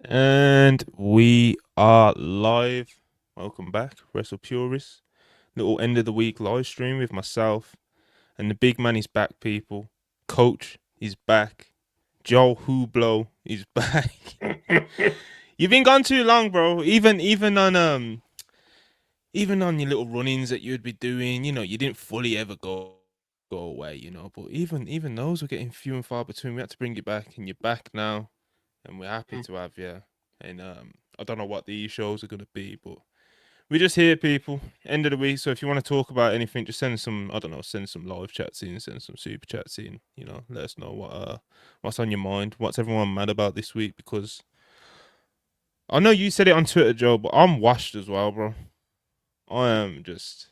And we are live. Welcome back, Wrestle Purists. Little end of the week live stream with myself. And the big man is back, people. Coach is back. Joe Hublo is back. You've been gone too long, bro. Even on your little run-ins that you'd be doing, you didn't fully ever go away, But even those were getting few and far between. We had to bring you back, and you're back now, and we're happy to have you. And I don't know what these shows are gonna be, but we're just here, people. End of the week. So if you want to talk about anything, just send some. I don't know. Send some live chats in. Send some super chats in. Let us know what's on your mind. What's everyone mad about this week? Because I know you said it on Twitter, Joe, but I'm washed as well, bro. I am just.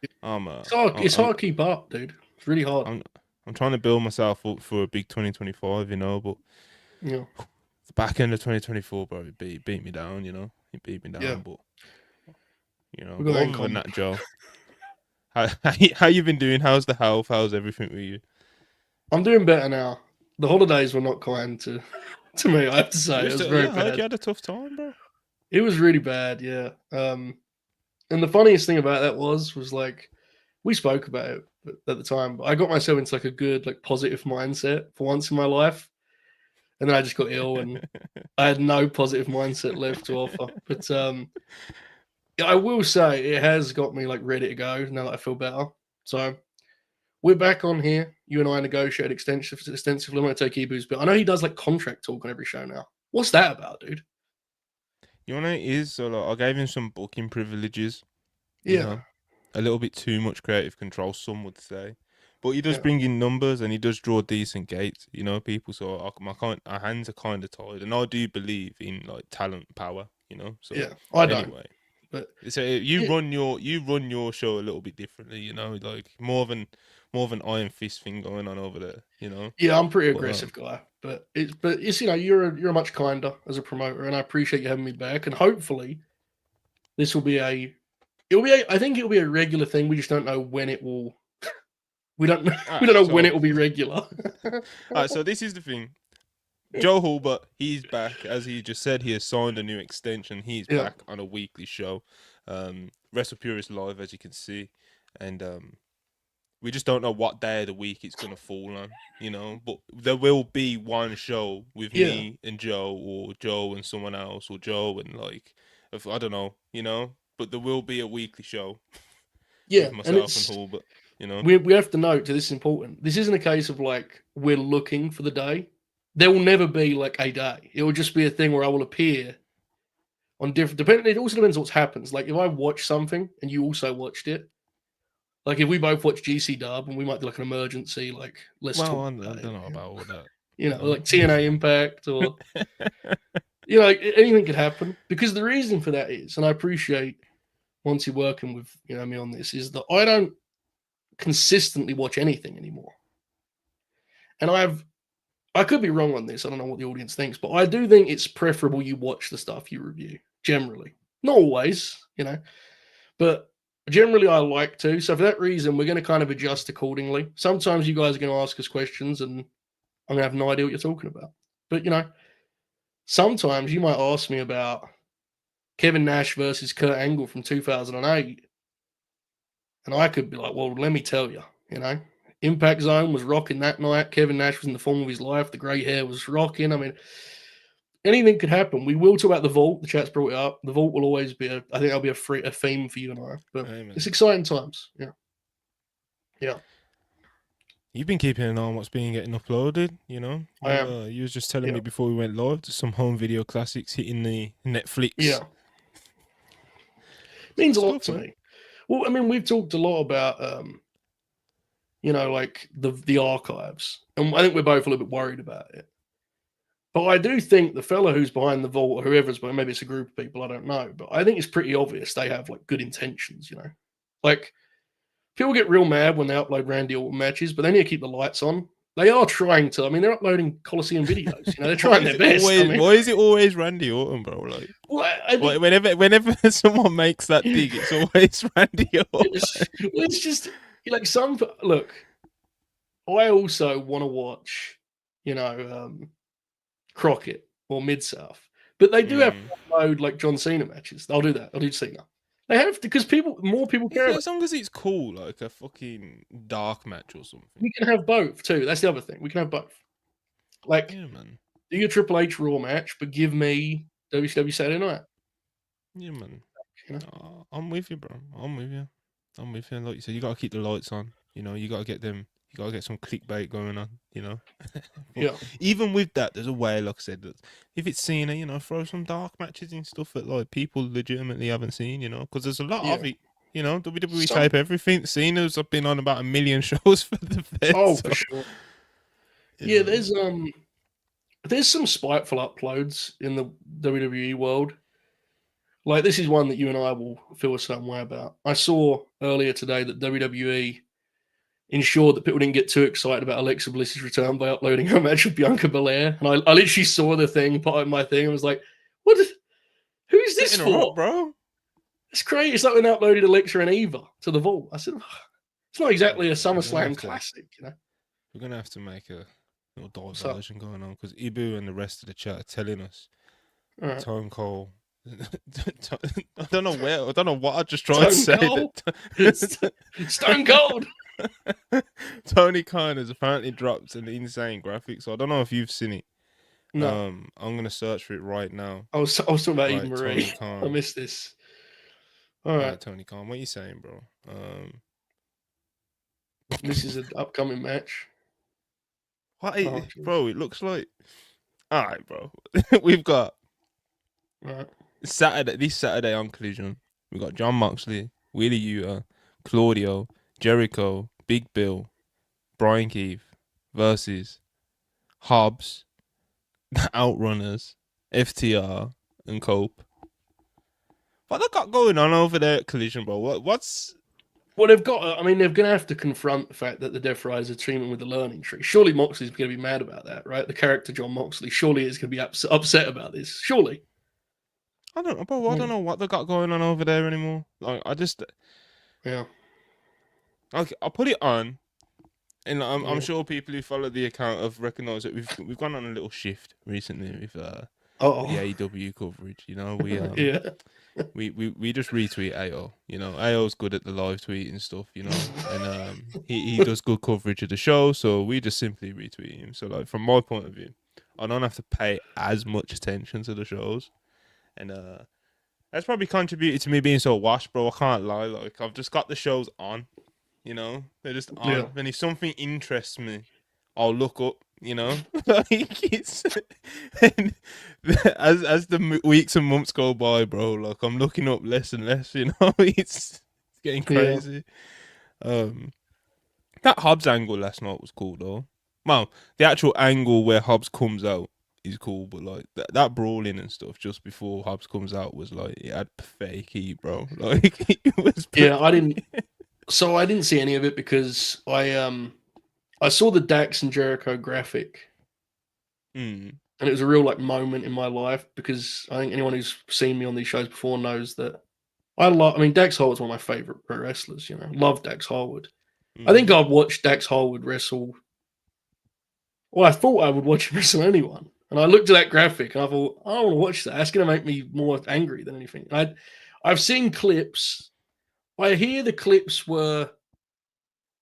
It's hard to keep up, dude. It's really hard. I'm trying to build myself up for a big 2025, but Yeah. the back end of 2024, bro, it beat me down, It beat me down, Yeah. but We've got that in other than common. that, Joe, how you been doing? How's the health? How's everything with you? I'm doing better now. The holidays were not kind to me, I have to say. It was very I heard bad. you had a tough time, bro. It was really bad, yeah. And the funniest thing about that was like we spoke about it at the time, but I got myself into like a good, like positive mindset for once in my life. And then I just got ill and I had no positive mindset left to offer. But I will say it has got me like ready to go now that I feel better. So we're back on here. You and I negotiated extensively. I'm going to take Ibu's, but I know he does like contract talk on every show now. What's that about, dude? You know what it is? So like, I gave him some booking privileges. Yeah. A little bit too much creative control, some would say. But he does Yeah. bring in numbers and he does draw decent gates, people. So our hands are kind of tied, and I do believe in like talent power, So Yeah. I don't. anyway, But so you yeah, run your show a little bit differently, like more of an iron fist thing going on over there. yeah, I'm a pretty But aggressive guy. But it's you're much kinder as a promoter, and I appreciate you having me back. And hopefully this will be I think it'll be a regular thing. We just don't know when it will. We don't know. all We don't right, know when so it will be regular. all right, so this is the thing. Joe Hulbert, he's back. As he just said, he has signed a new extension. He's Yeah. back on a weekly show. Wrestle Purist Live, as you can see. And we just don't know what day of the week it's going to fall on, But there will be one show with Yeah. me and Joe, or Joe and someone else, or Joe and I don't know, But there will be a weekly show Yeah. with And myself and it's Hulbert. we have to note that this is important. This isn't a case of like we're looking for the day. There will never be like a day. It will just be a thing where I will appear on different. Depending, it also depends what happens. Like if I watch something and you also watched it, like if we both watch GC Dub and we might do like an emergency, like let's Well, talk I about don't it. know about all that, Like TNA Impact or like anything could happen. Because the reason for that is, and I appreciate once you're working with me on this, is that I don't consistently watch anything anymore. And I could be wrong on this. I don't know what the audience thinks, but I do think it's preferable you watch the stuff you review, generally. Not always, but generally I like to. So for that reason, we're going to kind of adjust accordingly. Sometimes you guys are going to ask us questions and I'm going to have no idea what you're talking about. But, sometimes you might ask me about Kevin Nash versus Kurt Angle from 2008. And I could be like, well, let me tell you, Impact Zone was rocking that night. Kevin Nash was in the form of his life. The grey hair was rocking. I mean, anything could happen. We will talk about the vault. The chat's brought it up. The vault will always be I think that'll be a theme for you and I. But it's exciting times. Yeah. Yeah. You've been keeping an eye on what's being getting uploaded, I am. You was just telling Yeah. me before we went live to some home video classics hitting the Netflix. Yeah. It means a lot to me. Well, I mean, we've talked a lot about like the archives. And I think we're both a little bit worried about it. But I do think the fella who's behind the vault, or whoever's behind, maybe it's a group of people, I don't know. But I think it's pretty obvious they have like good intentions, Like people get real mad when they upload Randy Orton matches, but they need to keep the lights on. They are trying to. I mean, they're uploading Coliseum videos. They're trying their best. Why is it always Randy Orton, bro? Like, well, I think, whenever someone makes that dig, it's always Randy Orton. it's just like some look. I also want to watch, Crockett or Mid South, But they do have to upload like John Cena matches. I'll do that. I'll do Cena. They have to because more people care about. As long as it's cool, like a fucking dark match or something. We can have both too. That's the other thing. We can have both. Like, yeah, man. Do your Triple H Raw match, but give me WCW Saturday Night. Yeah, man. You know? I'm with you, bro. I'm with you. Like you said, you gotta keep the lights on. You know, you gotta get them. You gotta get some clickbait going on. You know. Yeah. Even with that, there's a way. Like I said, that if it's Cena, you know, throw some dark matches and stuff that like people legitimately haven't seen. You know, because there's a lot of it. You know, WWE tape everything. Cena's have been on about 1 million shows for the Fed. Oh, so, for sure. Yeah, there's some spiteful uploads in the WWE world. Like, this is one that you and I will feel a certain way about. I saw earlier today that WWE ensured that people didn't get too excited about Alexa Bliss's return by uploading her match with Bianca Belair. And I literally saw the thing, part of my thing, and was like, who is this for? Up, bro? It's crazy. It's like when they uploaded Alexa and Eva to the vault. I said, it's not exactly a SummerSlam classic, you know? We're going to have to make a little diversion going on because Ibu and the rest of the chat are telling us Stone Cold. I don't know what I just tried to say. Stone Cold. Tony Khan has apparently dropped an insane graphic, so I don't know if you've seen it. No. I'm gonna search for it right now. I was talking about Eve Marie. I missed this. All right, Tony Khan, what are you saying, bro? This is an upcoming match. What, bro? It looks like. All right, bro. We've got. Right. This Saturday on Collision, we got John Moxley, Wheeler Yuta, Claudio, Jericho, Big Bill, Brian Keith versus Hobbs, the Outrunners, FTR, and Cope. What they got going on over there at Collision, bro? What's... Well, they've got... I mean, they're going to have to confront the fact that the Death Riders are teaming with the Learning Tree. Surely Moxley's going to be mad about that, right? The character John Moxley surely is going to be upset about this. Surely. I don't know, bro. I don't know what they got going on over there anymore. Like, I just... Yeah. Okay, I'll put it on. And I'm sure people who follow the account have recognised that we've gone on a little shift recently with the AEW coverage. You know, we we just retweet AO. You know, AO's good at the live tweet and stuff. You know, and he does good coverage of the show, so we just simply retweet him. So like from my point of view, I don't have to pay as much attention to the shows, and that's probably contributed to me being so washed, bro. I can't lie. Like I've just got the shows on. You know, they're just on. Yeah. And if something interests me, I'll look up. You know, like it's as the weeks and months go by, bro. Like I'm looking up less and less. You know, it's getting crazy. Yeah. That Hobbs angle last night was cool though. Well, the actual angle where Hobbs comes out is cool, but like that brawling and stuff just before Hobbs comes out was like it had pathetic heat, bro. Like it was. Yeah, I didn't. So I didn't see any of it because I saw the Dax and Jericho graphic, and it was a real like moment in my life because I think anyone who's seen me on these shows before knows that I mean, Dax Harwood's one of my favorite pro wrestlers. You know, love Dax Harwood. I think I've watched Dax Harwood wrestle. Well, I thought I would watch him wrestle anyone, and I looked at that graphic and I thought, I don't want to watch that. That's going to make me more angry than anything. I've seen clips. I hear the clips were...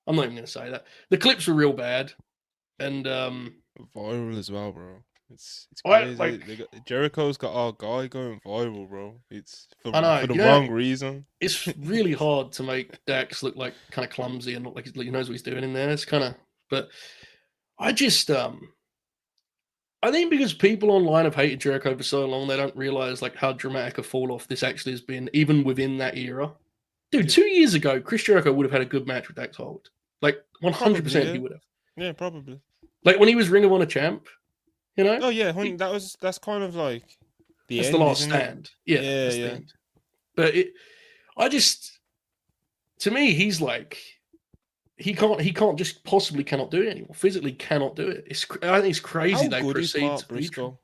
I'm not even going to say that. The clips were real bad. And... viral as well, bro. It's crazy. Jericho's got our guy going viral, bro. It's for the wrong reason. It's really hard to make Dax look like kind of clumsy and look like he knows what he's doing in there. It's kind of... But I just... I think because people online have hated Jericho for so long, they don't realize like how dramatic a fall off this actually has been, even within that era. Dude, 2 years ago, Chris Jericho would have had a good match with Dax Harwood. Like, 100% he would have. Yeah, probably. Like, when he was Ring of Honor champ, you know? Oh, yeah, that's kind of like the last stand. Yeah. Stand. But to me, he's like, he just possibly cannot do it anymore. Physically cannot do it. I think it's crazy they proceed to Briscoe.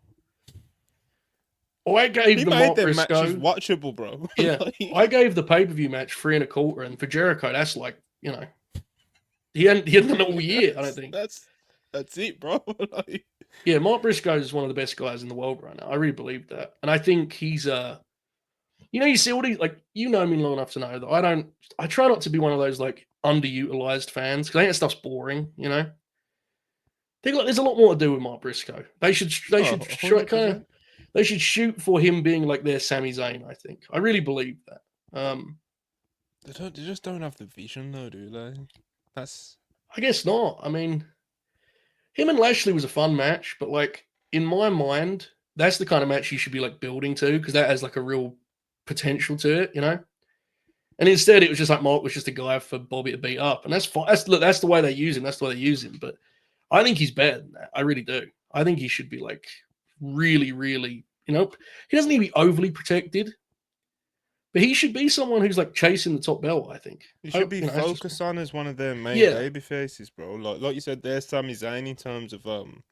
I gave the Mark Briscoe matches watchable, bro. Yeah, I gave the pay-per-view match 3.25, and for Jericho, that's like, you know, he hadn't done it all year. I don't think that's it, bro. Like, Yeah, Mark Briscoe is one of the best guys in the world right now. I really believe that, and I think he's you see all these like you know me long enough to know that I try not to be one of those like underutilized fans because I think that stuff's boring. There's a lot more to do with Mark Briscoe. They should Oh, try, kind of 100%. they should shoot for him being like their Sami Zayn. I think I really believe that. They just don't have the vision though, do they? That's I guess not. I mean, him and Lashley was a fun match, but like in my mind, that's the kind of match you should be like building to because that has like a real potential to it. And instead, it was just like Mark was just a guy for Bobby to beat up, and that's fine. That's the way they use him. That's the way they use him. But I think he's better than that. I really do. I think he should be like really, really. He doesn't need to be overly protected, but he should be someone who's like chasing the top belt. I think. you should be That's just focused on as one of their main yeah, baby faces, bro. Like you said, there's Sami Zayn in terms of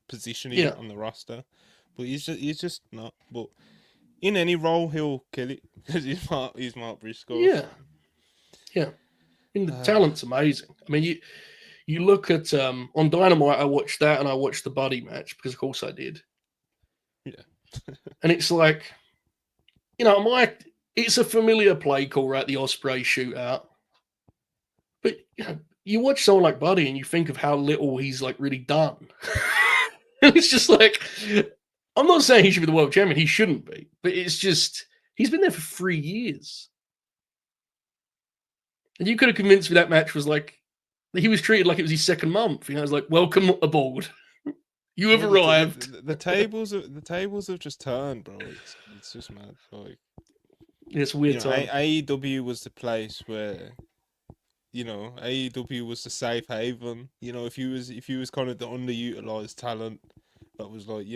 positioning yeah, on the roster, but he's just not. But in any role, he'll kill it because he's Mark Briscoe. yeah, So. yeah. I mean, the talent's amazing. I mean, you look at on Dynamite, I watched that and I watched the Buddy match because of course I did. Yeah. And it's like, it's a familiar play call, right? The Osprey shootout. But you watch someone like Buddy and you think of how little he's like really done. And it's just like, I'm not saying he should be the world champion. He shouldn't be, but it's just he's been there for 3 years. And you could have convinced me that match was like he was treated like it was his second month. It's like, welcome aboard. You have arrived. The tables have just turned, bro. It's just mad. Like It's weird time. AEW was the place where AEW was the safe haven. If you was kind of the underutilized talent, that was like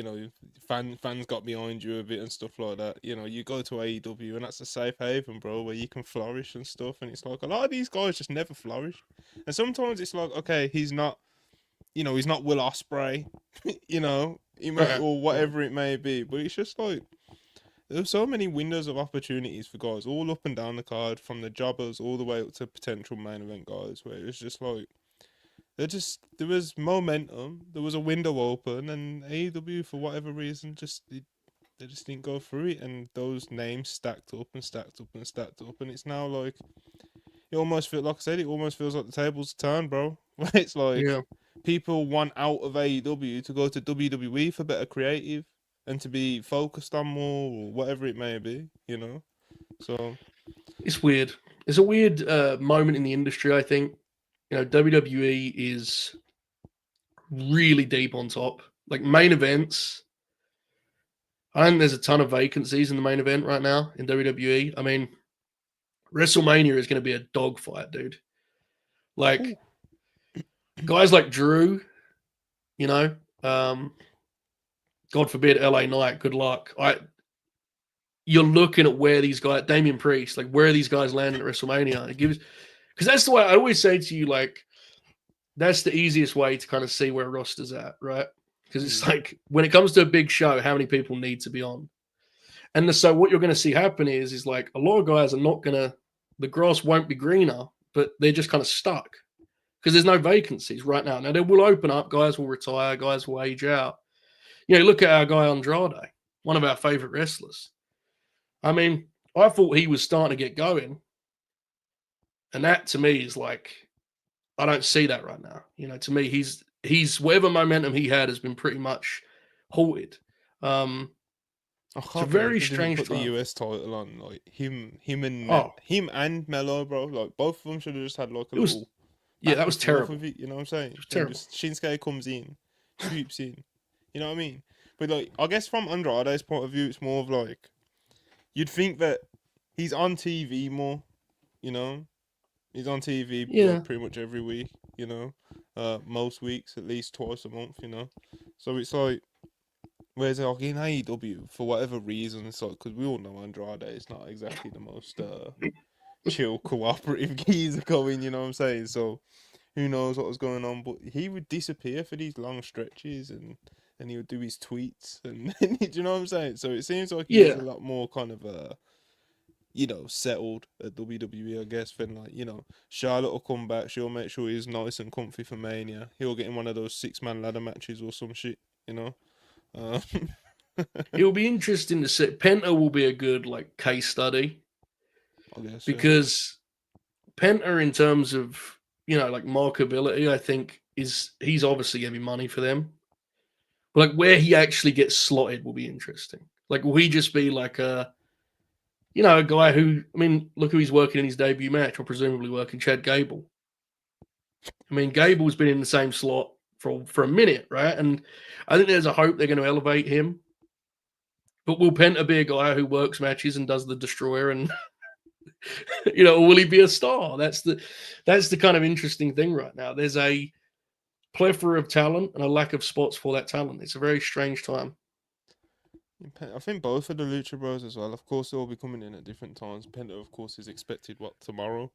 fans got behind you a bit and stuff like that. You go to AEW and that's a safe haven, bro, where you can flourish and stuff. And it's like a lot of these guys just never flourish. And sometimes it's like, okay, he's not Will Ospreay, he may, or whatever it may be. But it's just like there's so many windows of opportunities for guys all up and down the card, from the jobbers all the way up to potential main event guys, where it was just like there was momentum, there was a window open, and AEW for whatever reason they just didn't go through it, and those names stacked up and stacked up and stacked up, and it's now like it almost feels, like I said, it almost feels like the tables turned, bro. It's like people want out of AEW to go to WWE for better creative and to be focused on more or whatever it may be, So it's weird. It's a weird moment in the industry, I think. WWE is really deep on top. Like main events, I think there's a ton of vacancies in the main event right now in WWE. I mean, WrestleMania is going to be a dogfight, dude. Like guys like Drew, God forbid LA Knight, good luck. You're looking at where these guys, Damian Priest, like where are these guys landing at WrestleMania? It gives, because that's the way I always say to you, like, that's the easiest way to kind of see where roster's at, right? Because it's like when it comes to a big show, how many people need to be on? And so what you're going to see happen is like a lot of guys are not going to, the grass won't be greener, but they're just kind of stuck because there's no vacancies right now. Now they will open up, guys will retire, guys will age out. Look at our guy Andrade, one of our favorite wrestlers. I mean, I thought he was starting to get going. And that to me is like, I don't see that right now. To me, he's whatever momentum he had has been pretty much halted. It's a very strange put the time. US title on like him and Melo, bro. Like both of them should have just had like a little. Yeah, that was terrible. With it, you know what I'm saying? It was terrible. Just Shinsuke comes in, swoops in. You know what I mean? But like, I guess from Andrade's point of view, it's more of like you'd think that he's on TV more. He's on TV like, pretty much every week. Most weeks, at least twice a month. So it's like. Whereas like in AEW, for whatever reason, it's like because we all know Andrade is not exactly the most chill, cooperative geezer going. You know what I'm saying? So who knows what was going on? But he would disappear for these long stretches, and he would do his tweets, and do you know what I'm saying? So it seems like he's a lot more kind of settled at WWE, I guess. Then like Charlotte will come back, she'll make sure he's nice and comfy for Mania. He'll get in one of those 6-man ladder matches or some shit. Um, It will be interesting to see. Penta will be a good like case study I guess, yeah. because Penta, in terms of like markability, I think he's obviously gonna be money for them. But like where he actually gets slotted will be interesting. Like, will he just be like a guy who? I mean, look who he's working in his debut match, or presumably working Chad Gable. I mean, Gable's been in the same slot for a minute, right? And I think there's a hope they're going to elevate him. But will Penta be a guy who works matches and does the destroyer, and or will he be a star? That's the kind of interesting thing right now. There's a plethora of talent and a lack of spots for that talent. It's a very strange time. I think both of the Lucha Bros as well. Of course, they'll be coming in at different times. Penta, of course, is expected tomorrow.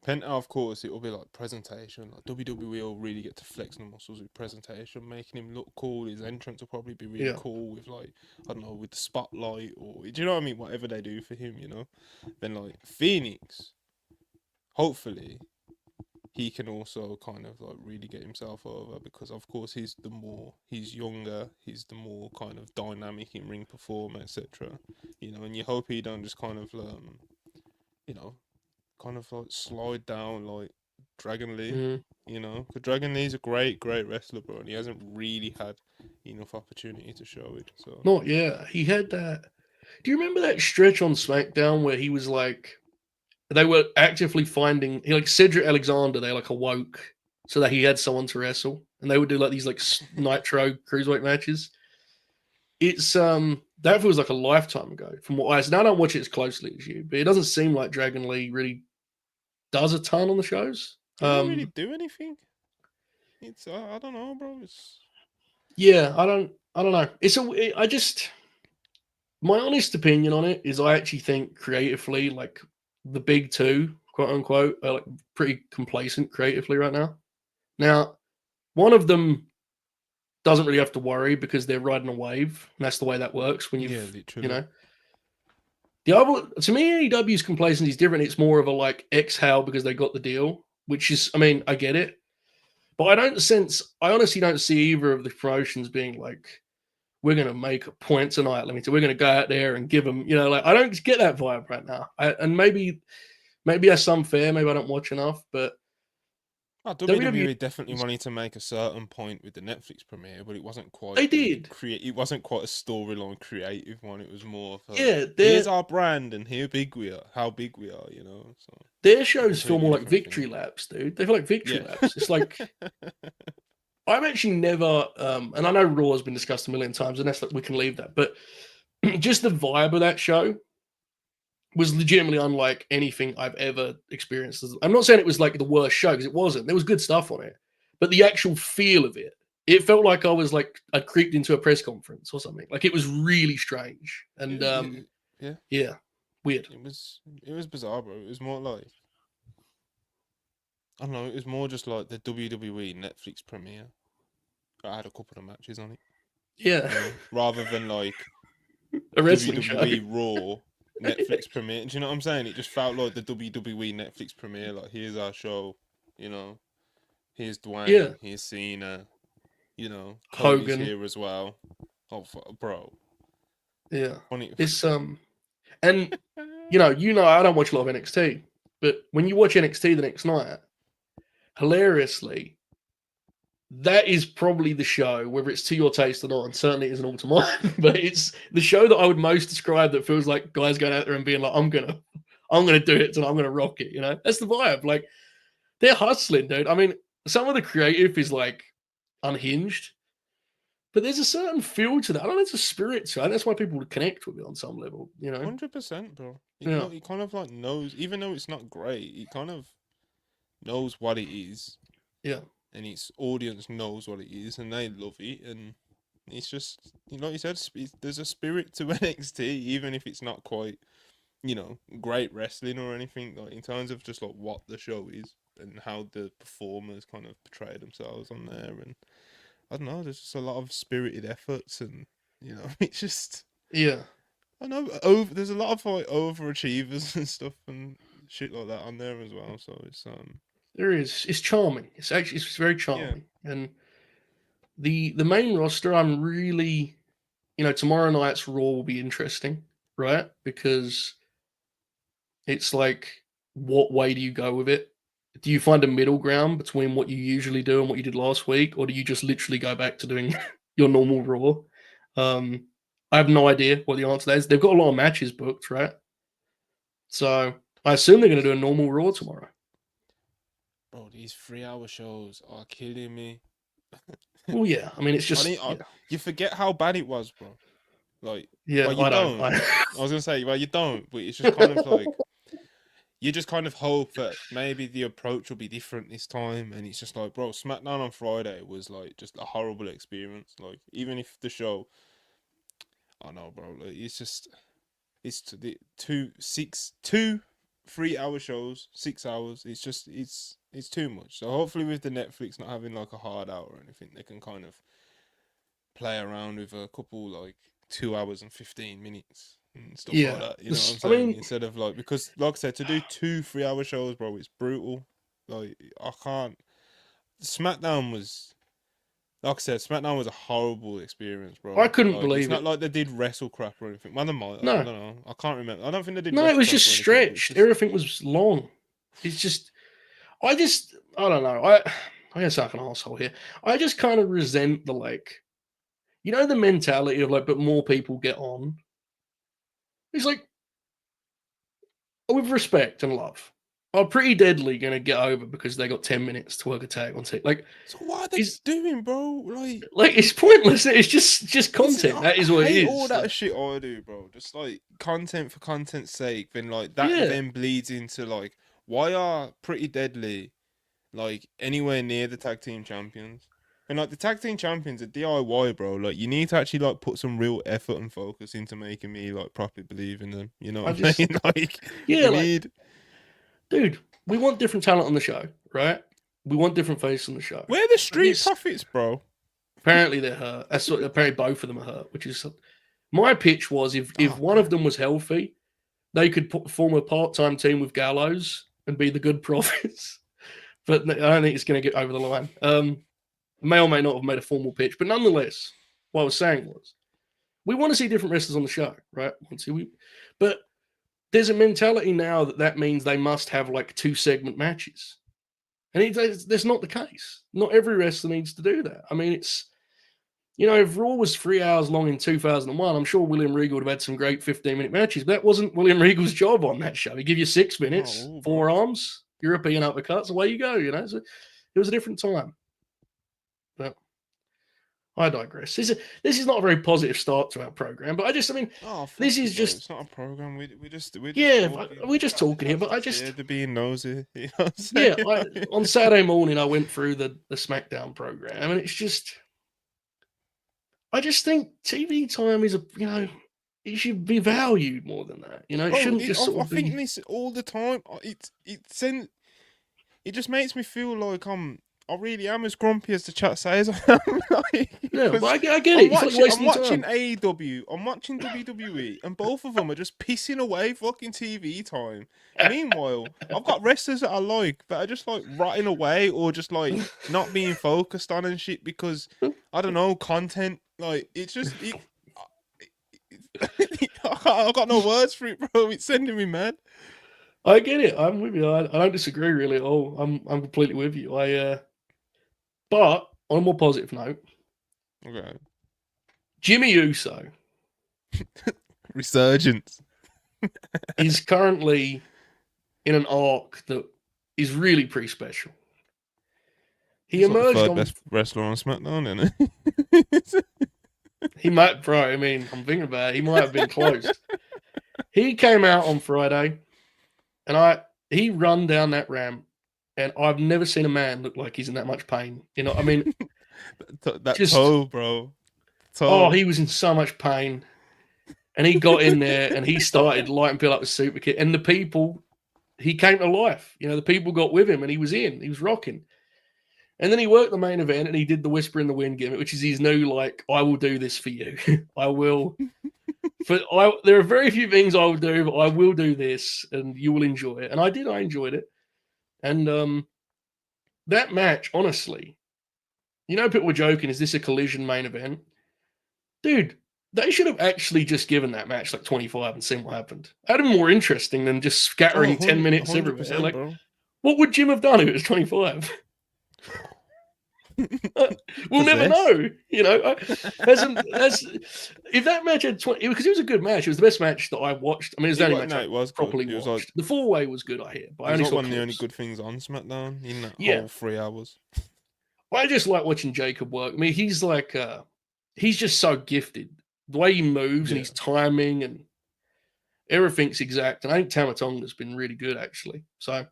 Penta, of course, it will be like presentation. Like WWE will really get to flex the muscles with presentation, making him look cool. His entrance will probably be really cool with like I don't know, with the spotlight or do you know what I mean? Whatever they do for him, Then like Phoenix, hopefully he can also kind of like really get himself over because of course he's younger, he's the more kind of dynamic in ring performer, etc. And you hope he don't just kind of you know kind of like slide down like Dragon Lee. Because Dragon Lee's a great wrestler, bro, and he hasn't really had enough opportunity to show it. So Not yeah, he had that. Do you remember that stretch on SmackDown where he was like, they were actively finding like Cedric Alexander, they like awoke so that he had someone to wrestle, and they would do like these like Nitro cruiserweight matches. It's that feels like a lifetime ago from what I said. I don't watch it as closely as you, but it doesn't seem like Dragon Lee really does a ton on the shows. he don't really do anything. It's I don't know, bro. It's Yeah, I don't know. I just my honest opinion on it is I actually think creatively, like the big two, quote unquote, are like pretty complacent creatively right now. Now, one of them doesn't really have to worry because they're riding a wave, and that's the way that works when literally. The other, to me, AEW's complacency is different. It's more of a like exhale because they got the deal, which is, I mean, I get it, but I honestly don't see either of the promotions being like, we're going to make a point tonight. We're going to go out there and give them, like I don't get that vibe right now. And maybe that's unfair. Maybe I don't watch enough, but WWE definitely wanted to make a certain point with the Netflix premiere, but it wasn't quite. They did. It wasn't quite a storyline creative one. It was more of here's our brand and how big we are. So their shows feel more like victory laps, dude. They feel like victory laps. It's like I've actually never, and I know Raw has been discussed a million times, and that's like we can leave that, but just the vibe of that show was legitimately unlike anything I've ever experienced. I'm not saying it was like the worst show because it wasn't. There was good stuff on it, but the actual feel of it felt like I creeped into a press conference or something. Like it was really strange and weird. It was bizarre, bro. It was more like I don't know. It was more just like the WWE Netflix premiere. I had a couple of matches on it. Yeah, rather than like a wrestling WWE show. Raw Netflix premiere. Do you know what I'm saying? It just felt like the WWE Netflix premiere. Like, here's our show. Here's Dwayne. Here's Cena. Cody's Hogan here as well. Oh, bro. Yeah, it's and I don't watch a lot of NXT, but when you watch NXT the next night, hilariously, that is probably the show, whether it's to your taste or not, and certainly it isn't all to mine, but it's the show that I would most describe that feels like guys going out there and being like, I'm gonna do it and I'm gonna rock it, That's the vibe. Like they're hustling, dude. I mean, some of the creative is like unhinged, but there's a certain feel to that. I don't know, it's a spirit to it. That's why people would connect with it on some level, 100%, bro. He kind of like knows, even though it's not great, he kind of knows what it is. Yeah. And its audience knows what it is, and they love it. And it's just, like you said, there's a spirit to NXT, even if it's not quite, great wrestling or anything. Like in terms of just like what the show is and how the performers kind of portray themselves on there. And I don't know, there's just a lot of spirited efforts, and it's just I know there's a lot of like overachievers and stuff and shit like that on there as well. So it's There is. It's charming. It's very charming. And the main roster, I'm really, tomorrow night's Raw will be interesting, right? Because it's like, what way do you go with it? Do you find a middle ground between what you usually do and what you did last week, or do you just literally go back to doing your normal Raw? I have no idea what the answer to that is. They've got a lot of matches booked, right? So I assume they're going to do a normal Raw tomorrow. Bro, these 3-hour shows are killing me. Well, yeah. I mean, it's just you forget how bad it was, bro. Like, yeah, well, you I don't. I was gonna say, well, you don't, but it's just kind of like you just kind of hope that maybe the approach will be different this time, and it's just like, bro, SmackDown on Friday was like just a horrible experience. Like, even if the show, I know, bro, like, it's two 3-hour shows, 6 hours. It's just it's too much. So hopefully with the Netflix not having like a hard hour or anything, they can kind of play around with a couple like 2 hours and 15 minutes and stuff like that. You know what I'm saying? I mean, instead of like, because like I said, to do 2-3 hour shows, bro, it's brutal. Like, I can't. SmackDown was, like I said, SmackDown was a horrible experience, bro. I couldn't like, believe it's not it. like they did wrestle crap or anything. Well, they might. No. I don't know. I can't remember. I don't think they did. No, it was just stretched. Everything was long. It's just, I don't know. I guess I'm an asshole here. I just kind of resent the like, the mentality of like, but more people get on. It's like, with respect and love, are Pretty Deadly going to get over because they got 10 minutes to work a tag on tape? Like, so what are they doing, bro? Like it's pointless. It's just content. That is what it is. All that shit I do, bro. Just like content for content's sake. Then like that then bleeds into like, why are Pretty Deadly like anywhere near the tag team champions? And like the tag team champions are DIY, bro. Like, you need to actually like put some real effort and focus into making me like properly believe in them. You know what I mean? Like, dude, we want different talent on the show, right? We want different faces on the show. Where are the Street Profits, bro? Apparently they're hurt. Apparently both of them are hurt. Which is, my pitch was, if one of them was healthy, they could form a part-time team with Gallows and be the Good Profits. But I don't think it's going to get over the line. May or may not have made a formal pitch, but nonetheless, what I was saying was, we want to see different wrestlers on the show, right? But there's a mentality now that means they must have like 2-segment matches, and that's not the case. Not every wrestler needs to do that. I mean, it's, if Raw was 3 hours long in 2001, I'm sure William Regal would have had some great 15-minute matches, but that wasn't William Regal's job on that show. He give you 6 minutes, forearms, European uppercuts, away you go. So it was a different time. But I digress. This is not a very positive start to our program, but this is just, it's not a program. We're just talking here. But they're being nosy. You know what I'm on Saturday morning I went through the SmackDown program, and it's just, I just think TV time is it should be valued more than that. It shouldn't just I think this all the time. It just makes me feel like I really am as grumpy as the chat says I am. But I get it. I'm watching AEW, I'm watching WWE, and both of them are just pissing away fucking TV time. Meanwhile, I've got wrestlers that I like that are just like rotting away or just like not being focused on and shit because, I don't know, content. Like, it's just... I've got no words for it, bro. It's sending me mad. I get it. I'm with you. I don't disagree really at all. I'm completely with you. But on a more positive note, okay, Jimmy Uso resurgence is currently in an arc that is really pretty special. He emerged on best wrestler on SmackDown, isn't it? He might, bro. I mean, I'm thinking about it. He might have been close. He came out on Friday, and he run down that ramp. And I've never seen a man look like he's in that much pain. I mean, toe, bro. Oh, he was in so much pain. And he got in there and he started lighting people up with Super Kick. And the people, he came to life. The people got with him and he was rocking. And then he worked the main event and he did the Whisper in the Wind gimmick, which is his new, like, I will do this for you. I will. There are very few things I will do, but I will do this and you will enjoy it. And I did. I enjoyed it. And that match, honestly, You know, people were joking, is this a Collision main event? Dude, they should have actually just given that match like 25 and seen what happened. That'd have been more interesting than just scattering 10 minutes everywhere. Like, bro. what would Jim have done if it was 25? We'll never know. You know, if that match had 20, because it was a good match. It was the best match that I watched. I mean, it was the only match I was properly good. It was watched. The 4-way was good, I hear, but I it only was saw like one of the only clips. good things on SmackDown in that Yeah. whole 3 hours. I just like watching Jacob work. I mean, he's like, he's just so gifted. The way he moves and his timing and everything's exact. And I think Tamatonga's been really good, actually. So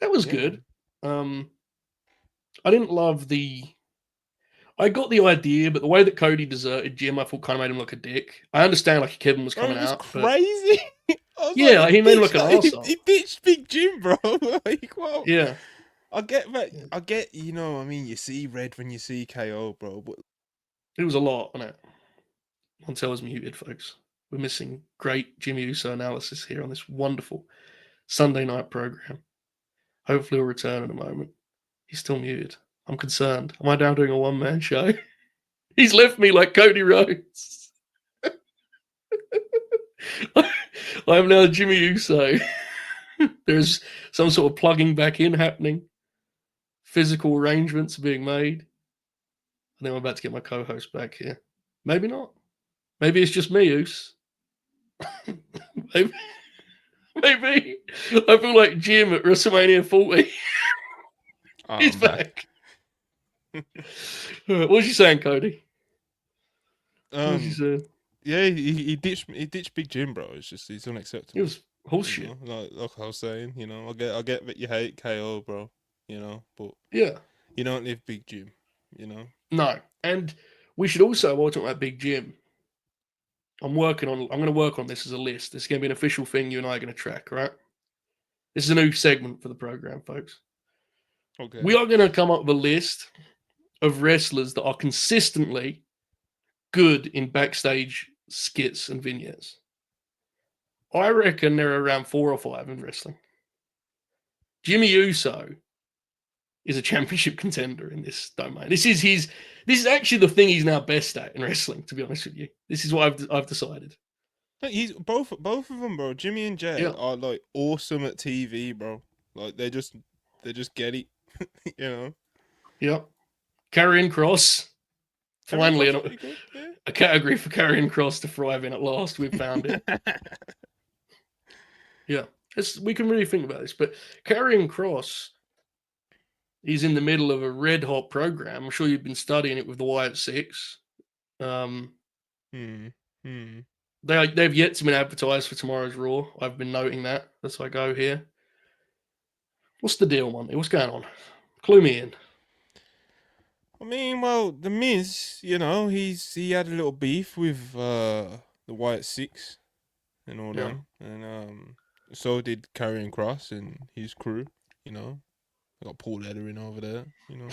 that was good. I didn't love I got the idea, but the way that Cody deserted Jim, I thought kind of made him look a dick. I understand, like, Kevin was coming out. Crazy. Yeah, like, he made him look an arsehole. He ditched Big Jim, bro. Like, well, yeah. I get that. I get, you know, I mean, you see red when you see KO, bro. But it was a lot, wasn't it? Montel's muted, folks. We're missing great Jimmy Uso analysis here on this wonderful Sunday night program. Hopefully he'll return in a moment. He's still muted. I'm concerned. Am I now doing a one-man show? He's left me like Cody Rhodes. I'm now Jimmy Uso. There's some sort of plugging back in happening. Physical arrangements are being made. I think I'm about to get my co-host back here. Maybe not. Maybe it's just me, Oos. Maybe. I feel like Jim at WrestleMania 40. He's back. What was you saying, Cody? What was you saying? Yeah, he ditched Big Jim, bro. It's unacceptable. It was horseshit. You know? Like I was saying, you know, I get that you hate KO, bro. You know, but yeah, you don't live Big Jim. You know. No, and we should also, while talking about Big Jim, I'm going to work on this as a list. This is going to be an official thing you and I are going to track, right? This is a new segment for the program, folks. Okay. We are going to come up with a list of wrestlers that are consistently good in backstage skits and vignettes. I reckon there are around 4 or 5 in wrestling. Jimmy Uso is a championship contender in this domain. This is actually the thing he's now best at in wrestling, to be honest with you. This is what I've decided. He's both of them, bro. Jimmy and Jay are like awesome at TV, bro. Like they just get it, you know. Yep. Carion Kross. Finally, a category for Carion Kross to thrive in at last. We've found it. Yeah. We can really think about this, but Carion Kross is in the middle of a red hot program. I'm sure you've been studying it with the Wyatt 6. They've yet to be advertised for tomorrow's Raw. I've been noting that as I go here. What's the deal, Monty? What's going on? Clue me in. I mean, well, the Miz, you know, he had a little beef with the Wyatt 6 and all that, and so did Carion Kross and his crew. You know, I got Paul Ellering over there. You know,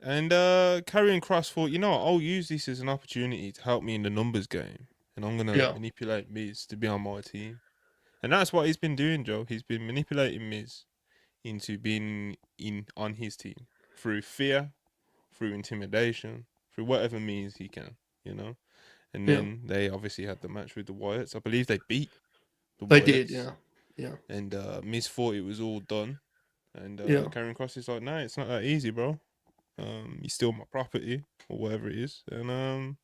and Carion Kross thought, you know, I'll use this as an opportunity to help me in the numbers game, and I'm gonna manipulate Miz to be on my team, and that's what he's been doing, Joe. He's been manipulating Miz into being on his team through fear, through intimidation, through whatever means he can, you know. And then they obviously had the match with the Wyatts. I believe they beat the Wyatts. They did, yeah. And Miz thought it was all done, and Carion Kross is like, nah, it's not that easy, bro. You steal my property or whatever it is, and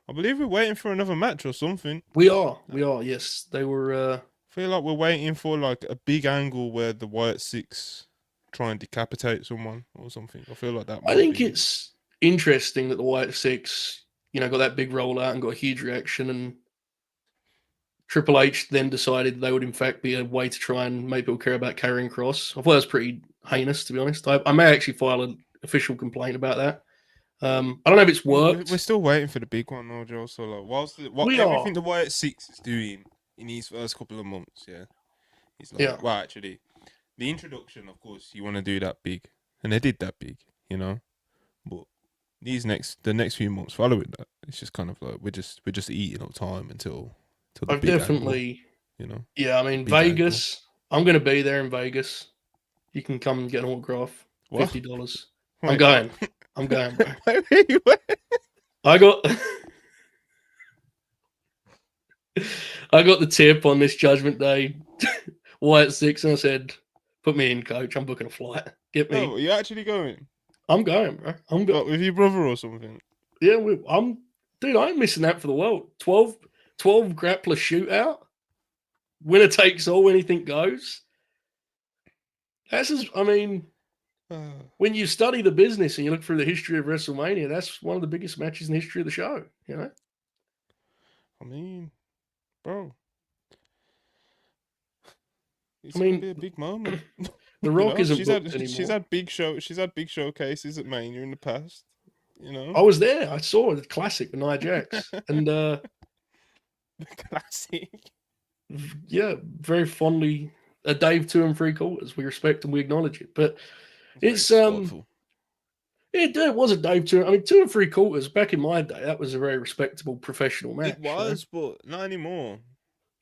I believe we're waiting for another match or something. We are. Yes, they were. I feel like we're waiting for like a big angle where the Wyatt 6 try and decapitate someone or something. I feel like that. I think it's interesting that the Wyatt 6, you know, got that big rollout and got a huge reaction, and Triple H then decided they would in fact be a way to try and make people care about Carion Kross. I thought that was pretty heinous, to be honest. I may actually file an official complaint about that. I don't know if it's worked. We're still waiting for the big one, though, Joe. So, like, whilst everything the Wyatt 6 is doing in his first couple of months, he's like, well, actually, the introduction, of course, you want to do that big, and they did that big, you know. But the next few months following that, it's just kind of like we're just eating up time until the I've big definitely, angle, you know. Yeah, I mean Vegas. Angle. I'm going to be there in Vegas. You can come and get an autograph. What? $50. I'm Wait. going. I'm going, bro. Wait. I got I got the tip on this Judgment Day, Wyatt 6, and I said, "Put me in, coach. I'm booking a flight. Get me. Oh, are you actually going? I'm going, bro. I'm What, with your brother or something? Yeah, dude. I ain't missing that for the world. 12 grappler shootout. Winner takes all. Anything goes. I mean, when you study the business and you look through the history of WrestleMania, that's one of the biggest matches in the history of the show. You know. I mean, bro, it's I gonna mean, be a big moment. The You Rock know, isn't booked anymore. she's had big showcases at Mania in the past. You know, I was there. I saw the classic with Nia Jax, and the classic. yeah, very fondly a Dave 2 and 3/4. We respect and we acknowledge it, but it's it was a Dave 2. I mean, 2 and 3/4 back in my day. That was a very respectable professional match. It was, but not anymore.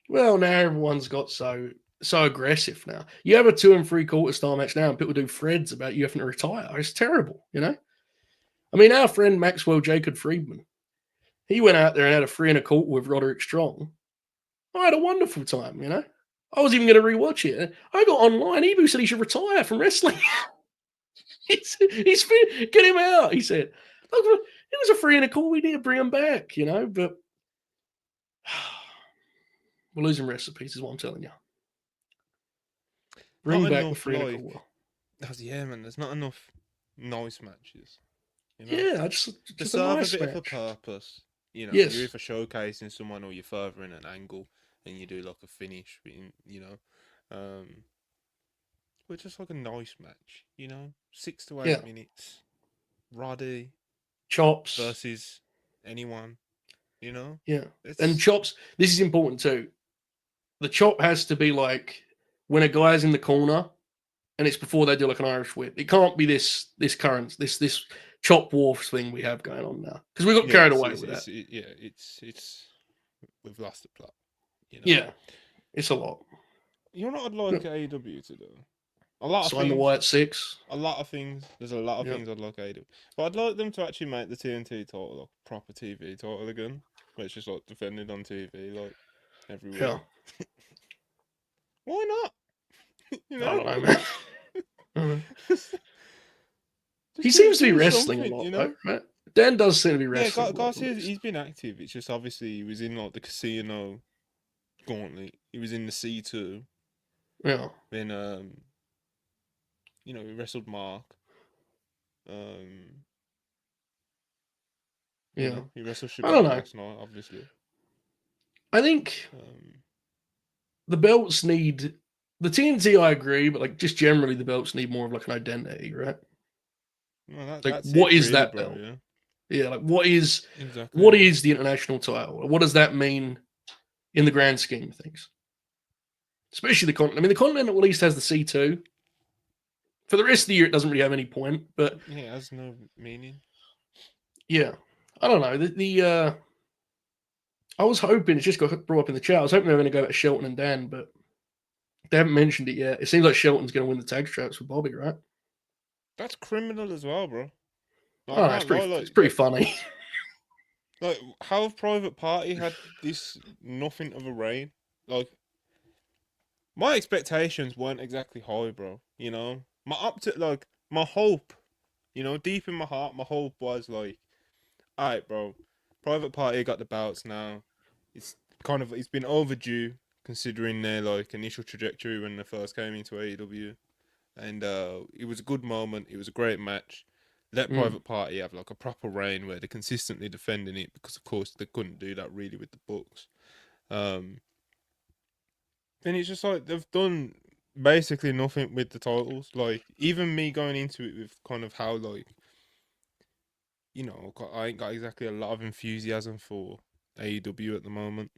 Well, now everyone's got so aggressive now. You have a 2 and 3/4 style match now, and people do threads about you having to retire. It's terrible, you know. I mean, our friend Maxwell Jacob Friedman, he went out there and had a 3 1/4 with Roderick Strong. I had a wonderful time, you know. I was even going to rewatch it. I got online. Ebu said he should retire from wrestling. he's get him out. He said, "Look, it was a 3 1/4. We need to bring him back, you know." But we're losing recipes, is what I'm telling you. Bring Not back enough, the 3 1/4. Yeah, man. There's not enough nice matches. You know? Yeah, to just a serve nice a bit match. of a purpose. You know, Yes. you're either showcasing someone or you're furthering an angle, and you do like a finish. You know, but just like a nice match. You know, 6 to 8 minutes. Roddy Chops versus anyone. You know. Yeah, and chops. This is important too. The chop has to be like when a guy's in the corner, and it's before they do like an Irish whip. It can't be this current this chop wharf thing we have going on now because we got carried away with that. It's we've lost the plot. You know? Yeah, it's a lot. You know what I'd like AEW to do? A lot of Sign things. the Wyatt 6. A lot of things. There's a lot of things I'd like AEW, but I'd like them to actually make the TNT title like proper TV title again, where it's just like defended on TV like every week. Yeah. Why not? You know? I don't know, man. He seems to be wrestling a lot, you know? Right? Dan does seem to be wrestling. Yeah, Garcia's he's been active. It's just obviously he was in like the Casino Gauntlet. He was in the C2. Yeah. Then you know, he wrestled Mark. Yeah. You know, he wrestled I don't know. last night, obviously. I think the belts need the TNT. I agree, but like just generally, the belts need more of like an identity, right? Well, like, what is that belt? Yeah, like what is the international title? What does that mean in the grand scheme of things? Especially the continent. I mean, the continent at least has the C2. For the rest of the year, it doesn't really have any point. But yeah, it has no meaning. Yeah, I don't know. I was hoping, it's just got brought up in the chat, I was hoping they were going to go at Shelton and Dan, but they haven't mentioned it yet. It seems like Shelton's going to win the tag straps with Bobby, right? That's criminal as well, bro. Like, it's pretty funny. Like, how have Private Party had this nothing of a reign? Like, my expectations weren't exactly high, bro. You know, my hope, you know, deep in my heart, my hope was like, all right, bro, Private Party got the belts now. It's been overdue considering their like initial trajectory when they first came into AEW, and it was a good moment. It was a great match. Let Private Party have like a proper reign where they're consistently defending it, because of course they couldn't do that really with the books. Then it's just like they've done basically nothing with the titles. Like, even me going into it with kind of how, like, you know, I ain't got exactly a lot of enthusiasm for AEW at the moment.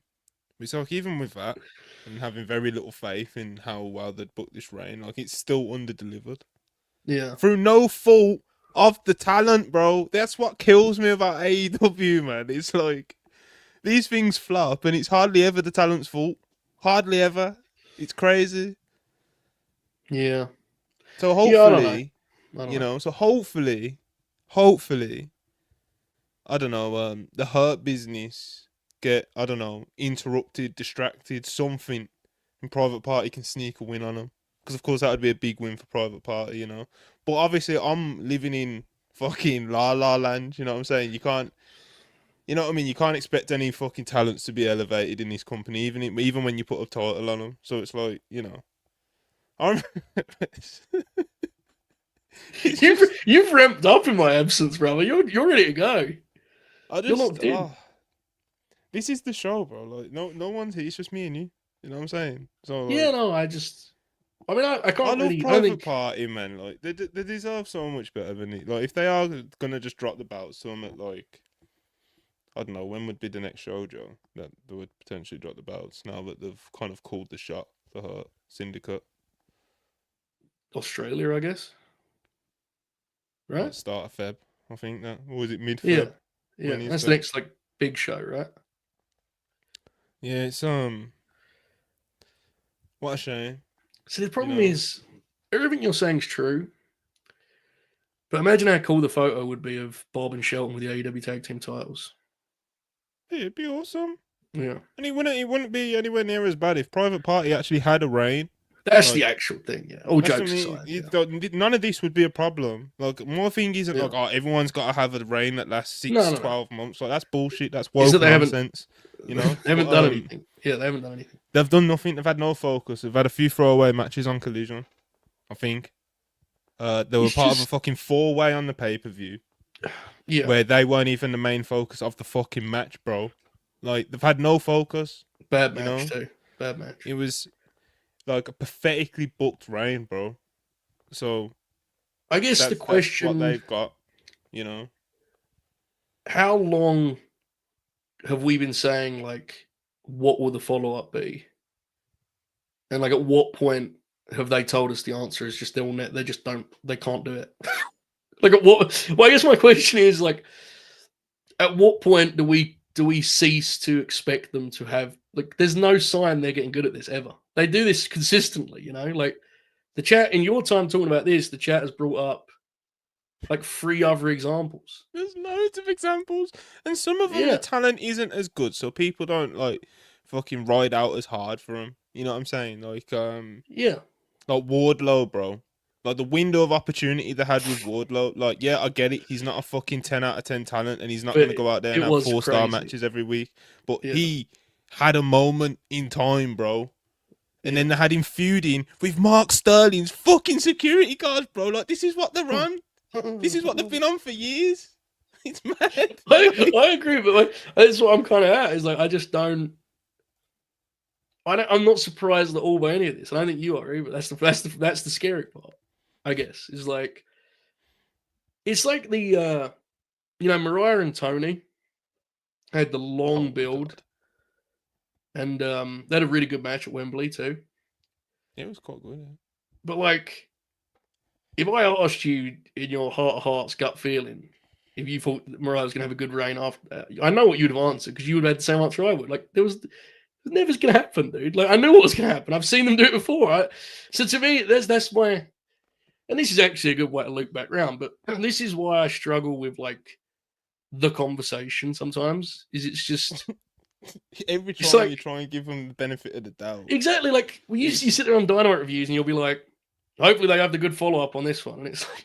It's like, even with that, and having very little faith in how well they'd book this reign, like, it's still under-delivered. Yeah. Through no fault of the talent, bro. That's what kills me about AEW, man. It's like, these things flop, and it's hardly ever the talent's fault. Hardly ever. It's crazy. Yeah. So hopefully, I don't You know. know, so hopefully, I don't know, the Hurt business get, I don't know, interrupted, distracted, something, and Private Party can sneak a win on them. Because of course that would be a big win for Private Party, you know. But obviously I'm living in fucking La La Land. You know what I'm saying? You can't. You know what I mean? You can't expect any fucking talents to be elevated in this company, even when you put a title on them. So it's like, you know, I'm. It's just You've ramped up in my absence, brother. You're ready to go. I You're just locked in. this is the show, bro. Like no one's here. It's just me and you. You know what I'm saying? So Yeah, like, no, I mean, I I can't love really. I don't Private think. Party, man. Like they deserve so much better than it. Like if they are gonna just drop the belts to them at like, I don't know, when would be the next show, Joe, that they would potentially drop the belts now that they've kind of called the shot for her Syndicate. Australia, I guess. Right? Like start of Feb, I think that. Or was it mid Yeah. Feb? Yeah. When is That's the that? next like big show, right? Yeah, it's what a shame. So the You problem know? is everything you're saying is true, but imagine how cool the photo would be of Bob and Shelton with the AEW tag team titles. Yeah, it'd be awesome. Yeah. And it wouldn't be anywhere near as bad if Private Party actually had a reign. That's the Like actual thing, yeah. All that's jokes something. aside, yeah. None of this would be a problem. Like my thing isn't Yeah. like, oh, everyone's got to have a reign that lasts No, six, no, no. 12 months. Like that's bullshit. That's Is that woke nonsense. You know. they haven't But done anything. Yeah, they haven't done anything. they've done nothing. They've had no focus. They've had a few throwaway matches on Collision. I think. They were It's part of a just fucking 4-way on the pay-per-view yeah, where they weren't even the main focus of the fucking match, bro. Like they've had no focus. bad You match know, too. Bad match. it was like a pathetically booked reign, bro. So I guess the that's what question: they've got. You know, how long have we been saying like, what will the follow up be? And like, at what point have they told us the answer is just they just don't they can't do it? Like at what? Well, I guess my question is like, at what point do we cease to expect them to have like? There's no sign they're getting good at this ever. They do this consistently, you know. Like the chat in your time talking about this, the chat has brought up like 3 other examples. there's loads of examples, and some of them the Yeah, talent isn't as good, so people don't like fucking ride out as hard for them. You know what I'm saying? yeah. Like Wardlow, bro. Like the window of opportunity they had with Wardlow. Like, yeah, I get it. He's not a fucking 10 out of 10 talent, and he's not But gonna go out there and it have was 4-star crazy. matches every week. But Yeah, he had a moment in time, bro. And yeah. then they had him feuding with Mark Sterling's fucking security guards, bro. Like, this is what they're on. This is what they've been on for years. It's mad. I agree, but like that's what I'm kind of at. Is like I just don't. I'm not surprised at all by any of this. I don't think you are either. That's the scary part. I guess is like it's like the Mariah and Tony had the Oh long my build god. and they had a really good match at Wembley too. It was quite good. Yeah. But like, if I asked you in your heart of hearts, gut feeling, if you thought that Mariah was going to have a good reign after that, I know what you'd have answered because you would have had the same answer I would. Like, it was never going to happen, dude. Like, I knew what was going to happen. I've seen them do it before. So to me, that's my, and this is actually a good way to loop back around. But this is why I struggle with like the conversation sometimes. Is it's just Every it's time you like try and give them the benefit of the doubt. exactly like you sit there on Dynamite reviews and you'll be like, hopefully they have the good follow up on this one, and it's like.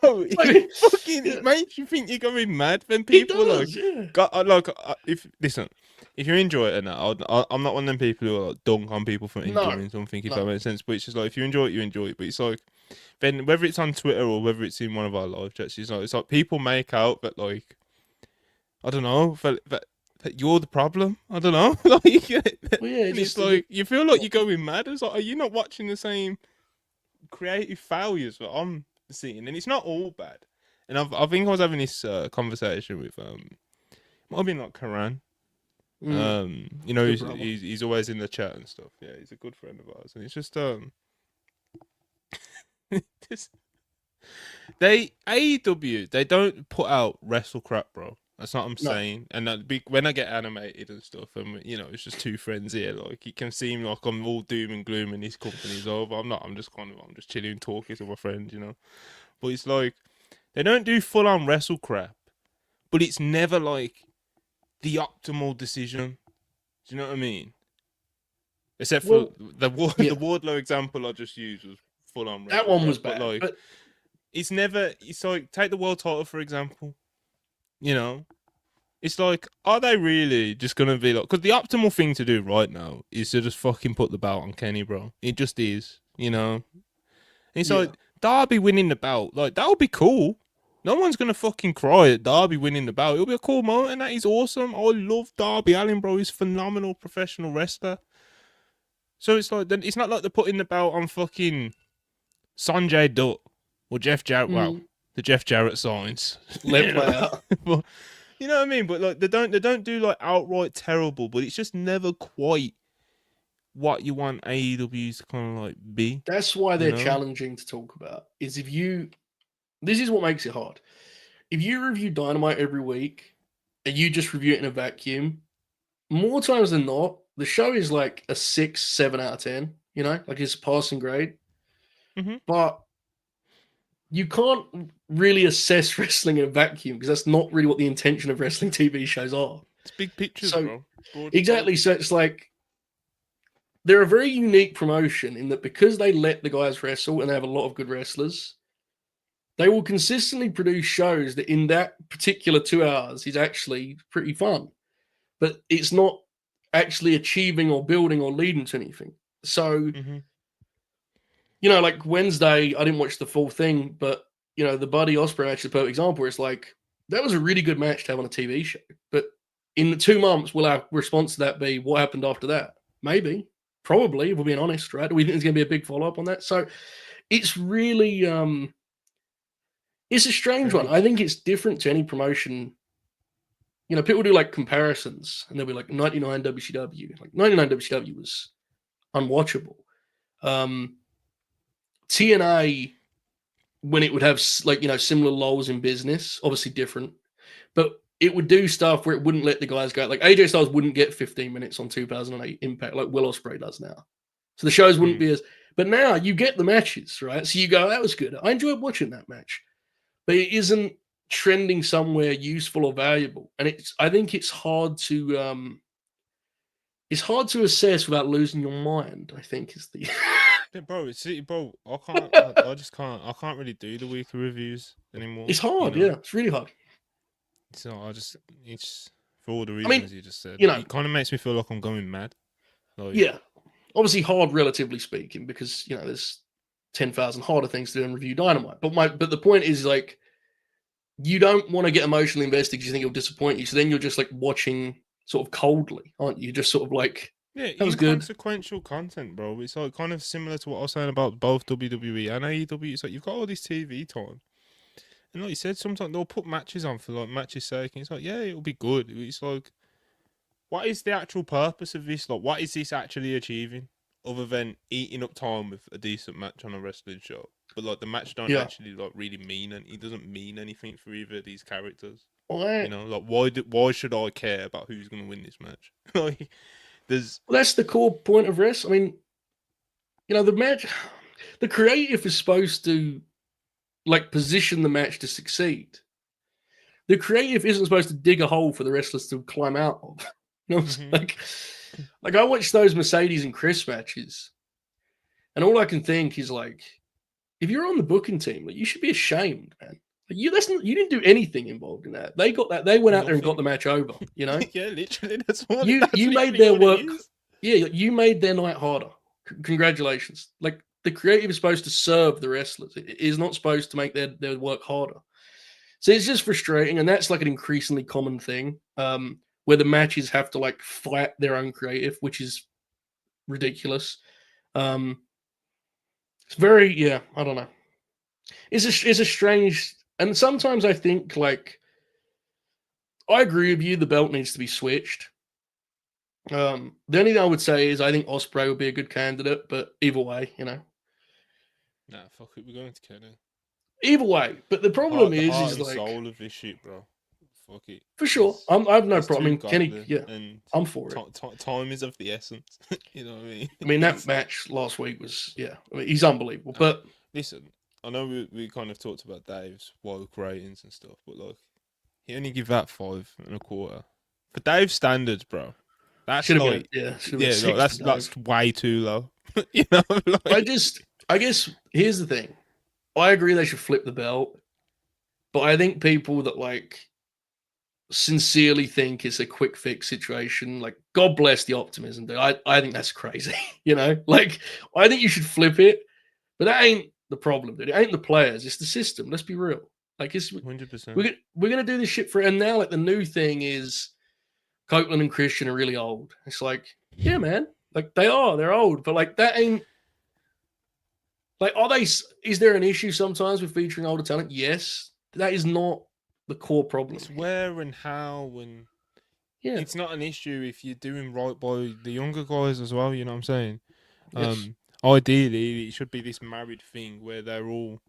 Bro, Like, it makes you think you're going mad when it people are like, does, yeah. if listen, if you enjoy it and that, I'm not one of them people who are like dunk on people for No, enjoying something, if that no. makes sense. But it's just like if you enjoy it, you enjoy it. But it's like then whether it's on Twitter or whether it's in one of our live chats, it's like people make out that like I don't know that you're the problem. I don't know, like, Well, yeah, and it's just like you feel like you're going mad. It's like, are you not watching the same creative failures that I'm seeing? And it's not all bad. And I think I was having this conversation with might have been like Karan. You know, good brother. he's always in the chat and stuff. Yeah, he's a good friend of ours, and it's just just, they AEW they don't put out wrestle crap, bro. That's what I'm No, saying. And when I get animated and stuff, and you know, it's just two friends here. Like it can seem like I'm all doom and gloom and this company's over. I'm not. I'm just chilling, talking to my friends, you know. But it's like they don't do full on wrestle crap, but it's never like the optimal decision. Do you know what I mean? Except for the Wardlow example I just used was full on wrestle that one crap, was but bad. like But it's never. It's like take the world title for example. You know, it's like, are they really just gonna be like? Because the optimal thing to do right now is to just fucking put the belt on Kenny, bro. It just is, you know. And it's like Darby winning the belt, like that would be cool. No one's gonna fucking cry at Darby winning the belt. It'll be a cool moment, and that is awesome. I love Darby Allin, bro. He's a phenomenal professional wrestler. So it's like it's not like they're putting the belt on fucking Sanjay Dutt or Jeff Jarrett. Well, the Jeff Jarrett signs. Let play out. But, you know what I mean? But like they don't do like outright terrible, but it's just never quite what you want AEWs to kind of like be. That's why they're challenging to talk about. Is if you, this is what makes it hard. If you review Dynamite every week and you just review it in a vacuum, more times than not, the show is like a 6, 7 out of 10. You know, like it's passing grade. Mm-hmm. But you can't really assess wrestling in a vacuum because that's not really what the intention of wrestling TV shows are. It's big pictures, so, bro. Exactly. So it's like they're a very unique promotion in that because they let the guys wrestle and they have a lot of good wrestlers, they will consistently produce shows that in that particular 2 hours is actually pretty fun. But it's not actually achieving or building or leading to anything. So, you know, like Wednesday, I didn't watch the full thing, but, you know, the Buddy Ospreay match is a perfect example where it's like, that was a really good match to have on a TV show. But in the 2 months, will our response to that be what happened after that? Maybe. Probably, if we're being honest, right? Do we think there's going to be a big follow-up on that? So it's really, it's a strange one. I think it's different to any promotion. You know, people do like comparisons and they'll be like 99 WCW. Like 99 WCW was unwatchable. TNA, when it would have like, you know, similar lulls in business, obviously different, but it would do stuff where it wouldn't let the guys go. Like AJ Styles wouldn't get 15 minutes on 2008 Impact like Will Ospreay does now. So the shows wouldn't be as, but now you get the matches, right? So you go, that was good. I enjoyed watching that match, but it isn't trending somewhere useful or valuable. And I think it's hard to assess without losing your mind, I think is the yeah, bro, I can't really do the weekly reviews anymore. It's hard, you know? yeah. It's really hard. So it's for all the reasons you just said. You know, it kind of makes me feel like I'm going mad. Like, yeah. Obviously hard relatively speaking, because you know, there's 10,000 harder things to do and review Dynamite. But the point is like you don't want to get emotionally invested because you think it'll disappoint you. So then you're just like watching sort of coldly, aren't you? Just sort of like, yeah, that was good. Inconsequential content, bro. It's like kind of similar to what I was saying about both WWE and AEW. It's like you've got all this TV time. And like you said, sometimes they'll put matches on for like matches' sake. And it's like, yeah, it'll be good. It's like, what is the actual purpose of this? Like, what is this actually achieving? Other than eating up time with a decent match on a wrestling show. But like the match don't actually like really mean, and it doesn't mean anything for either of these characters. You know, like why should I care about who's gonna win this match? Like, that's the core point of wrestling. I mean, you know, the match, the creative is supposed to like position the match to succeed. The creative isn't supposed to dig a hole for the wrestlers to climb out of. You know, like I watched those Mercedes and Chris matches, and all I can think is like, if you're on the booking team, like you should be ashamed, man. Like you didn't do anything involved in that. They got that. They went out there and got the match over. You know. Yeah, literally. That's what you made their work. Yeah, you made their night harder. Congratulations. Like the creative is supposed to serve the wrestlers. It is not supposed to make their work harder. So it's just frustrating, and that's like an increasingly common thing, where the matches have to like fight their own creative, which is ridiculous. It's very, I don't know. It's a strange, and sometimes I think like I agree with you. The belt needs to be switched. The only thing I would say is I think Ospreay would be a good candidate, but either way, you know. Nah, fuck it, we're going to Kenny. Either way, but the problem is like soul of this shit, bro. Fuck it. For sure, I have no problem. I mean, Kenny, and I'm for it. Time is of the essence. You know what I mean? I mean, that match last week was, I mean, he's unbelievable. But listen, I know we kind of talked about Dave's woke ratings and stuff, but like he only give that 5.25 for Dave's standards, bro. That's Should have been, like, should have been yeah, like, 6 for Dave. that's way too low. You know, I like guess here's the thing. I agree they should flip the belt, but I think people that like sincerely think it's a quick fix situation, like God bless the optimism, dude. I think that's crazy. Like I think you should flip it, but that ain't the problem, dude. It ain't the players, it's the system. Let's be real. Like 100%. we're gonna do this shit for, and now like the new thing is Copeland and Christian are really old. It's like, yeah, man, like they're old, but like that ain't like, are they? Is there an issue sometimes with featuring older talent? Yes, that is not the core problem. It's where and how, and Yeah. it's not an issue if you're doing right by the younger guys as well. You know what I'm saying? Yes. Ideally, it should be this married thing where they're all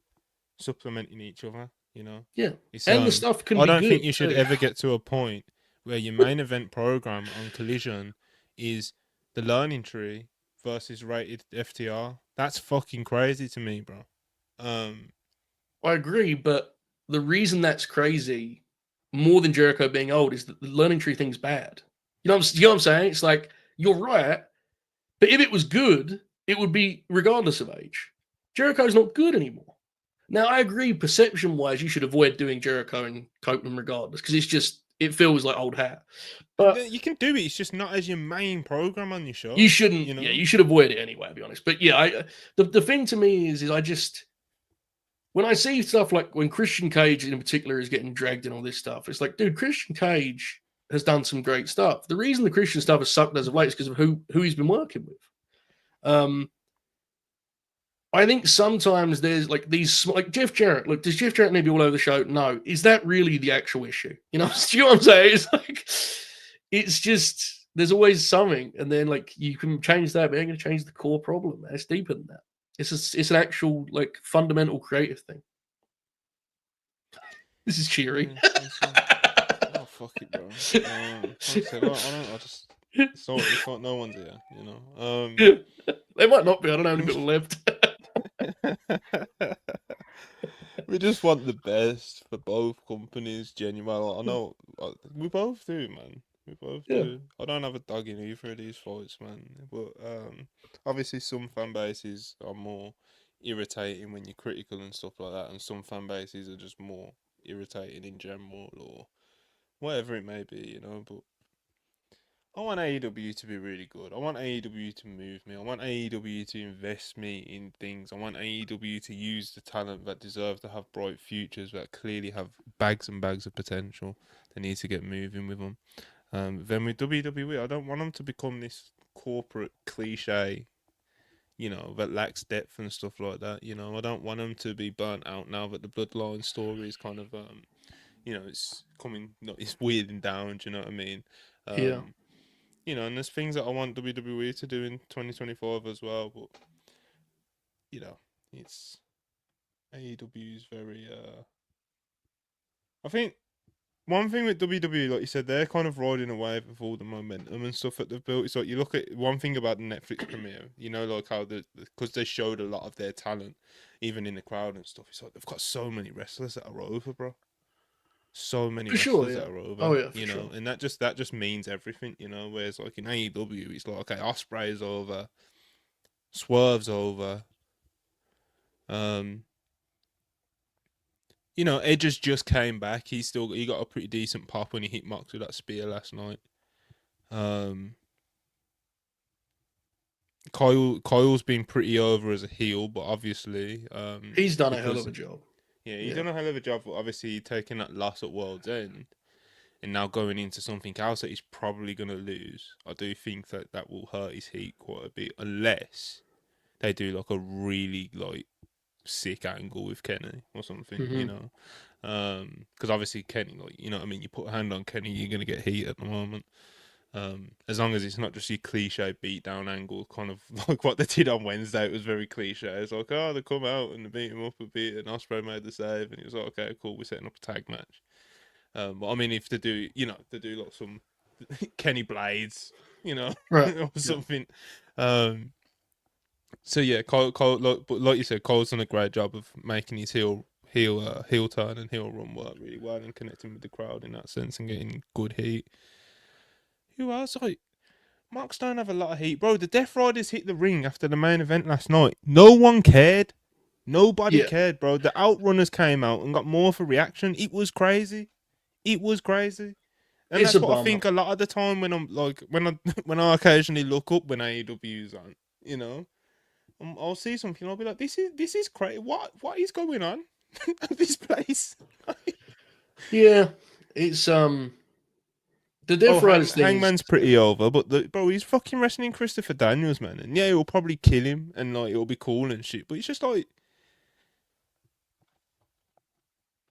supplementing each other. You know, Yeah. it's And the stuff can I be don't think good you should too. ever get to a point where your main event program on Collision is the learning tree versus rated FTR. That's fucking crazy to me, bro. I agree, but the reason that's crazy, more than Jericho being old, is that the learning tree thing's bad. You know what I'm saying? It's like, you're right, but if it was good, it would be regardless of age. Jericho's not good anymore. Now, I agree, perception wise, you should avoid doing Jericho and Copeland regardless, because it feels like old hat. But You can do it. It's just not as your main program on your show. you shouldn't, You know. yeah, you should avoid it anyway, to be honest. But yeah, the thing to me is I just, when I see stuff like when Christian Cage in particular is getting dragged in all this stuff, it's like, dude, Christian Cage has done some great stuff. The reason the Christian stuff has sucked as of late is because of who he's been working with. I think sometimes there's like these, like Jeff Jarrett. Look, does Jeff Jarrett need to be all over the show? No. Is that really the actual issue? Do you know what I'm saying? It's like, it's just, there's always something, and then like you can change that, but you're going to change the core problem. It's deeper than that. It's an actual like fundamental creative thing. This is cheery. Oh fuck it, bro. Like I said, I just it's like no one's here, you know. They might not be. I don't know how many people left. We just want the best for both companies, genuinely. I know we both do, man. We both Yeah. do. I don't have a dog in either of these fights, man. But obviously some fan bases are more irritating when you're critical and stuff like that, and some fan bases are just more irritating in general or whatever it may be, you know. But I want AEW to be really good. I want AEW to move me. I want AEW to invest me in things. I want AEW to use the talent that deserve to have bright futures, that clearly have bags and bags of potential. They need to get moving with them. Then with WWE, I don't want them to become this corporate cliche, you know, that lacks depth and stuff like that. You know, I don't want them to be burnt out now that the Bloodline story is kind of, you know, it's coming, it's weirding down. Do you know what I mean? Yeah. You know, and there's things that I want WWE to do in 2025 as well, but you know, it's AEW is very. I think one thing with WWE, like you said, they're kind of riding a wave of all the momentum and stuff that they've built. It's like you look at one thing about the Netflix premiere, you know, like how because they showed a lot of their talent, even in the crowd and stuff. It's like they've got so many wrestlers that are over, bro. So many For wrestlers sure, yeah. that are over. Oh yeah, for you know, sure. and that just means everything, you know. Whereas like in AEW, it's like okay, Osprey's over, Swerve's over. You know, Edge just came back. He got a pretty decent pop when he hit Mox with that spear last night. Kyle's been pretty over as a heel, but obviously, He's done a hell of a job. Yeah, he's done a hell of a job. But obviously, taking that loss at World's End and now going into something else that he's probably going to lose. I do think that will hurt his heat quite a bit, unless they do like a really like sick angle with Kenny or something, you know. Because obviously Kenny, like, you know what I mean, you put a hand on Kenny, you're gonna get heat at the moment. As long as it's not just your cliche beatdown angle, kind of like what they did on Wednesday. It was very cliche. It's like, oh, they come out and they beat him up a bit, and Ospreay made the save, and he was like, okay, cool, we're setting up a tag match. But I mean, if they do, you know, they do like some Kenny Blades, you know, right, or something. So yeah, Cole, like you said, Cole's done a great job of making his heel turn and heel run work really well and connecting with the crowd in that sense and getting good heat. Who else? Like, Marks don't have a lot of heat, bro. The Death Riders hit the ring after the main event last night. No one cared. Nobody Yeah, cared, bro. The Outrunners came out and got more of a reaction. It was crazy. It was crazy. And it's that's a what I bummer. think a lot of the time when I'm like when I when I occasionally look up when AEW's on, you know, I'll see something. I'll be like, this is crazy. What is going on at this place? Yeah, it's the Oh, Death Riders thing is Hangman's pretty over, but bro, he's fucking wrestling Christopher Daniels, man. And yeah, he'll probably kill him, and like it'll be cool and shit. But it's just like,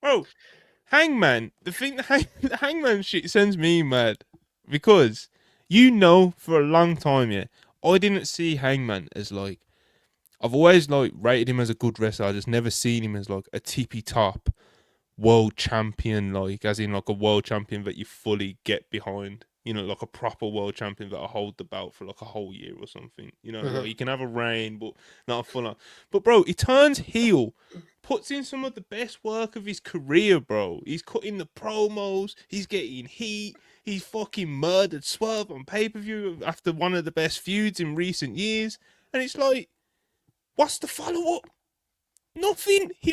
bro, Hangman. The thing, the Hangman shit sends me mad because you know for a long time, yeah, I didn't see Hangman as like. I've always like rated him as a good wrestler. I just never seen him as like a tippy top world champion, like as in like a world champion that you fully get behind. You know, like a proper world champion that'll hold the belt for like a whole year or something. You know, uh like you can have a reign, but not a full on. But bro, he turns heel, puts in some of the best work of his career, bro. He's cutting the promos, he's getting heat, he's fucking murdered Swerve on pay-per-view after one of the best feuds in recent years. And it's like, what's the follow up? Nothing. He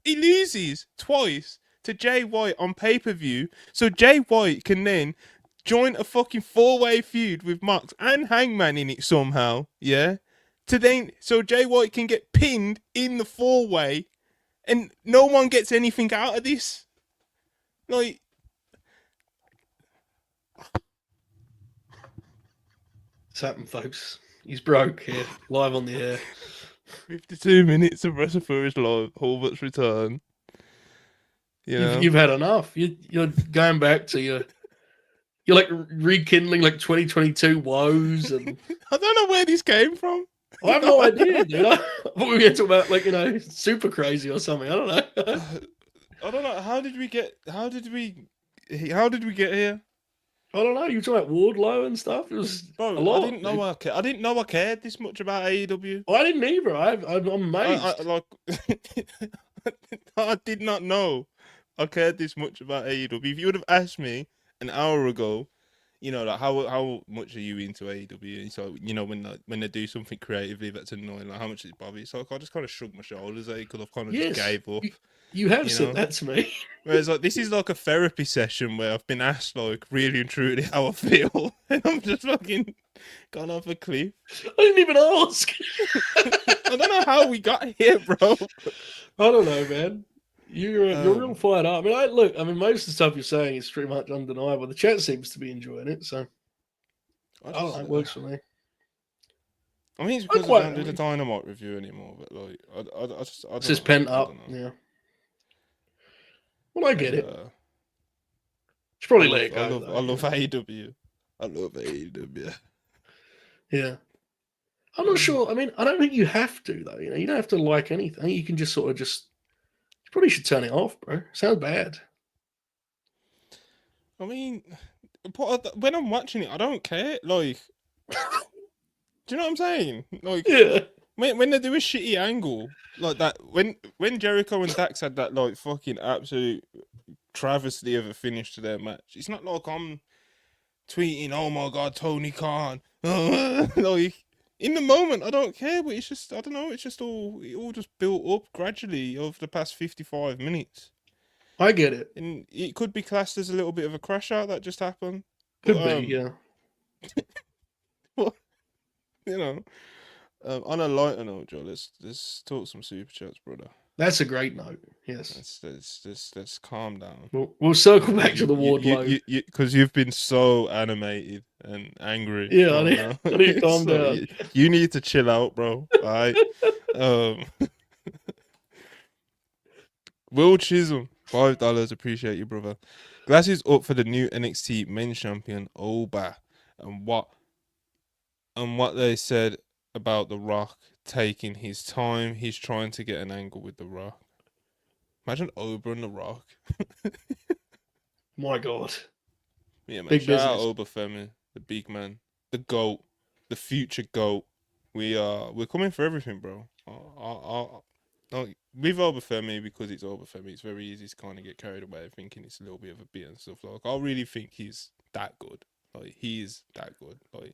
loses twice to Jay White on pay per view. So Jay White can then join a fucking 4-way feud with Mox and Hangman in it somehow. Yeah. To then so Jay White can get pinned in the 4-way, and no one gets anything out of this. Like, It's happened, folks. He's broke here, live on the air. 52 minutes of Wrestle for his life, Hulbert's return. You know? You've had enough. You're going back to you're like rekindling like 2022 woes, and I don't know where this came from. I have no idea, dude. I thought we were going to talk about like super crazy or something. I don't know. I don't know. How did we get here? I don't know. You were talking about Wardlow and stuff. It was a Bro, lot. I didn't know I cared this much about AEW. I didn't either. I'm amazed. I like I did not know I cared this much about AEW. If you would have asked me an hour ago, you know, like how much are you into AEW? So you know when they do something creatively that's annoying, like how much is it bother you? So I just kind of shrugged my shoulders because I've kind of just Yes, gave up. you have You said know? that to me. Whereas like this is like a therapy session where I've been asked like really and truly how I feel, and I'm just fucking gone off a cliff. I didn't even ask. I don't know how we got here, bro. I don't know, man. You're real Um, fired up. I mean, most of the stuff you're saying is pretty much undeniable. The chat seems to be enjoying it, so I I don't just, know. It works for me. I mean, it's I because I quite. don't do the Dynamite review anymore. But like, I It's don't just know. pent I up. don't know. Yeah. Well, I get And, it. Should probably I let love, it go. I love AEW. I love AEW. Yeah. I'm not sure. I mean, I don't think you have to though. You don't have to like anything. You can just sort of just. You probably should turn it off, bro. Sounds bad. I mean, when I'm watching it, I don't care. Like, do you know what I'm saying? Like, Yeah. when they do a shitty angle like that, when Jericho and Dax had that like fucking absolute travesty of a finish to their match, it's not like I'm tweeting, "Oh my god, Tony Khan." Like in the moment, I don't care, but it's just I don't know. It's just it all just built up gradually over the past 55 minutes, I get it. and it could be classed as a little bit of a crash out that just happened. But Could be. Yeah. but, you know. On a lighter note, Joe, let's talk some super chats, brother. That's a great note. Yes. Let's calm down. We'll circle back to the Wardlow. Because you've been so animated and angry. Yeah, Right now. I need to calm So down. you need to chill out, bro. All right. Will Chisholm, $5. Appreciate you, brother. Glasses up for the new NXT Men's Champion Oba, and what they said about The Rock taking his time. He's trying to get an angle with The Rock. Imagine Oba and The Rock. My God. Yeah, man. Big Shout out business. Oba Femi, the big man, the GOAT, the future GOAT. we're coming for everything, bro. With Obafemi, because it's Obafemi, it's very easy to kind of get carried away thinking it's a little bit of a bit and stuff. Like, I really think he's that good. Like, he is that good. Like,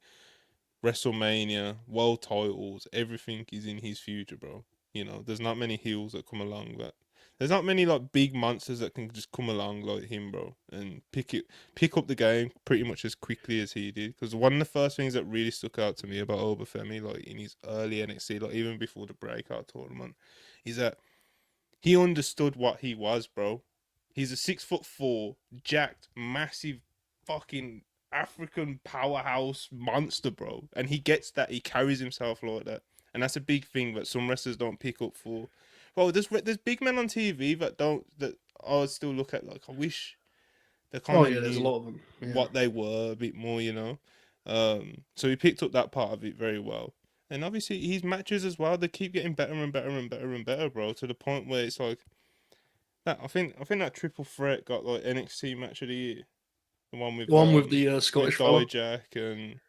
WrestleMania, world titles, everything is in his future, bro. You know, there's not many heels that come along that. There's not many like big monsters that can just come along like him, bro, and pick up the game pretty much as quickly as he did. Because one of the first things that really stuck out to me about Obafemi, like in his early NXT, like even before the breakout tournament, is that he understood what he was, bro. He's a 6'4", jacked, massive, fucking African powerhouse monster, bro. And he gets that. He carries himself like that, and that's a big thing that some wrestlers don't pick up for. Well, there's big men on TV that I still look at like I wish they kind Oh of yeah, there's a knew lot of them. Yeah. what they were a bit more, you know. So he picked up that part of it very well. And obviously his matches as well, they keep getting better and better and better and better, bro, to the point where it's like that I think that triple threat got like NXT match of the year. The One with the with Scottish fella. Dijak and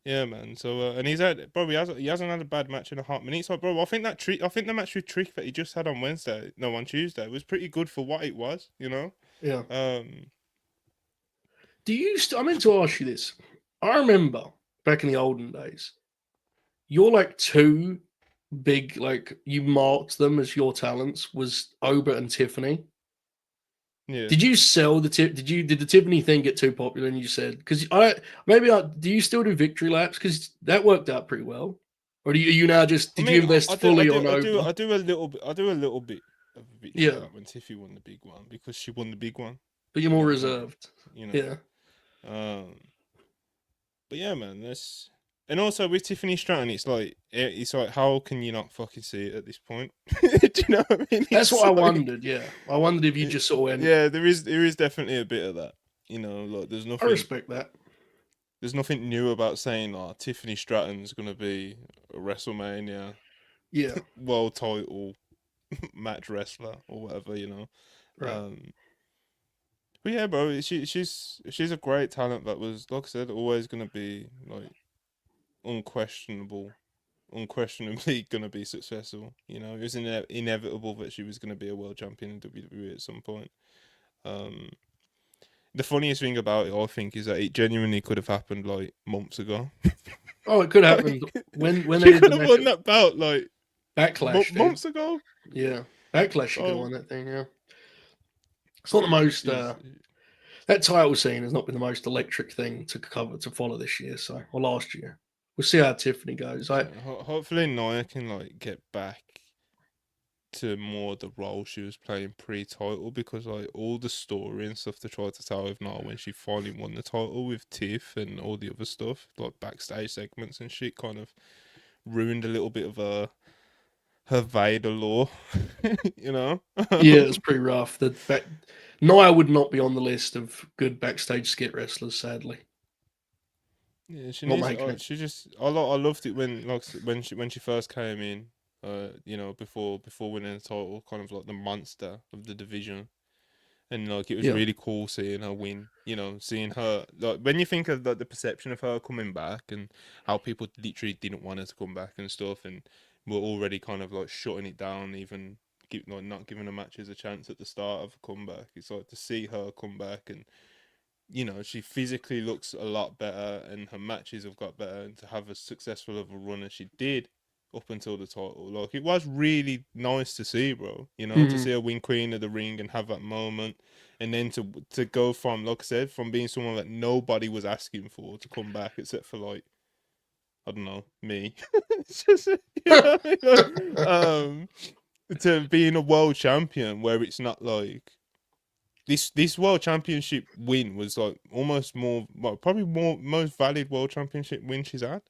yeah, man. So and he's had bro, he hasn't had a bad match in a hot minute. So bro, I think the match with Trick that he just had on on Tuesday was pretty good for what it was, you know? Yeah. Um I meant to ask you this. I remember back in the olden days, you're like two big, like you marked them as your talents was Oba and Tiffany. yeah. Did you sell the tip? Did the Tiffany thing get too popular? And you said because do you still do victory laps? Because that worked out pretty well. Or you now just I did you mean, invest fully on Oba? I do a little bit. I do a little bit of a victory Yeah, lap when Tiffy won the big one because she won the big one. but you're You more know what I mean? reserved. You know. Yeah, Um. But yeah, man. That's and also with Tiffany Stratton, it's like how can you not fucking see it at this point? Do you know what I mean? that's It's what I like, wondered. Yeah, I wondered if you just sort of went. yeah, there is definitely a bit of that. You know, like I respect that. there's nothing new about saying, oh, Tiffany Stratton's gonna be a WrestleMania Yeah, world title match wrestler or whatever, you know. right. But yeah, bro, she's a great talent that was, like I said, always gonna be like unquestionable, unquestionably gonna be successful. You know, it was inevitable that she was gonna be a world champion in WWE at some point. Um, the funniest thing about it, I think, is that it genuinely could have happened like months ago. Oh, it could happen Like, when they she did could the have match won at that belt like Backlash, dude. months ago. Yeah, Backlash. You could have So won that thing. Yeah, it's not the most. she's That title scene has not been the most electric thing to follow this year, so or last year. We'll see how Tiffany goes. yeah, hopefully Nia can like get back to more the role she was playing pre-title because like all the story and stuff they tried to tell with Nia when she finally won the title with Tiff and all the other stuff like backstage segments and shit kind of ruined a little bit of her Vader lore, you know. Yeah, it's pretty rough. Nia would not be on the list of good backstage skit wrestlers, sadly. Yeah, she Not needs. making it. She just. I loved it when like when she first came in. You know, before winning the title, kind of like the monster of the division, and like it was Yeah, really cool seeing her win. You know, seeing her like when you think of like the perception of her coming back and how people literally didn't want her to come back and stuff, and were already kind of like shutting it down, even like not giving the matches a chance at the start of a comeback. It's like to see her come back and you know, she physically looks a lot better and her matches have got better and to have as successful of a run as she did up until the title. Like it was really nice to see, bro. You know, to hmm see her win Queen of the Ring and have that moment and then to go from, like I said, from being someone that nobody was asking for to come back except for like I don't know, me. It's just you know what I mean? Like, to being a world champion where it's not like this world championship win was like almost more well, probably more most valid world championship win she's had,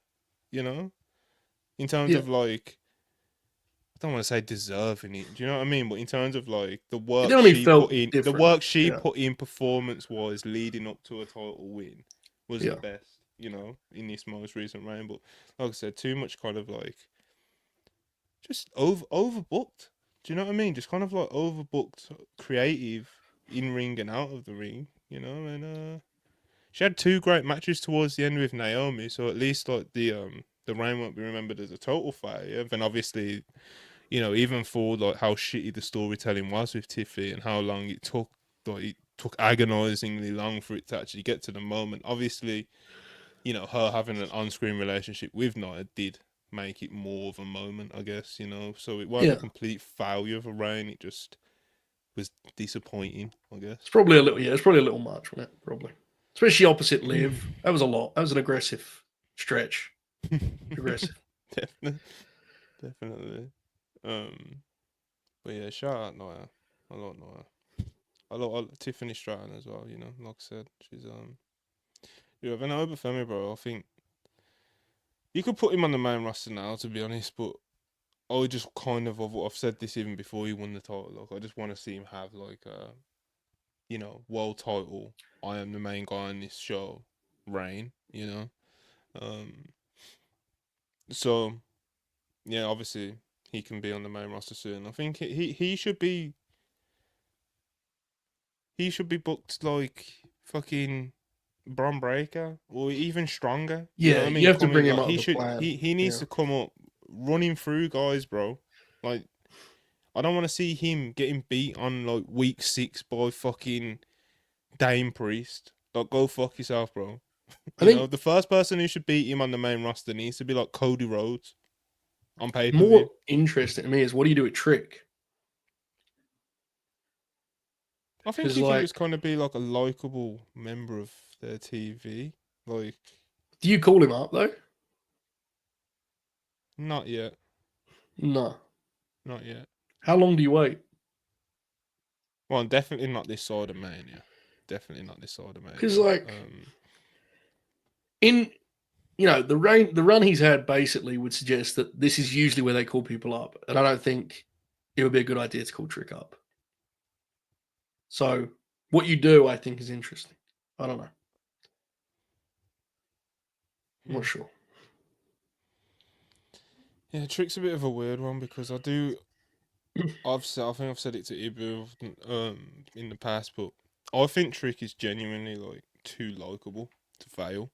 you know? In terms yeah. of like I don't want to say deserving it, do you know what I mean? But in terms of like It only felt the different. work she Yeah, put in performance wise leading up to a title win was the yeah. best, you know, in this most recent reign. But like I said, too much kind of like just overbooked. Do you know what I mean? Just kind of like overbooked creative in ring and out of the ring, you know, and she had two great matches towards the end with Naomi, so at least like the the reign won't be remembered as a total failure, then obviously, even for like how shitty the storytelling was with Tiffy and how long it took, like it took agonizingly long for it to actually get to the moment. Obviously, her having an on-screen relationship with Nia did make it more of a moment, I guess. So it wasn't a complete failure of a reign. It just was disappointing, I guess. It's probably a little, it's probably a little much, wasn't it? Probably, especially opposite Liv. That was a lot. That was an aggressive stretch. Aggressive. Definitely. But yeah, shout out Nia. I like Nia. I like Tiffany Stratton as well. Like I said, she's then over Femi, bro. I think you could put him on the main roster now, to be honest, but I just I've said this even before he won the title. Like, I just want to see him have like a, world title. I am the main guy on this show. Reign, So, yeah, obviously he can be on the main roster soon. I think he should be. He should be booked like fucking Bron Breakker or even stronger. You know what I mean? You have to bring him up. He needs to come up running through guys, bro. Like, I don't want to see him getting beat on like week 6 by fucking Dame Priest. Like, go fuck yourself, bro. The first person who should beat him on the main roster needs to be like Cody Rhodes on pay-per-view. More interesting to me is, what do you do with Trick? I think if he was kind of be like a likable member of their TV, like. Do you call him up though? Not yet. No. Not yet. How long do you wait? Well, definitely not this side of Mania. Definitely not this side of Mania. Because in the run he's had basically would suggest that this is usually where they call people up, and I don't think it would be a good idea to call Trick up. So what you do, I think, is interesting. I don't know. I'm not sure. Yeah, Trick's a bit of a weird one because I think I've said it to Ibu in the past, but I think Trick is genuinely like too likable to fail.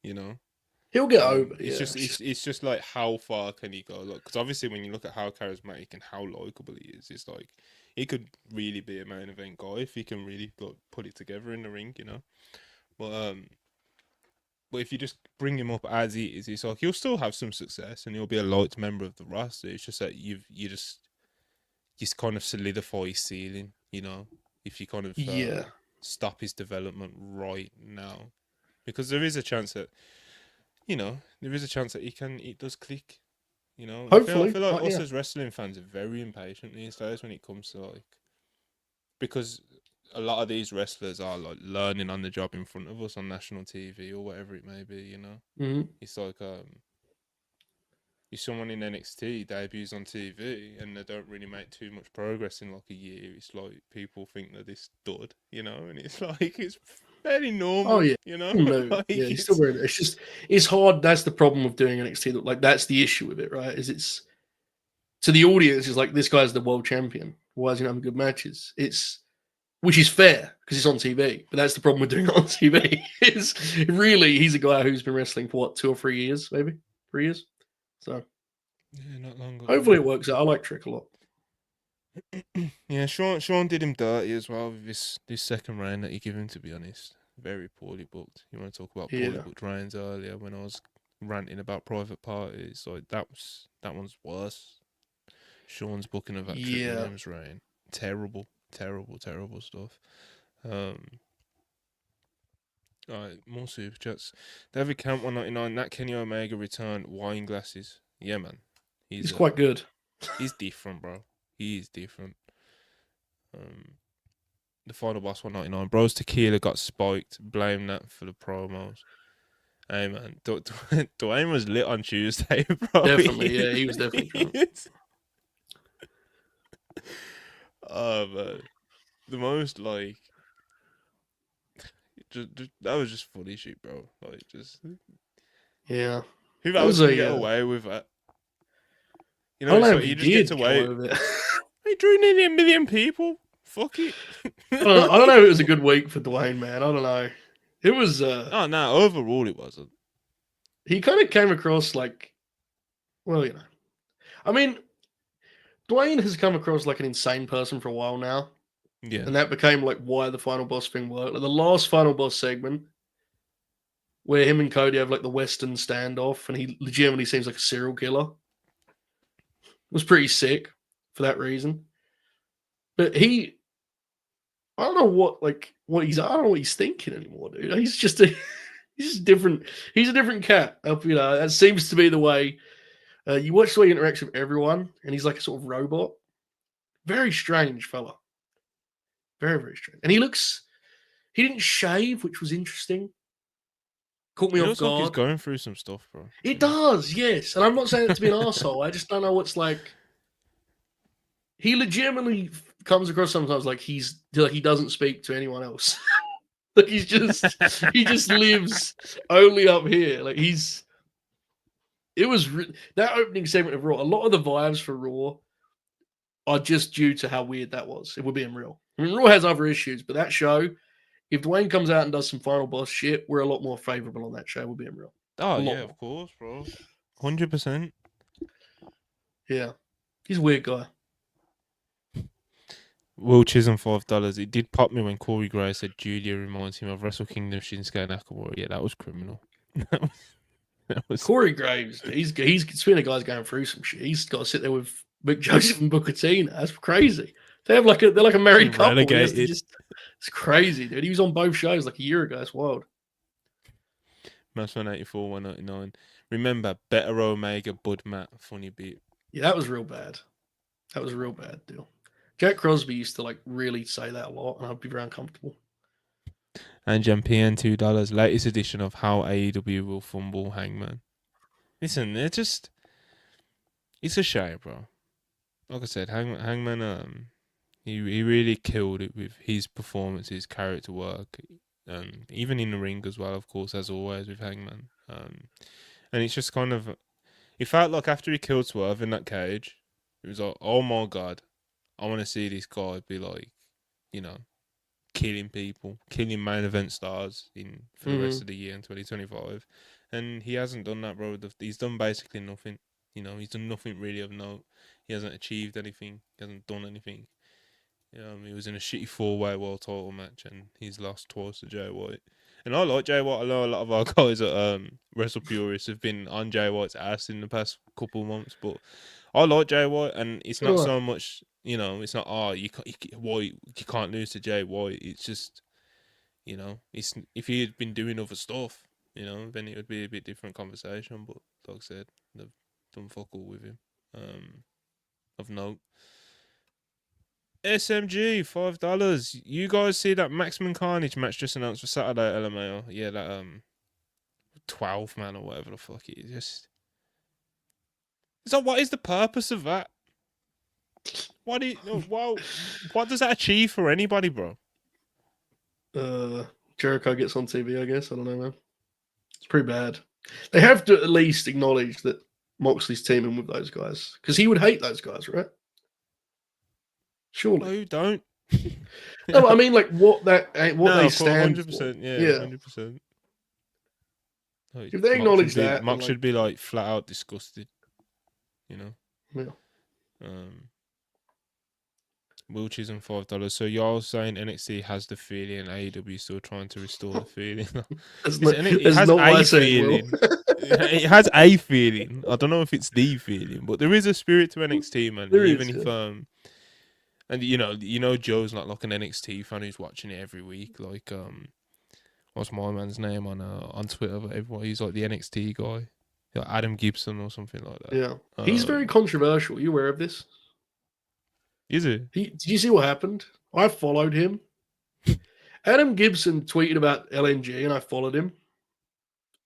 He'll get over. It's just like, how far can he go? Like, because obviously when you look at how charismatic and how likable he is, it's like he could really be a main event guy if he can really like put it together in the ring, But if you just bring him up as he is, it's like he'll still have some success and he'll be a liked member of the roster. It's just that you just kind of solidify his ceiling, if you kind of stop his development right now, because there is a chance that it does click. Hopefully. I feel like us as wrestling fans are very impatient these days when it comes to because a lot of these wrestlers are like learning on the job in front of us on national TV or whatever it may be. Mm-hmm. It's like if someone in NXT debuts on TV and they don't really make too much progress in like a year, it's like people think they're this dud, and it's like it's fairly normal. Oh yeah, Like, he's still very. It's hard. That's the problem with doing NXT. Like, that's the issue with it, right? Is it's to the audience is like, this guy's the world champion. Why is he not having good matches? Which is fair because it's on TV, but that's the problem with doing it on TV. Is really he's a guy who's been wrestling for what, 2 or 3 years, maybe 3 years. So yeah, not long ago. Hopefully it works out. I like Trick a lot. Yeah, Sean did him dirty as well with this second reign that he gave him, to be honest. Very poorly booked. You want to talk about poorly booked reigns earlier when I was ranting about private parties. Like, that one's worse. Sean's booking of that Trick Williams reign. Terrible stuff. Alright, more super chats. David Camp 199. Nat Kenny Omega returned. Wine glasses. Yeah, man. He's quite good. He's different, bro. He is different. The final boss 199. Bros Tequila got spiked. Blame that for the promos. Hey, man. Dwayne was lit on Tuesday, bro. Definitely, yeah. He was definitely drunk. Oh, man. The most, like... that was just funny shit, bro. Like, just... Yeah. Who else can get away with that? I don't know if he just gets away with it. He drew nearly 1 million people. Fuck it. I don't know if it was a good week for Dwayne, man. I don't know. It was... Oh, no. Overall, it wasn't. he kind of came across like, well, I mean, Dwayne has come across like an insane person for a while now. Yeah. And that became like why the final boss thing worked. Like the last final boss segment where him and Cody have like the Western standoff and he legitimately seems like a serial killer was pretty sick for that reason. But I don't know what he's thinking anymore, dude. He's just different. He's a different cat. That seems to be the way. You watch the way he interacts with everyone, and he's like a sort of robot. Very strange fella. Very, very strange. And he didn't shave, which was interesting. Caught me It off looks like he's guard. going through some stuff, bro. It does, yes. And I'm not saying it to be an asshole. I just don't know what's like. He legitimately comes across sometimes like he doesn't speak to anyone else. Like he just lives only up here. Like that opening segment of Raw. A lot of the vibes for Raw are just due to how weird that was. If we're being real. I mean, Raw has other issues, but that show, if Dwayne comes out and does some final boss shit, we're a lot more favorable on that show. We're being real. Oh yeah, of course, bro. 100%. Yeah, he's a weird guy. Will Chisholm $5. It did pop me when Corey Gray said Julia reminds him of Wrestle Kingdom Shinsuke Nakamura. Yeah, that was criminal. that was Corey Graves. He's speaking of guys going through some shit. He's got to sit there with Mick Joseph and Booker T. That's crazy. They're like a married couple. It's crazy, dude. He was on both shows like a year ago. It's wild. Match 184, 199. Remember, Better Omega, Bud Matt, funny beat. Yeah, that was real bad. That was a real bad deal. Jack Crosby used to like really say that a lot, and I'd be very uncomfortable. And PN $2. Latest edition of How AEW Will Fumble Hangman. Listen, it's a shame, bro. Like I said, Hangman, he really killed it with his performance, his character work, even in the ring as well, of course, as always with Hangman. And it's just kind of, it felt like after he killed Swerve in that cage, it was like, oh my god, I want to see this guy be like, killing people, killing main event stars for the rest of the year in 2025. And he hasn't done that, bro. He's done basically nothing. He's done nothing really of note. He hasn't achieved anything. He hasn't done anything. He was in a shitty 4-way world title match and he's lost twice to Jay White. And I like Jay White. I know a lot of our guys at Wrestle Purists have been on Jay White's ass in the past couple of months, but I like Jay White, and it's not so much, it's not, you can't lose to Jay White. It's just, if he had been doing other stuff, then it would be a bit different conversation. But like I said, they've done fuck all with him. Of note. SMG, $5. You guys see that Maximum Carnage match just announced for Saturday at LMAO? Yeah, that 12 man or whatever the fuck it is. So what is the purpose of that? What does that achieve for anybody, bro? Jericho gets on TV, I guess. I don't know, man. It's pretty bad. They have to at least acknowledge that Moxley's teaming with those guys, because he would hate those guys, right? Surely. No, you don't. No, I mean, like what they stand 100%, for. Yeah, 100%. If they acknowledge that, Mox should be like flat out disgusted. Yeah. Will Chisholm $5. So y'all saying NXT has the feeling, AEW still trying to restore the feeling? It has a feeling. It has a feeling. I don't know if it's the feeling, but there is a spirit to NXT, man. And Joe's not like an NXT fan who's watching it every week. Like what's my man's name on Twitter? Everybody, he's like the NXT guy, like Adam Gibson or something like that. Yeah, he's very controversial. Are you aware of this? Is it? Did you see what happened? I followed him. Adam Gibson tweeted about LNG, and I followed him.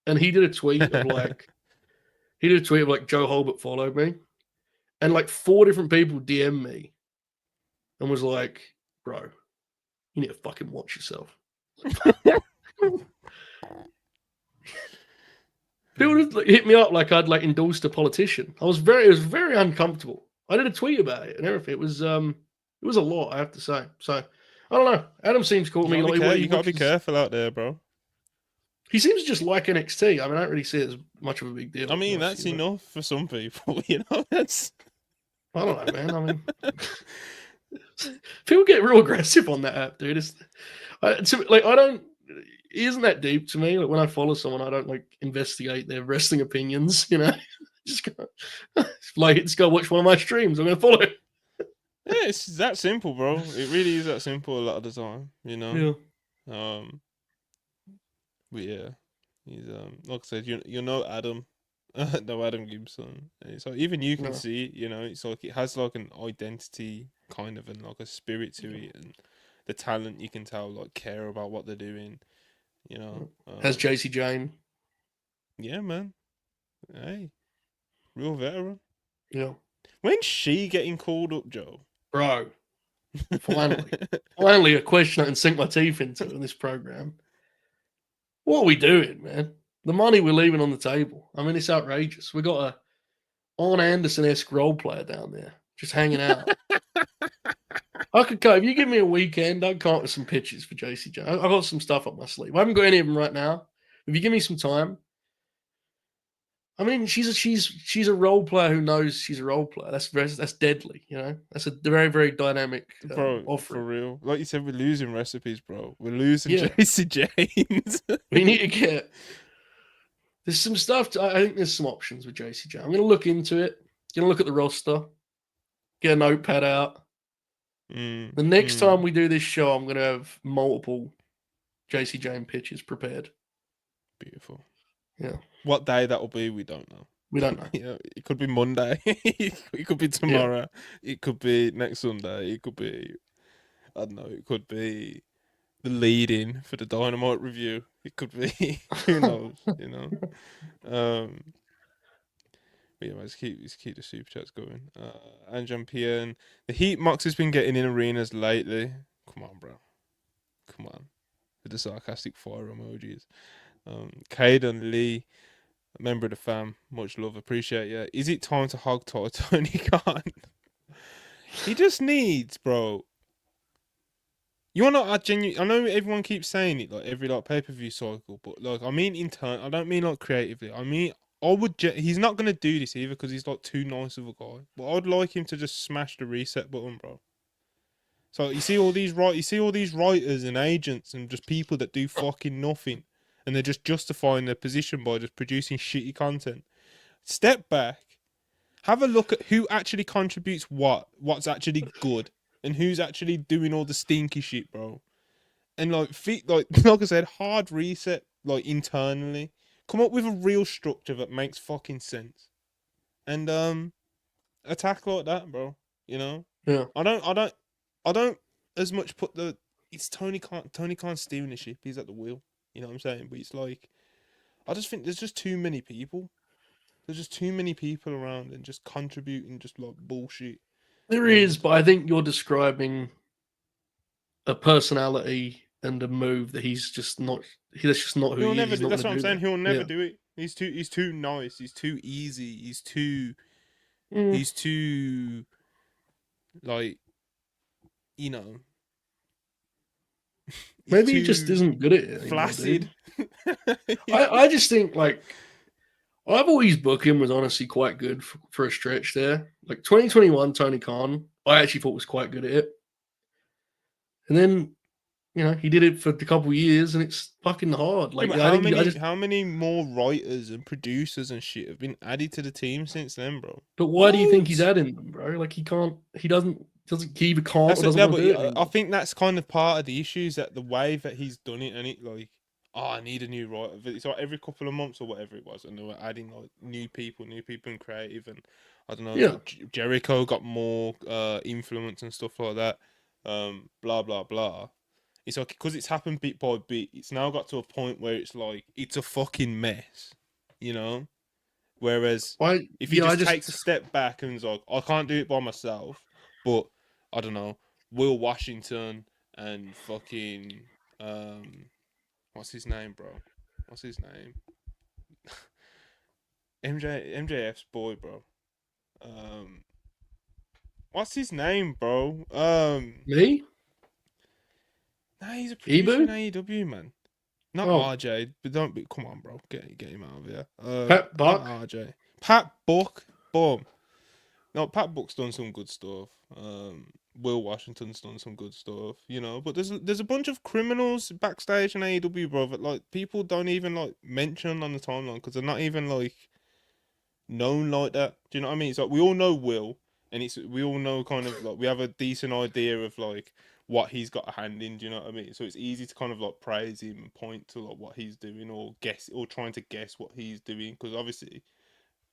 And he did a tweet of like, Joe Holbert followed me, and like 4 different people DM me, and was like, "Bro, you need to fucking watch yourself." People just hit me up like I'd like endorsed a politician. It was very uncomfortable. I did a tweet about it and everything. It was a lot, I have to say. So I don't know. Adam seems cool to me. You gotta be careful out there, bro. He seems to just like NXT. I mean, I don't really see it as much of a big deal. I mean, that's enough for some people, you know. That's I don't know, man. I mean, people get real aggressive on that app, dude. I don't. It isn't that deep to me. Like when I follow someone, I don't like investigate their wrestling opinions. You know, just go, like let's go watch one of my streams. I'm gonna follow. yeah, it's that simple, bro. It really is that simple a lot of the time, you know. Yeah. But yeah, he's like I said, you know Adam, no Adam Gibson. And so even you can No. see it, you know. It's like it has like an identity kind of and like a spirit to it, and the talent you can tell like care about what they're doing, you know. Has JC Jane. Yeah, man. Hey, real veteran. Yeah. When's she getting called up, Joe? Bro. Finally a question I can sink my teeth into in this program. What are we doing, man? The money we're leaving on the table. I mean, it's outrageous. We got a Arn Anderson-esque role player down there just hanging out. I could go. If you give me a weekend, I'd come up with some pitches for JC Jones. I've got some stuff up my sleeve. I haven't got any of them right now. If you give me some time, I mean, she's a role player who knows she's a role player. That's deadly, you know. That's a very very dynamic Bro, offering. for real. Like you said, we're losing recipes, bro. We're losing Yeah. JC James. We need to get. There's some stuff. I think there's some options with JC Jones. I'm going to look into it. Going to look at the roster. Get a notepad out. The next time we do this show, I'm going to have multiple JC Jane pitches prepared. Beautiful. Yeah. What day that will be, we don't know. We don't know. Yeah, it could be Monday. It could be tomorrow. Yeah. It could be next Sunday. It could be, I don't know. It could be the lead-in for the Dynamite review. It could be, who knows, you know. But yeah, let's keep the super chats going. Anjan PN, the Heat Mox has been getting in arenas lately. Come on, bro. Come on. With the sarcastic fire emojis. Caden Lee, a member of the fam, much love, appreciate you. Is it time to hog tie Tony Khan? He just needs, bro. You want to? I know everyone keeps saying it like every like pay-per-view cycle, but like I mean intern. I don't mean like creatively. I mean he's not gonna do this either because he's like too nice of a guy. But I'd like him to just smash the reset button, bro. So you see all these writers and agents and just people that do fucking nothing, and they're just justifying their position by just producing shitty content. Step back, have a look at who actually contributes what's actually good, and who's actually doing all the stinky shit, bro. And like I said, hard reset like internally. Come up with a real structure that makes fucking sense, and attack like that, bro. You know. Yeah. I don't as much put the it's Tony Khan steering the ship. He's at the wheel. You know what I'm saying? But it's like I just think there's just too many people. There's just too many people around and just contributing just like bullshit. There is, but I think you're describing a personality and a move that he's just not. That's just not who He'll he never is. do. That's what I'm saying. He'll never Yeah. do it. He's too nice. He's too easy. He's too like, you know. Maybe he just isn't good at it. Flaccid. I just think like I've always booked him was honestly quite good for a stretch there. Like 2021 Tony Khan, I actually thought was quite good at it. And then, you know, he did it for a couple of years and it's fucking hard. Like yeah, how many more writers and producers and shit have been added to the team since then, bro? But why do you think he's adding them, bro? Like he doesn't he either can't or doesn't want to do it anymore. I think that's kind of part of the issues that the way that he's done it, and it like, I need a new writer. It's like every couple of months or whatever it was, and they were adding like new people and creative, and I don't know. Yeah. Jericho got more influence and stuff like that. Blah blah blah. It's like because it's happened bit by bit. It's now got to a point where it's like it's a fucking mess, you know. Whereas if he just takes a step back and is like, I can't do it by myself, but I don't know, Will Washington and fucking what's his name, bro? What's his name? MJF's boy, bro. What's his name, bro? Me? Nah, he's a producer in AEW, man. Not Oh, RJ, but don't be. Come on, bro. Get him out of here. Pat Not Buck. RJ. Pat Buck. Boom. No, Pat Buck's done some good stuff. Will Washington's done some good stuff, you know. But there's a bunch of criminals backstage in AEW, bro. That like people don't even like mention on the timeline because they're not even like known like that. Do you know what I mean? It's like we all know Will, and we all know kind of like we have a decent idea of like what he's got a hand in. Do you know what I mean? So it's easy to kind of like praise him and point to like what he's doing or guess or trying to guess what he's doing because obviously.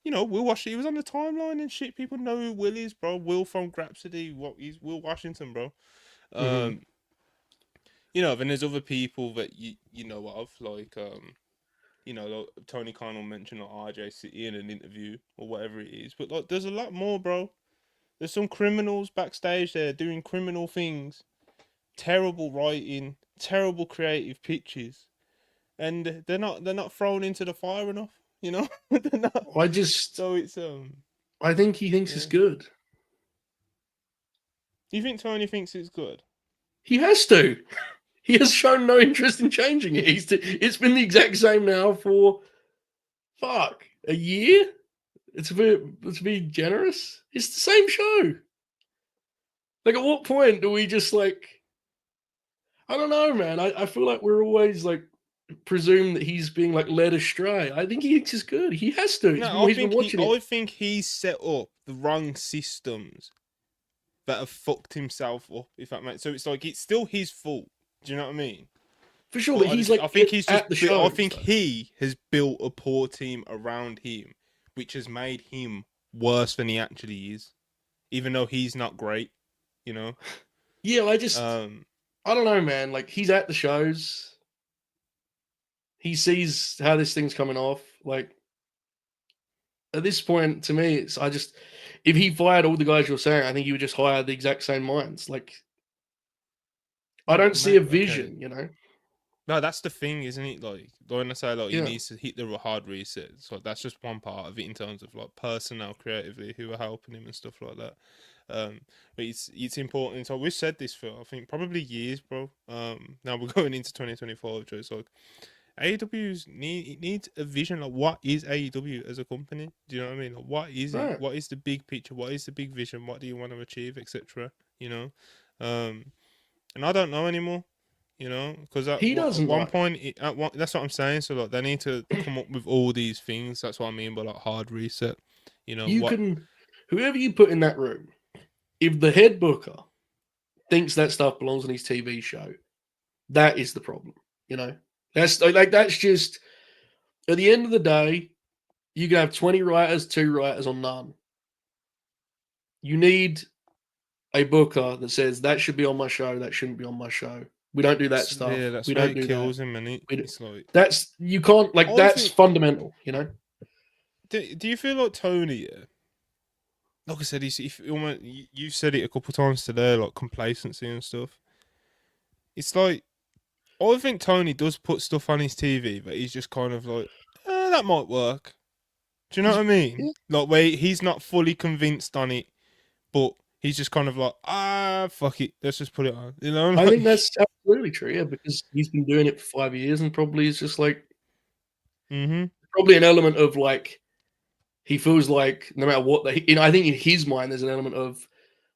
You know, he was on the timeline and shit. People know who Will is, bro. Will from Grapsody. He's Will Washington, bro. Mm-hmm. You know, then there's other people that you know of, like you know, like Tony Khan will mention like RJ City in an interview or whatever it is. But like, there's a lot more, bro. There's some criminals backstage there doing criminal things, terrible writing, terrible creative pitches, and they're not thrown into the fire enough. You know, they're not. I just, So it's I think he thinks it's yeah. good. Do you think Tony thinks it's good? He has to. He has shown no interest in changing it. It's been the exact same now for a year. It's to be generous. It's the same show. Like, at what point do we just like? I don't know, man. I feel like we're always like presume that he's being like led astray. I think he thinks it's good. He has to. No, He's been watching it. I think he's set up the wrong systems that have fucked himself up. If that makes so, it's like it's still his fault. Do you know what I mean? For sure, but he's like I think he's just. at the show. I think he has built a poor team around him, which has made him worse than he actually is, even though he's not great. You know. Yeah, I don't know, man. Like, he's at the shows. He sees how this thing's coming off. Like, at this point, to me, if he fired all the guys you're saying, I think he would just hire the exact same minds. Like, I don't see a vision, okay. you know. No, that's the thing, isn't it? Like when I say like he Yeah. needs to hit the hard reset, so that's just one part of it in terms of like personnel creatively who are helping him and stuff like that. But it's important. So we've said this for I think probably years, bro. Now we're going into 2024, Joe. So like, needs a vision. Like what is AEW as a company? Do you know what I mean? Like, what is it? Right. What is the big picture? What is the big vision? What do you want to achieve, etc. You know, and I don't know anymore. You know, because at one point, that's what I'm saying. So like, they need to come up with all these things. That's what I mean by like hard reset. You know, whoever you put in that room, if the head booker thinks that stuff belongs on his TV show, that is the problem. You know, that's just at the end of the day, you can have 20 writers, 2 writers, or none. You need a booker that says that should be on my show, that shouldn't be on my show. We don't do that stuff. Yeah, that's we why don't do kills that. him, and it's like that's you can't like that's fundamental, you know. Do you feel like Tony? Yeah? Like I said, you said it a couple of times today, like complacency and stuff. It's like I think Tony does put stuff on his TV, but he's just kind of like, that might work. Do you know what I mean? Yeah. Like where he's not fully convinced on it, but he's just kind of like, fuck it, let's just put it on. You know? I think that's absolutely true, yeah, because he's been doing it for 5 years and probably is just like probably an element of like he feels like no matter what I think in his mind there's an element of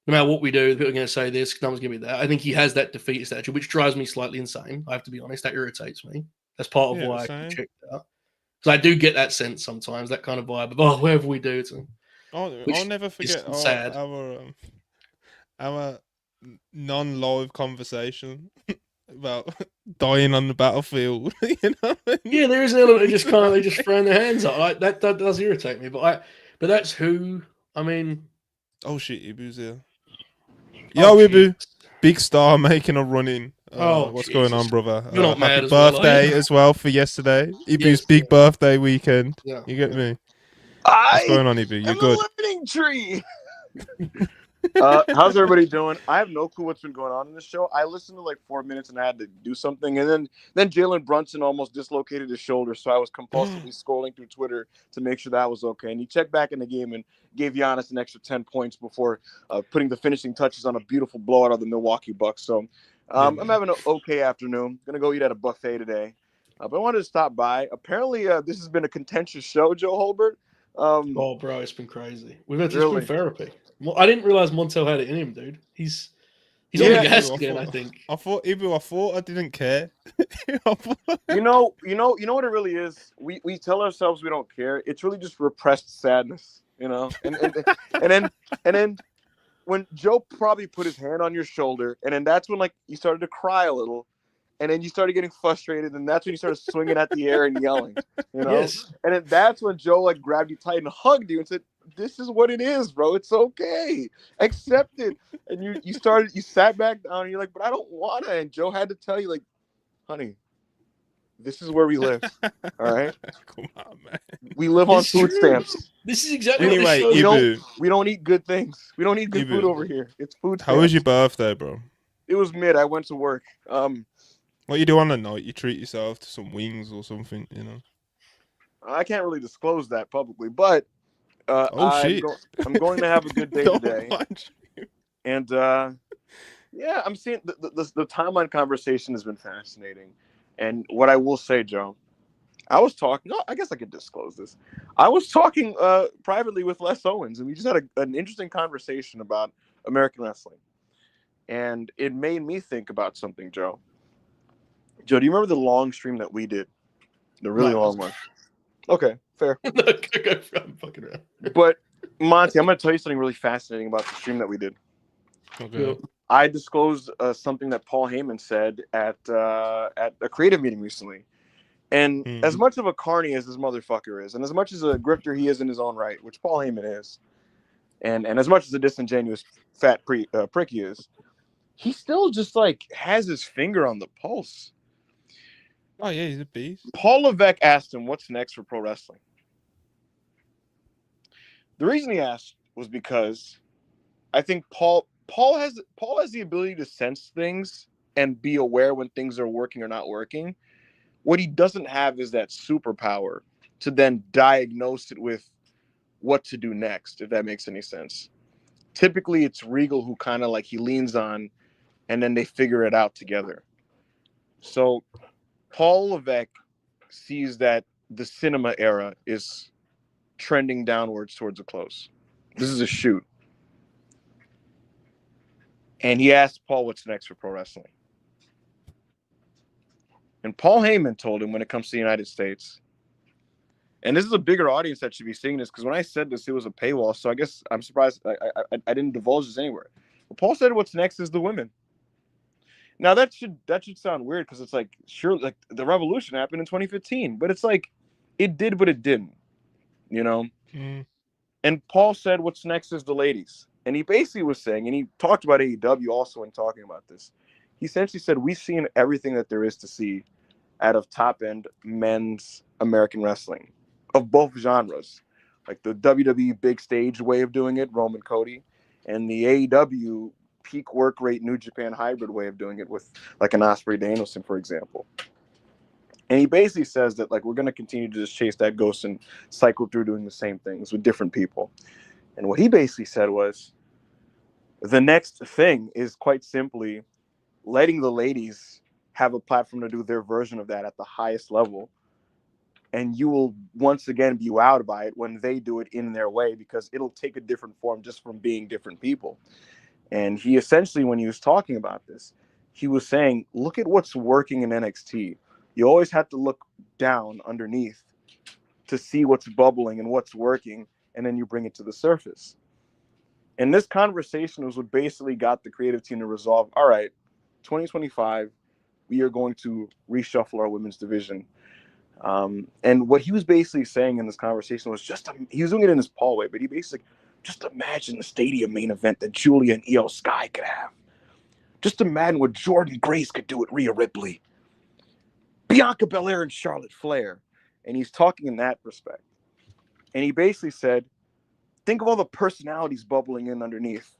no matter what we do, people are going to say this, no one's going to be there. I think he has that defeatist attitude, which drives me slightly insane. I have to be honest, that irritates me. That's part of why I checked it out. Because I do get that sense sometimes, that kind of vibe of whatever we do, I'll never forget our non-live conversation about dying on the battlefield. You know? Yeah, there is an element of just kind of they just throwing their hands up. That does irritate me, but that's who. I mean, oh shit, Ibu's here. Yo, Ibu, big star making a run in. What's going on, brother? You're not happy birthday as well for yesterday. Ibu's big birthday weekend. Yeah, you get me? What's going on, Ibu? You're good. A learning tree. How's everybody doing? I have no clue what's been going on in this show. I listened to like 4 minutes and I had to do something, and then Jalen Brunson almost dislocated his shoulder, so I was compulsively scrolling through Twitter to make sure that was okay. And he checked back in the game and gave Giannis an extra 10 points before putting the finishing touches on a beautiful blowout of the Milwaukee Bucks. So I'm having an okay afternoon. Gonna go eat at a buffet today. But I wanted to stop by. Apparently, this has been a contentious show, Joe Holbert. Oh, bro, it's been crazy. It's been Really? therapy. I didn't realize Montel had it in him, dude. He's on Yeah, the gas I again, thought, I think. I thought I didn't care. I thought- you know what it really is. We tell ourselves we don't care. It's really just repressed sadness, you know. And then when Joe probably put his hand on your shoulder, and then that's when like you started to cry a little, and then you started getting frustrated, and that's when you started swinging at the air and yelling, you know. Yes. And then that's when Joe like grabbed you tight and hugged you and said, "This is what it is, bro. It's okay. Accept it." And you sat back down, and you're like, "But I don't wanna." And Joe had to tell you, like, "Honey, this is where we live. All right, Come on, man. we live on It's food true. stamps. This is exactly Anyway, what this We show don't we don't eat good things. We don't eat good food Ibu. over here. It's food How was stamps." your birthday, bro? It was mid. I went to work. What you do on the night? You treat yourself to some wings or something, you know? I can't really disclose that publicly, but Oh shit! I'm going to have a good day Don't today. watch. And yeah, I'm seeing the timeline conversation has been fascinating. And what I will say, Joe, I was talking. No, I guess I could disclose this. I was talking privately with Les Owens, and we just had an interesting conversation about American wrestling. And it made me think about something, Joe. Joe, do you remember the long stream that we did? The really No. long one. Okay, fair. I'm fucking around. But Monty, I'm going to tell you something really fascinating about the stream that we did. Okay. I disclosed something that Paul Heyman said at a creative meeting recently. And as much of a carny as this motherfucker is, and as much as a grifter he is in his own right, which Paul Heyman is, and as much as a disingenuous fat prick he is, he still just like has his finger on the pulse. Oh yeah, he's a beast. Paul Levesque asked him, "What's next for pro wrestling?" The reason he asked was because I think Paul has the ability to sense things and be aware when things are working or not working. What he doesn't have is that superpower to then diagnose it with what to do next, if that makes any sense. Typically, it's Regal who kind of like he leans on, and then they figure it out together. So Paul Levesque sees that the cinema era is trending downwards towards a close. This is a shoot. And he asked Paul, "What's next for pro wrestling?" And Paul Heyman told him, when it comes to the United States, and this is a bigger audience that should be seeing this, because when I said this, it was a paywall, so I guess I'm surprised I didn't divulge this anywhere. But Paul said what's next is the women. Now that should sound weird, because it's like, sure, like the revolution happened in 2015, but it's like it did, but it didn't, you know. And Paul said what's next is the ladies, and he basically was saying, and he talked about AEW also when talking about this. He essentially said, we've seen everything that there is to see out of top-end men's American wrestling of both genres, like the WWE big stage way of doing it, Roman Cody, and the AEW peak work rate New Japan hybrid way of doing it with like an Osprey Danielson, for example. And he basically says that like we're going to continue to just chase that ghost and cycle through doing the same things with different people. And what he basically said was the next thing is quite simply letting the ladies have a platform to do their version of that at the highest level. And you will once again be wowed by it when they do it in their way, because it'll take a different form just from being different people. And he essentially, when he was talking about this, he was saying, look at what's working in NXT. You always have to look down underneath to see what's bubbling and what's working, and then you bring it to the surface. And this conversation was what basically got the creative team to resolve, all right, 2025, we are going to reshuffle our women's division. And what he was basically saying in this conversation was he was doing it in his Paul way, but he basically, just imagine the stadium main event that Julia and Io Sky could have. Just imagine what Jordan Grace could do with Rhea Ripley, Bianca Belair and Charlotte Flair. And he's talking in that respect. And he basically said, think of all the personalities bubbling in underneath.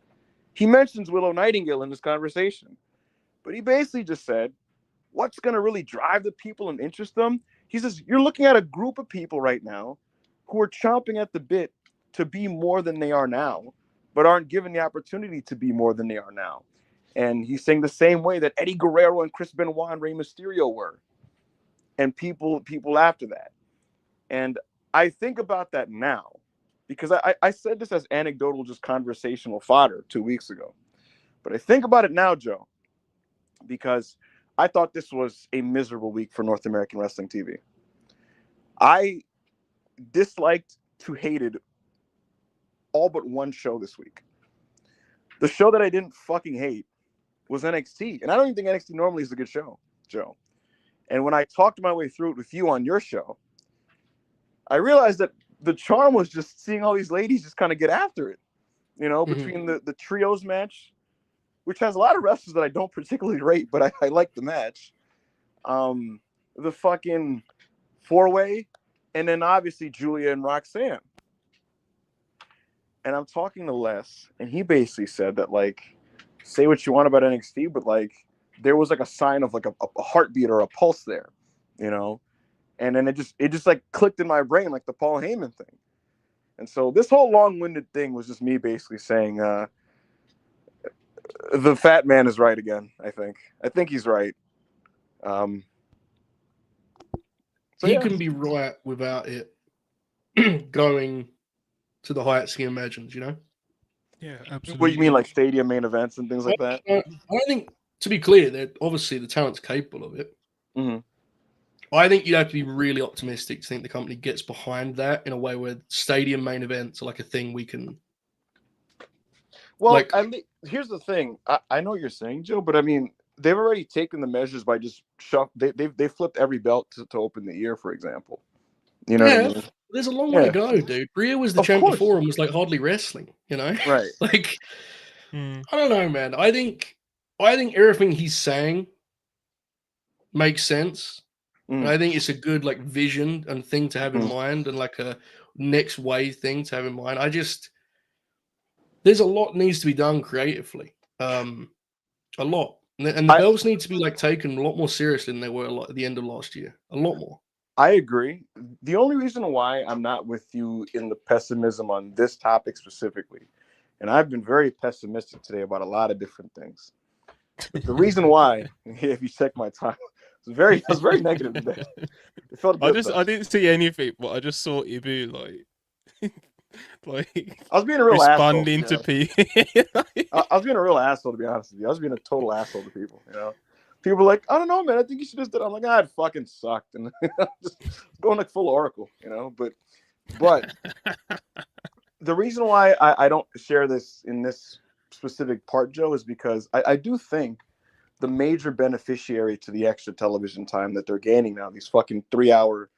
He mentions Willow Nightingale in this conversation, but he basically just said, what's going to really drive the people and interest them? He says, you're looking at a group of people right now who are chomping at the bit to be more than they are now, but aren't given the opportunity to be more than they are now. And he's saying the same way that Eddie Guerrero and Chris Benoit and Rey Mysterio were. and people after that. And I think about that now because I said this as anecdotal, just conversational fodder 2 weeks ago. But I think about it now, Joe, because I thought this was a miserable week for North American Wrestling TV. I disliked to hated all but one show this week. The show that I didn't fucking hate was NXT. And I don't even think NXT normally is a good show, Joe. And when I talked my way through it with you on your show, I realized that the charm was just seeing all these ladies just kind of get after it. You know, between the trios match, which has a lot of wrestlers that I don't particularly rate, but I like the match. The fucking 4-way, and then obviously Julia and Roxanne. And I'm talking to Les, and he basically said that, like, say what you want about NXT, but like there was like a sign of like a heartbeat or a pulse there, you know? And then it just like clicked in my brain, like the Paul Heyman thing. And so this whole long-winded thing was just me basically saying, the fat man is right again. I think he's right. So he can be right without it going to the heights he imagines, you know? Yeah, absolutely. What do you mean, like stadium main events and things like that? I think, to be clear, that obviously the talent's capable of it. Mm-hmm. I think you have to be really optimistic to think the company gets behind that in a way where stadium main events are like a thing we can. Well, like, I mean, here's the thing. I know what you're saying, Joe, but I mean, they've already taken the measures by just they flipped every belt to open the ear, for example. You know what I mean? There's a long way to go, dude. Rhea was the Of champ course. before and was like hardly wrestling, you know? Right. Like, I don't know, man. I think everything he's saying makes sense. And I think it's a good like vision and thing to have in mind, and like a next wave thing to have in mind. There's a lot needs to be done creatively. A lot. And the belts need to be like taken a lot more seriously than they were at the end of last year. A lot more. I agree. The only reason why I'm not with you in the pessimism on this topic specifically, and I've been very pessimistic today about a lot of different things. But the reason why, if you check my time, I was very negative today. It felt good, I didn't see anything, but I just saw Ibu like I was being a real responding asshole, to people. I was being a real asshole, to be honest with you. I was being a total asshole to people, you know. People were like, I don't know, man. I think you should just did. I'm like, it fucking sucked, and just going like full Oracle, you know. But the reason why I don't share this in this specific part, Joe, is because I do think the major beneficiary to the extra television time that they're gaining now, these fucking 3-hour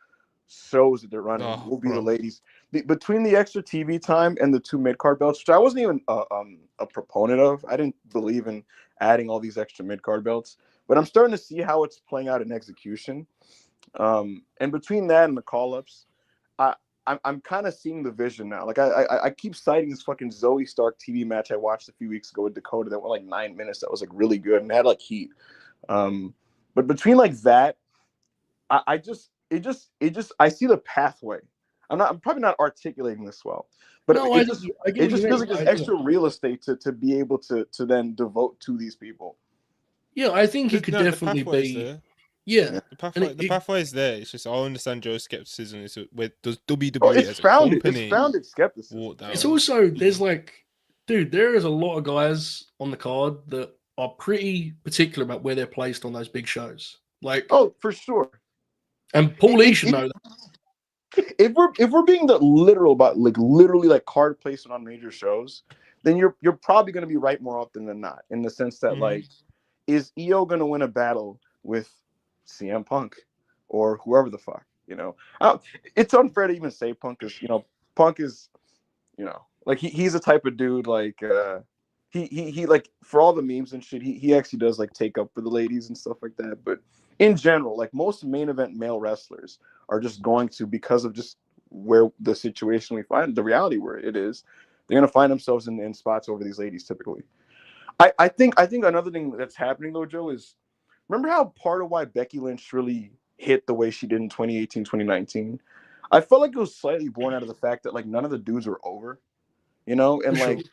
shows that they're running, will be the ladies. Between the extra TV time and the 2 mid-card belts, which I wasn't even a proponent of. I didn't believe in adding all these extra mid-card belts. But I'm starting to see how it's playing out in execution. And between that and the call-ups, I'm kind of seeing the vision now. Like I keep citing this fucking Zoe Stark TV match I watched a few weeks ago with Dakota that went like 9 minutes. That was like really good and had like heat. But between like that, I see the pathway. I'm probably not articulating this well, but it just feels like there's extra real estate to be able to then devote to these people. Yeah, I think he could definitely be. There. Yeah, the pathway is there. It's just I understand Joe's skepticism. Is where does WWE it's as a founded, company? It's founded skepticism. It's also there's like, dude, there is a lot of guys on the card that are pretty particular about where they're placed on those big shows. Like, oh, for sure. And Paul E should know that. If we're being the literal about like literally like card placement on major shows, then you're probably going to be right more often than not, in the sense that like, is EO going to win a battle with CM Punk or whoever the fuck, you know? It's unfair to even say Punk is, you know, like he's the type of dude like he like, for all the memes and shit, he actually does like take up for the ladies and stuff like that. But in general, like most main event male wrestlers are just going to, because of just where the situation we find, the reality where it is, they're going to find themselves in spots over these ladies typically. I think another thing that's happening though, Joe, is remember how part of why Becky Lynch really hit the way she did in 2018, 2019? I felt like it was slightly born out of the fact that like none of the dudes were over, you know? And like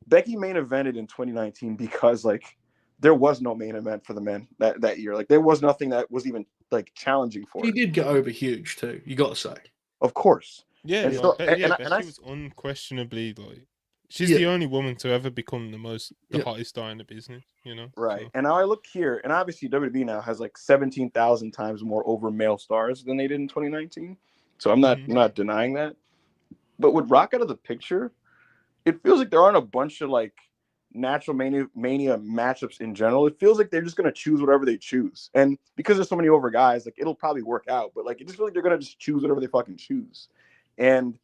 Becky main evented in 2019 because like there was no main event for the men that year. Like there was nothing that was even like challenging for He it. did get over huge too. You got to say. Of course. Yeah, And like, so, Becky was unquestionably like she's the only woman to ever become the hottest star in the business, you know. Right. So. And now I look here, and obviously WWE now has like 17,000 times more over male stars than they did in 2019. So I'm not denying that. But with Rock out of the picture, it feels like there aren't a bunch of like natural mania matchups in general. It feels like they're just gonna choose whatever they choose. And because there's so many over guys, like it'll probably work out. But like it just feels like they're gonna just choose whatever they fucking choose. And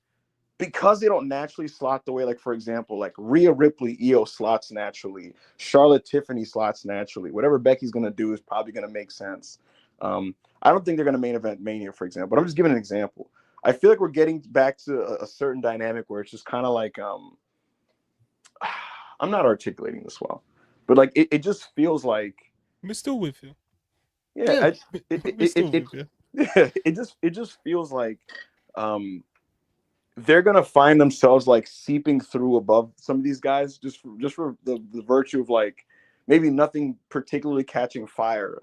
because they don't naturally slot the way, like, for example, like Rhea Ripley, Io slots naturally, Charlotte Tiffany slots naturally. Whatever Becky's going to do is probably going to make sense. I don't think they're going to main event Mania, for example, but I'm just giving an example. I feel like we're getting back to a certain dynamic where it's just kind of like, I'm not articulating this well, but like it just feels like. We're still with you. Yeah, we're still with you. It just feels like they're gonna find themselves like seeping through above some of these guys just for the virtue of like maybe nothing particularly catching fire.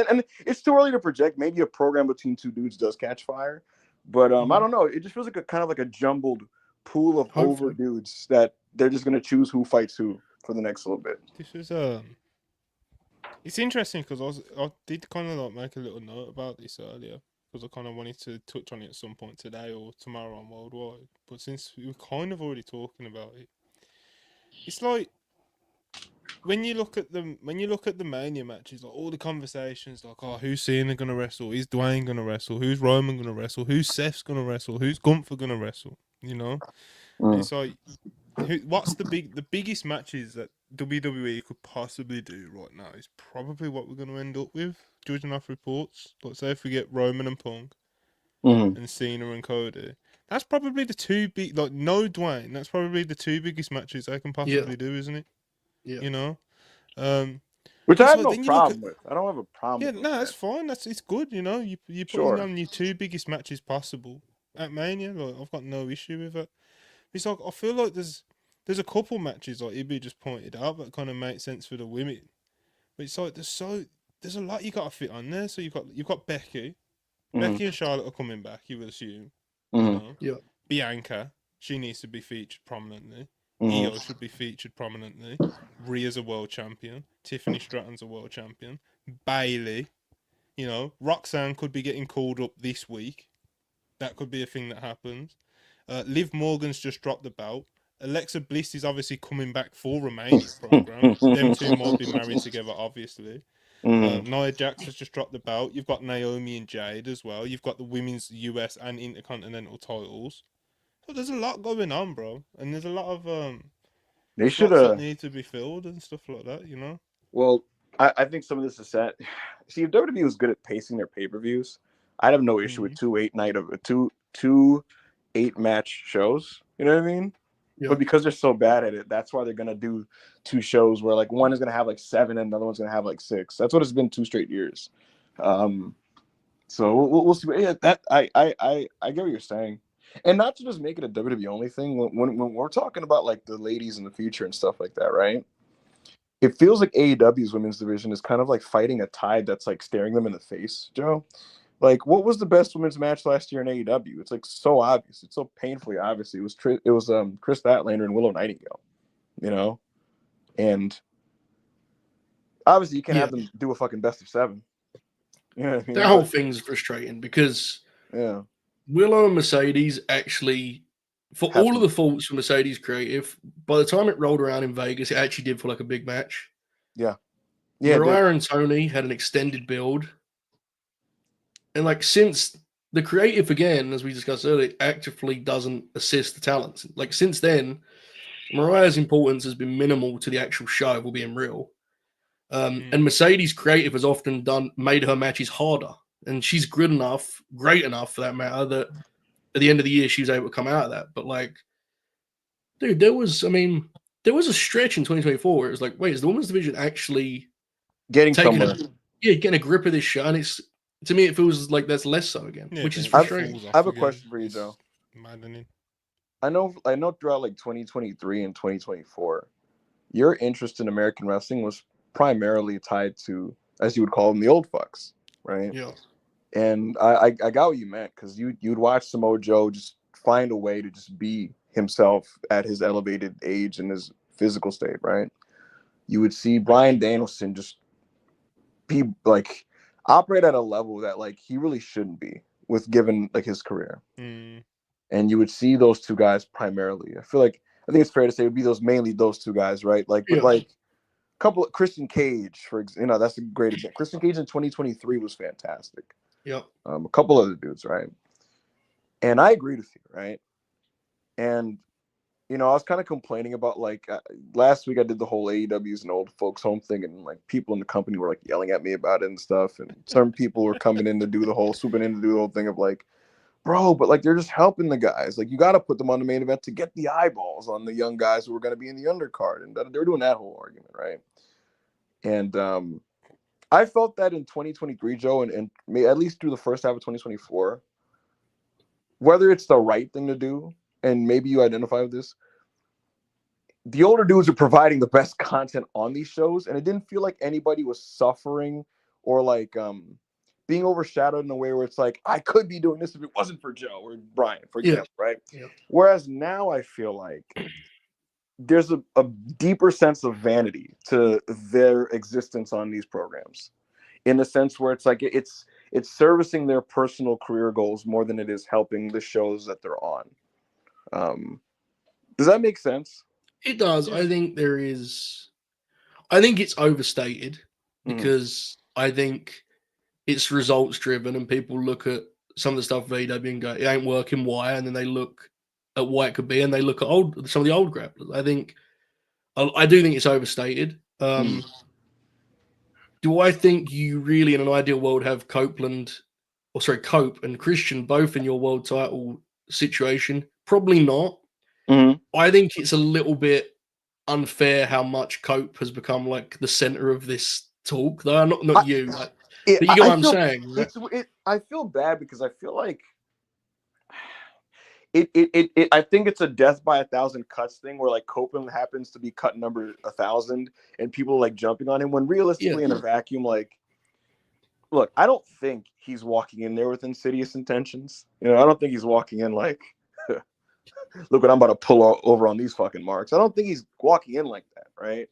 And it's too early to project. Maybe a program between two dudes does catch fire, but I don't know. It just feels like a kind of like a jumbled pool of over dudes that they're just gonna choose who fights who for the next little bit. This is it's interesting because I did kind of like make a little note about this earlier. Because I kind of wanted to touch on it at some point today or tomorrow on Worldwide. But since we were kind of already talking about it, it's like when you look at the Mania matches, like all the conversations, like, oh, who's Cena gonna wrestle? Is Dwayne gonna wrestle? Who's Roman gonna wrestle? Who's Seth's gonna wrestle? Who's Gunther gonna wrestle? You know, and it's like, what's the biggest matches that WWE could possibly do right now is probably what we're gonna end up with. Judging off reports, let's say if we get Roman and Punk and Cena and Cody, that's probably the two big, like no Dwayne, that's probably the two biggest matches they can possibly do, isn't it? Yeah. You know? Which I have no problem with. I don't have a problem with. Yeah, no, that's fine. It's good, you know. You're putting on your two biggest matches possible at Mania. Like, I've got no issue with it. It's like I feel like there's a couple matches like Ibby just pointed out that kind of make sense for the women. But it's like there's a lot you got to fit on there. So you've got Becky. Becky and Charlotte are coming back, you would assume. You know? Yeah. Bianca, she needs to be featured prominently. Io should be featured prominently. Rhea's a world champion. Tiffany Stratton's a world champion. Bailey, you know, Roxanne could be getting called up this week. That could be a thing that happens. Liv Morgan's just dropped the belt. Alexa Bliss is obviously coming back for a Mania program. Them two might be married together, obviously. Nia Jax has just dropped the belt. You've got Naomi and Jade as well. You've got the women's US and Intercontinental titles. So there's a lot going on, bro. And there's a lot of they should that need to be filled and stuff like that, you know? Well, I think some of this is set. See, if WWE was good at pacing their pay-per-views, I'd have no issue with two 8-match shows. You know what I mean? Yeah. But because they're so bad at it, that's why they're gonna do two shows where like one is gonna have like 7 and another one's gonna have like 6. That's what it's been 2 straight years. So we'll see. Yeah, that I get what you're saying, and not to just make it a WWE only thing. When we're talking about like the ladies in the future and stuff like that, right? It feels like AEW's women's division is kind of like fighting a tide that's like staring them in the face, Joe. Like, what was the best women's match last year in AEW? It's like so obvious. It's so painfully obvious. It was Kris Statlander and Willow Nightingale, you know? And obviously you can't have them do a fucking best of 7. You know what I mean? That whole thing's frustrating because Willow and Mercedes actually, for all of the faults for Mercedes Creative, by the time it rolled around in Vegas, it actually did feel like a big match. Yeah. Mariah and Tony had an extended build. And like since the creative, again, as we discussed earlier, actively doesn't assist the talents. Like since then, Mariah's importance has been minimal to the actual show, if we're being real. And Mercedes creative has often made her matches harder. And she's great enough for that matter, that at the end of the year she was able to come out of that. But like, dude, there was a stretch in 2024 where it was like, wait, is the women's division actually getting somewhere? Getting a grip of this show? And to me, it feels like that's less so again, which is frustrating. I have a question for you, Joe. I know throughout like 2023 and 2024, your interest in American wrestling was primarily tied to, as you would call them, the old fucks, right? Yeah. And I got what you meant, because you'd watch Samoa Joe just find a way to just be himself at his elevated age and his physical state, right? You would see Bryan Danielson just be like operate at a level that like he really shouldn't be with given like his career. And you would see those two guys primarily. I think it's fair to say it would be mainly those two guys, right? Like, but like a couple of Christian Cage, that's a great example. Christian Cage in 2023 was fantastic. Yep. A couple other dudes, right? And I agreed with you, right? And I was kind of complaining about like last week I did the whole AEW's an old folks home thing, and like people in the company were like yelling at me about it and stuff, and some people were coming in to do the whole thing of like, bro, but like they're just helping the guys. Like you got to put them on the main event to get the eyeballs on the young guys who are going to be in the undercard, and they're doing that whole argument, right? And I felt that in 2023, Joe, and at least through the first half of 2024, whether it's the right thing to do, and maybe you identify with this, the older dudes are providing the best content on these shows, and it didn't feel like anybody was suffering or like being overshadowed in a way where it's like, I could be doing this if it wasn't for Joe or Brian, for example, right? Yeah. Whereas now I feel like there's a deeper sense of vanity to their existence on these programs, in the sense where it's like it's servicing their personal career goals more than it is helping the shows that they're on. Does that make sense? It does. Yeah. I think it's overstated because I think it's results driven, and people look at some of the stuff VW and go, it ain't working, why? And then they look at what it could be, and they look at some of the old grapplers. I do think it's overstated. Do I think you really, in an ideal world, have Cope and Christian both in your world title situation? Probably not. I think it's a little bit unfair how much Cope has become like the center of this talk, though. Not you. But you get what I'm saying. Right? I feel bad because I feel like it I think it's a death by 1,000 cuts thing where like Copeland happens to be cut number 1,000 and people are like jumping on him, when realistically in a vacuum, like, look, I don't think he's walking in there with insidious intentions. I don't think he's walking in like, look what I'm about to pull over on these fucking marks. I don't think he's walking in like that, right?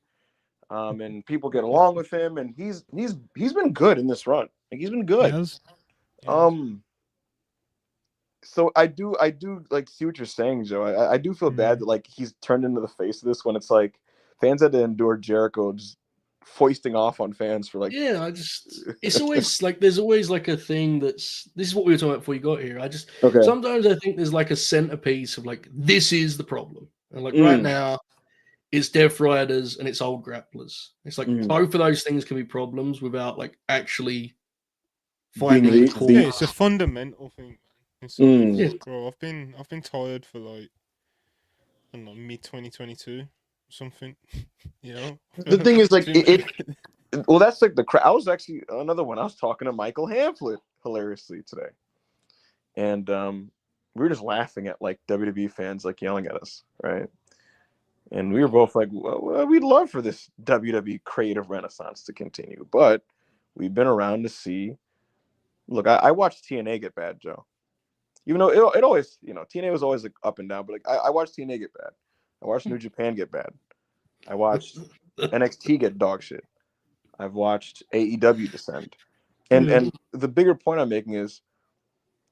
And people get along with him, and he's been good in this run. Like, he's been good. Yes. So I do like see what you're saying, Joe. I do feel bad that like he's turned into the face of this, when it's like fans had to endure Jericho just foisting off on fans for like. Yeah, it's always like there's always like a thing this is what we were talking about before you got here. Sometimes I think there's like a centerpiece of like, this is the problem, and like right now it's Death Riders and it's old grapplers. It's like both of those things can be problems without like actually finding a cause. Yeah, it's a fundamental thing. It's like, bro, I've been tired for like, I don't know, mid 2022 something. The thing is like well, that's like I was actually another one. I was talking to Michael Hamflet hilariously today, and we were just laughing at like WWE fans like yelling at us, right? And we were both like, well, we'd love for this WWE creative renaissance to continue, but we've been around to see. Look, I watched TNA get bad, Joe. Even though it always, TNA was always like up and down, but like I watched TNA get bad. I watched New Japan get bad. I watched NXT get dog shit. I've watched AEW descend. And the bigger point I'm making is,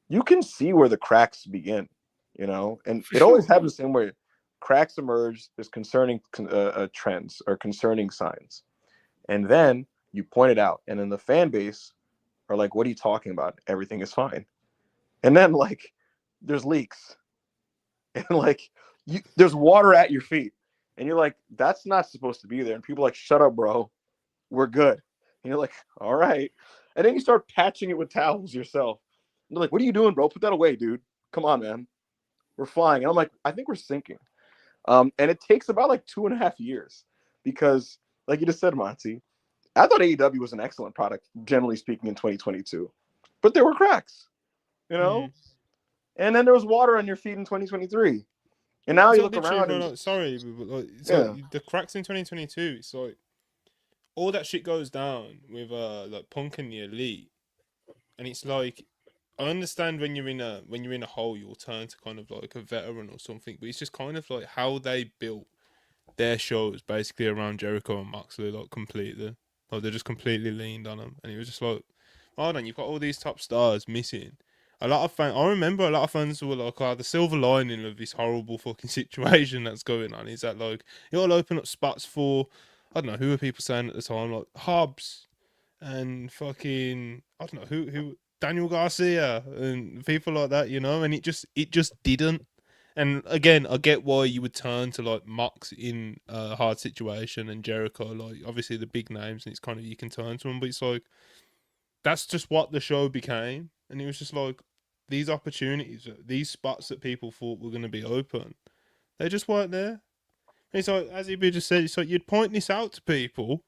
you can see where the cracks begin, and it always happens the same way. Cracks emerge, there's concerning trends or concerning signs. And then you point it out, and then the fan base are like, what are you talking about? Everything is fine. And then like there's leaks, and like there's water at your feet, and you're like, that's not supposed to be there. And people are like, shut up, bro, we're good. And you're like, all right. And then you start patching it with towels yourself. And they're like, what are you doing, bro? Put that away, dude. Come on, man. We're flying. And I'm like, I think we're sinking. And it takes about like 2.5 years, because like you just said, Monty, I thought AEW was an excellent product, generally speaking, in 2022, but there were cracks. And then there was water on your feet in 2023, and now you look around. The cracks in 2022. It's like all that shit goes down with like Punk and the Elite, and it's like I understand when you're in a hole, you'll turn to kind of like a veteran or something, but it's just kind of like how they built their shows basically around Jericho and Moxley, like completely. Like they just completely leaned on them, and it was just like, hold on, you've got all these top stars missing. A lot of fans, I remember a lot of fans were like, "Oh, the silver lining of this horrible fucking situation that's going on is that like you'll open up spots for, I don't know, who were people saying at the time, like Hobbs and fucking I don't know who Daniel Garcia and people like that, you know, and it just didn't. And again, I get why you would turn to like Mox in a hard situation and Jericho, like obviously the big names, and it's kind of you can turn to them, but it's like that's just what the show became, and it was just like these opportunities, these spots that people thought were going to be open, they just weren't there. And it's like, as EB just said, it's like you'd point this out to people,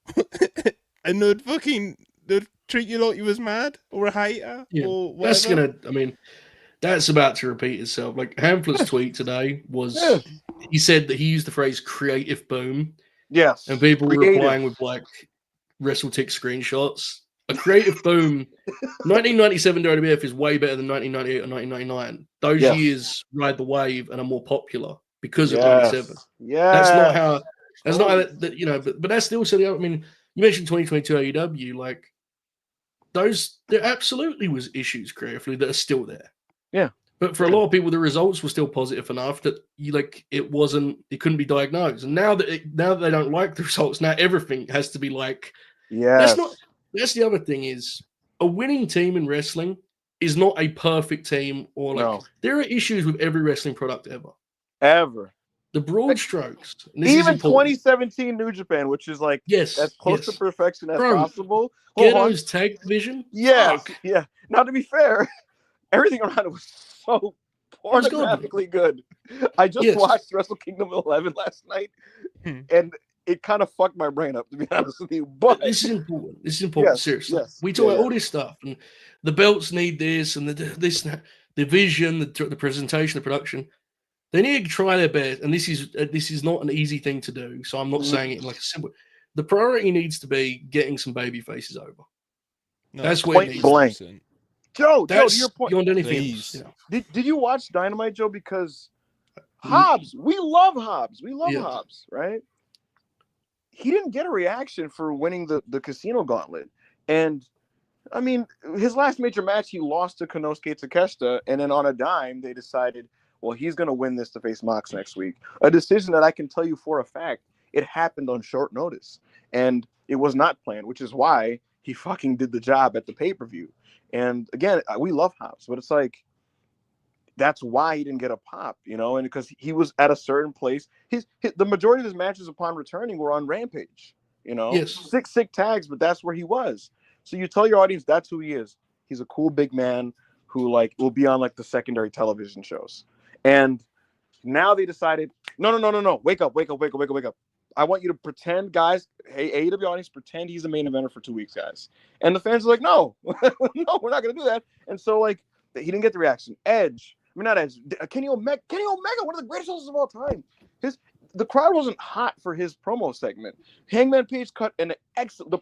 and they'd treat you like you was mad or a hater or whatever. That's about to repeat itself. Like Hamlet's tweet today was, he said that he used the phrase "creative boom." Yes, and people were replying with like WrestleTick screenshots. A creative boom. 1997 WWF is way better than 1998 or 1999. Those years ride the wave and are more popular because of 97. Yeah, that's not how that you know. But that's still silly. I mean, you mentioned 2022 AEW. Like those, there absolutely was issues creatively that are still there. Yeah. But for a lot of people, the results were still positive enough that it couldn't be diagnosed. And now that they don't like the results, now everything has to be like, that's the other thing is a winning team in wrestling is not a perfect team or like there are issues with every wrestling product ever. The broad strokes. Even 2017 New Japan, which is like as close to perfection as possible. Ghetto's tag division. Yeah. Now to be fair, everything around it was so pornographically good. I just watched Wrestle Kingdom 11 last night, and it kind of fucked my brain up, to be honest with you. But this is important. Seriously, we talk about all this stuff, and the belts need this, and the vision, the presentation, the production. They need to try their best, and this is not an easy thing to do. So I'm not saying it in like a simple. The priority needs to be getting some baby faces over. No, that's where it needs blank. To be. Joe, to your point. Beyond anything else, you know. Did you watch Dynamite, Joe? Because Hobbs, we love Hobbs. We love Hobbs, right? He didn't get a reaction for winning the Casino Gauntlet. And, I mean, his last major match, he lost to Konosuke Takeshita, and then on a dime, they decided, well, he's going to win this to face Mox next week. A decision that I can tell you for a fact, it happened on short notice. And it was not planned, which is why he fucking did the job at the pay-per-view. And, again, we love Hobbs, but it's like, that's why he didn't get a pop, you know, and because he was at a certain place. The majority of his matches upon returning were on Rampage, you know. Yes. Six sick tags, but that's where he was. So you tell your audience that's who he is. He's a cool big man who like will be on like the secondary television shows. And now they decided, no. Wake up. I want you to pretend, guys. Hey, AEW audience, pretend he's the main eventer for 2 weeks, guys. And the fans are like, no, no, we're not gonna do that. And so like he didn't get the reaction. Edge. I mean, not Edge. Kenny Omega, one of the greatest wrestlers of all time. The crowd wasn't hot for his promo segment. Hangman Page cut the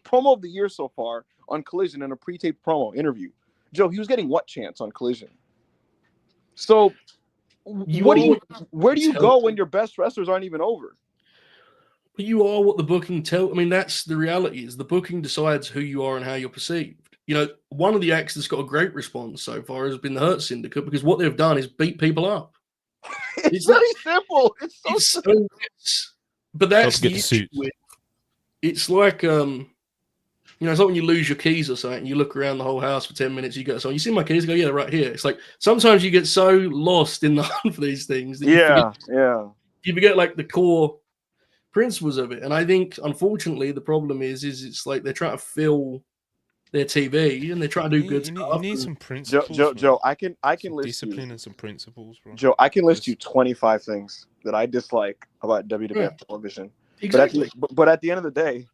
promo of the year so far on Collision in a pre-taped promo interview. Joe, he was getting what chance on Collision? So, where do you go when your best wrestlers aren't even over? But you are what the booking tells. I mean, that's the reality. Is the booking decides who you are and how you're perceived. You know, one of the acts that's got a great response so far has been the Hurt Syndicate because what they've done is beat people up. It's very simple. It's so simple. But that's the issue with. It's like, it's like when you lose your keys or something, you look around the whole house for 10 minutes, you go, so you see my keys? Go, yeah, they're right here. It's like sometimes you get so lost in the hunt for these things that you forget like the core principles of it. And I think, unfortunately, the problem is it's like they're trying to fill their TV and they're trying to do good stuff. You need some principles. Joe, I can list discipline and some principles, bro. Joe, I can list you 25 things that I dislike about WWF television. Exactly. But at the end of the day,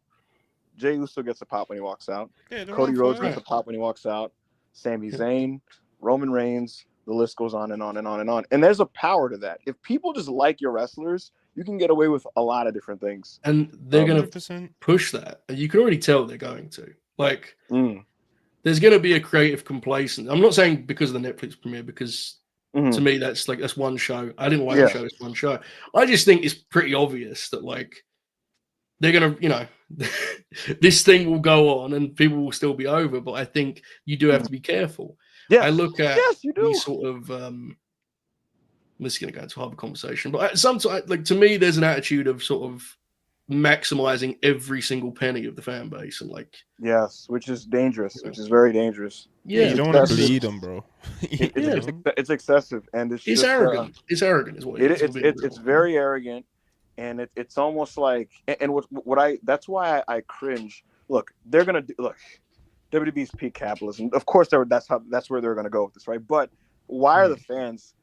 Jey Uso gets a pop when he walks out. Yeah, Cody Rhodes gets a pop when he walks out. Sami Zayn, Roman Reigns, the list goes on and on and on and on. And there's a power to that. If people just like your wrestlers, you can get away with a lot of different things. And they're going to push that. And you can already tell they're going to. Like, there's going to be a creative complacency. I'm not saying because of the Netflix premiere, because Mhm. to me that's one show. I didn't like Yeah. the show; it's one show. I just think it's pretty obvious that like they're gonna, this thing will go on and people will still be over. But I think you do have to be careful. Yes. I look at Yes, you do. these sort of. This is going to go into a harder conversation, but sometimes, like to me, there's an attitude of sort of maximizing every single penny of the fan base, and like Yes, which is dangerous, which is very dangerous. Yeah, yeah, you don't want to excessive. bleed them, bro. It's excessive, and it's just, arrogant. It's arrogant, is what it is. It's very arrogant, and it's almost like, and that's why I cringe. Look, they're gonna look. WWE's peak capitalism. Of course, that's where they're gonna go with this, right? But why are the fans,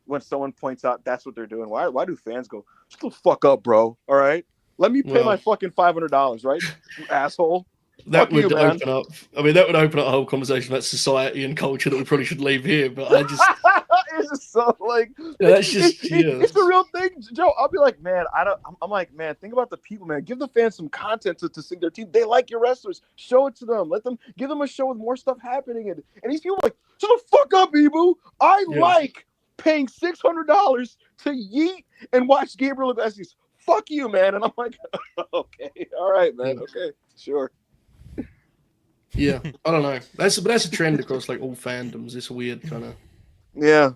when someone points out that's what they're doing, why do fans go, "Shut the fuck up, bro"? All right, let me pay my fucking $500, right? You asshole. That would open up. I mean, that would open up a whole conversation about society and culture that we probably should leave here. But I just, it's just so like, that's just it's a real thing, Joe. I'll be like, man, I'm like, man, think about the people, man. Give the fans some content to sing their team. They like your wrestlers. Show it to them. Give them a show with more stuff happening. And these people are like, shut the fuck up, Ibu. I like paying $600 to yeet and watch Gabriel Abessis. Fuck you, man. And I'm like, okay, all right, man, okay, sure. Yeah, I don't know. That's a trend across like all fandoms. It's a weird kind of. Yeah.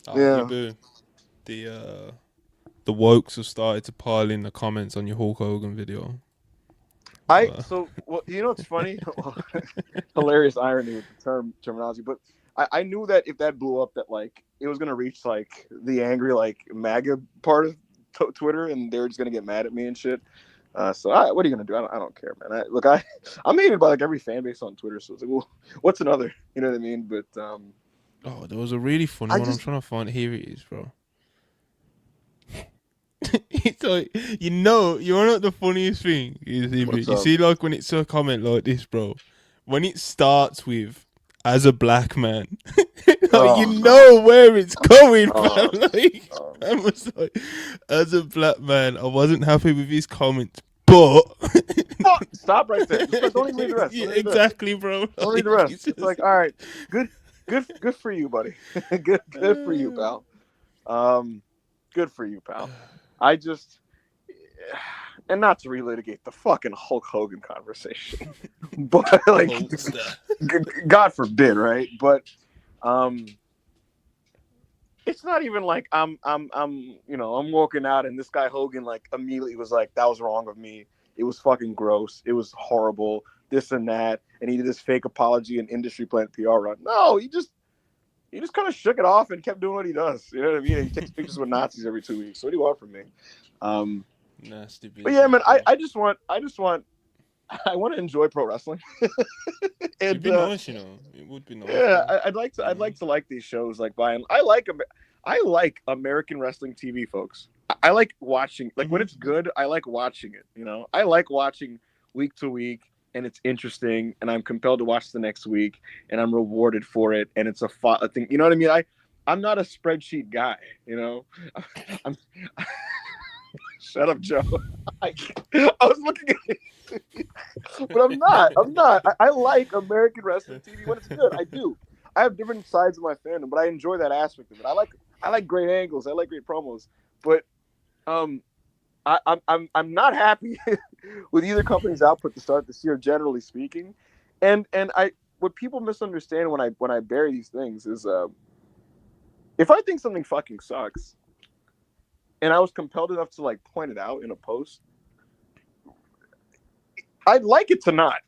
The wokes have started to pile in the comments on your Hulk Hogan video. You know what's funny? Hilarious irony with the terminology, but I knew that if that blew up, that like it was gonna reach like the angry like MAGA part of Twitter, and they're just gonna get mad at me and shit. So what are you gonna do? I don't care, man. I'm hated by like every fan base on Twitter. So it's like, well, what's another? You know what I mean? But there was a really funny one. I'm trying to find. Here it is, bro. So you know what the funniest thing is? You see, like when it's a comment like this, bro. When it starts with "as a black man," you know where it's going, fam. I was like, as a black man, I wasn't happy with his comments, but stop right there. Don't even read the rest. Exactly, bro. Don't read the rest. It's like, all right, good for you, buddy. good for you, pal. Good for you, pal. I just, and not to relitigate the fucking Hulk Hogan conversation, but like, God forbid, right? But, it's not even like I'm walking out and this guy Hogan like immediately was like, that was wrong of me. It was fucking gross. It was horrible. This and that, and he did this fake apology and industry plant PR run. No, he just kind of shook it off and kept doing what he does. You know what I mean? He takes pictures with Nazis every 2 weeks. So what do you want from me? Nasty. But yeah, man, I want to enjoy pro wrestling. It'd be nice, It would be nice. Yeah, I'd like to like these shows. Like I like American wrestling TV, folks. I like watching. Like when it's good, I like watching it. I like watching week to week, and it's interesting, and I'm compelled to watch the next week, and I'm rewarded for it, and it's a thing. You know what I mean? I'm not a spreadsheet guy. I'm. Shut up, Joe. I was looking at it, but I'm not. I like American wrestling TV when it's good. I do. I have different sides of my fandom, but I enjoy that aspect of it. I like great angles. I like great promos, but I'm not happy with either company's output to start this year, generally speaking. And what people misunderstand when I bury these things is if I think something fucking sucks, and I was compelled enough to like point it out in a post, I'd like it to not.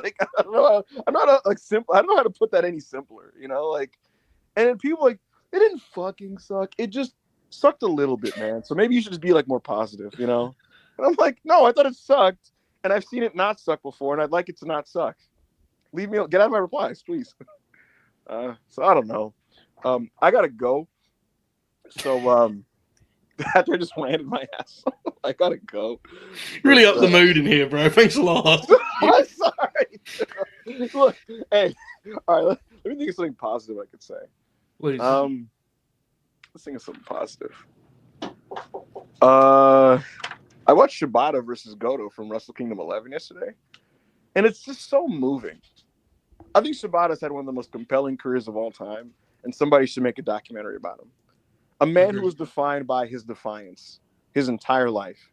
Like I don't know. I'm not simple. I don't know how to put that any simpler. And then people like, it didn't fucking suck. It just sucked a little bit, man. So maybe you should just be like more positive. And I'm like, no, I thought it sucked, and I've seen it not suck before, and I'd like it to not suck. Leave me. Get out of my replies, please. So I don't know. I gotta go. So after I just landed my ass, I gotta go. Really up the mood in here, bro. Thanks a lot. I'm sorry. Look, hey, all right. Let me think of something positive I could say. Please. Let's think of something positive. I watched Shibata versus Goto from Wrestle Kingdom 11 yesterday, and it's just so moving. I think Shibata's had one of the most compelling careers of all time, and somebody should make a documentary about him. A man who was defined by his defiance his entire life.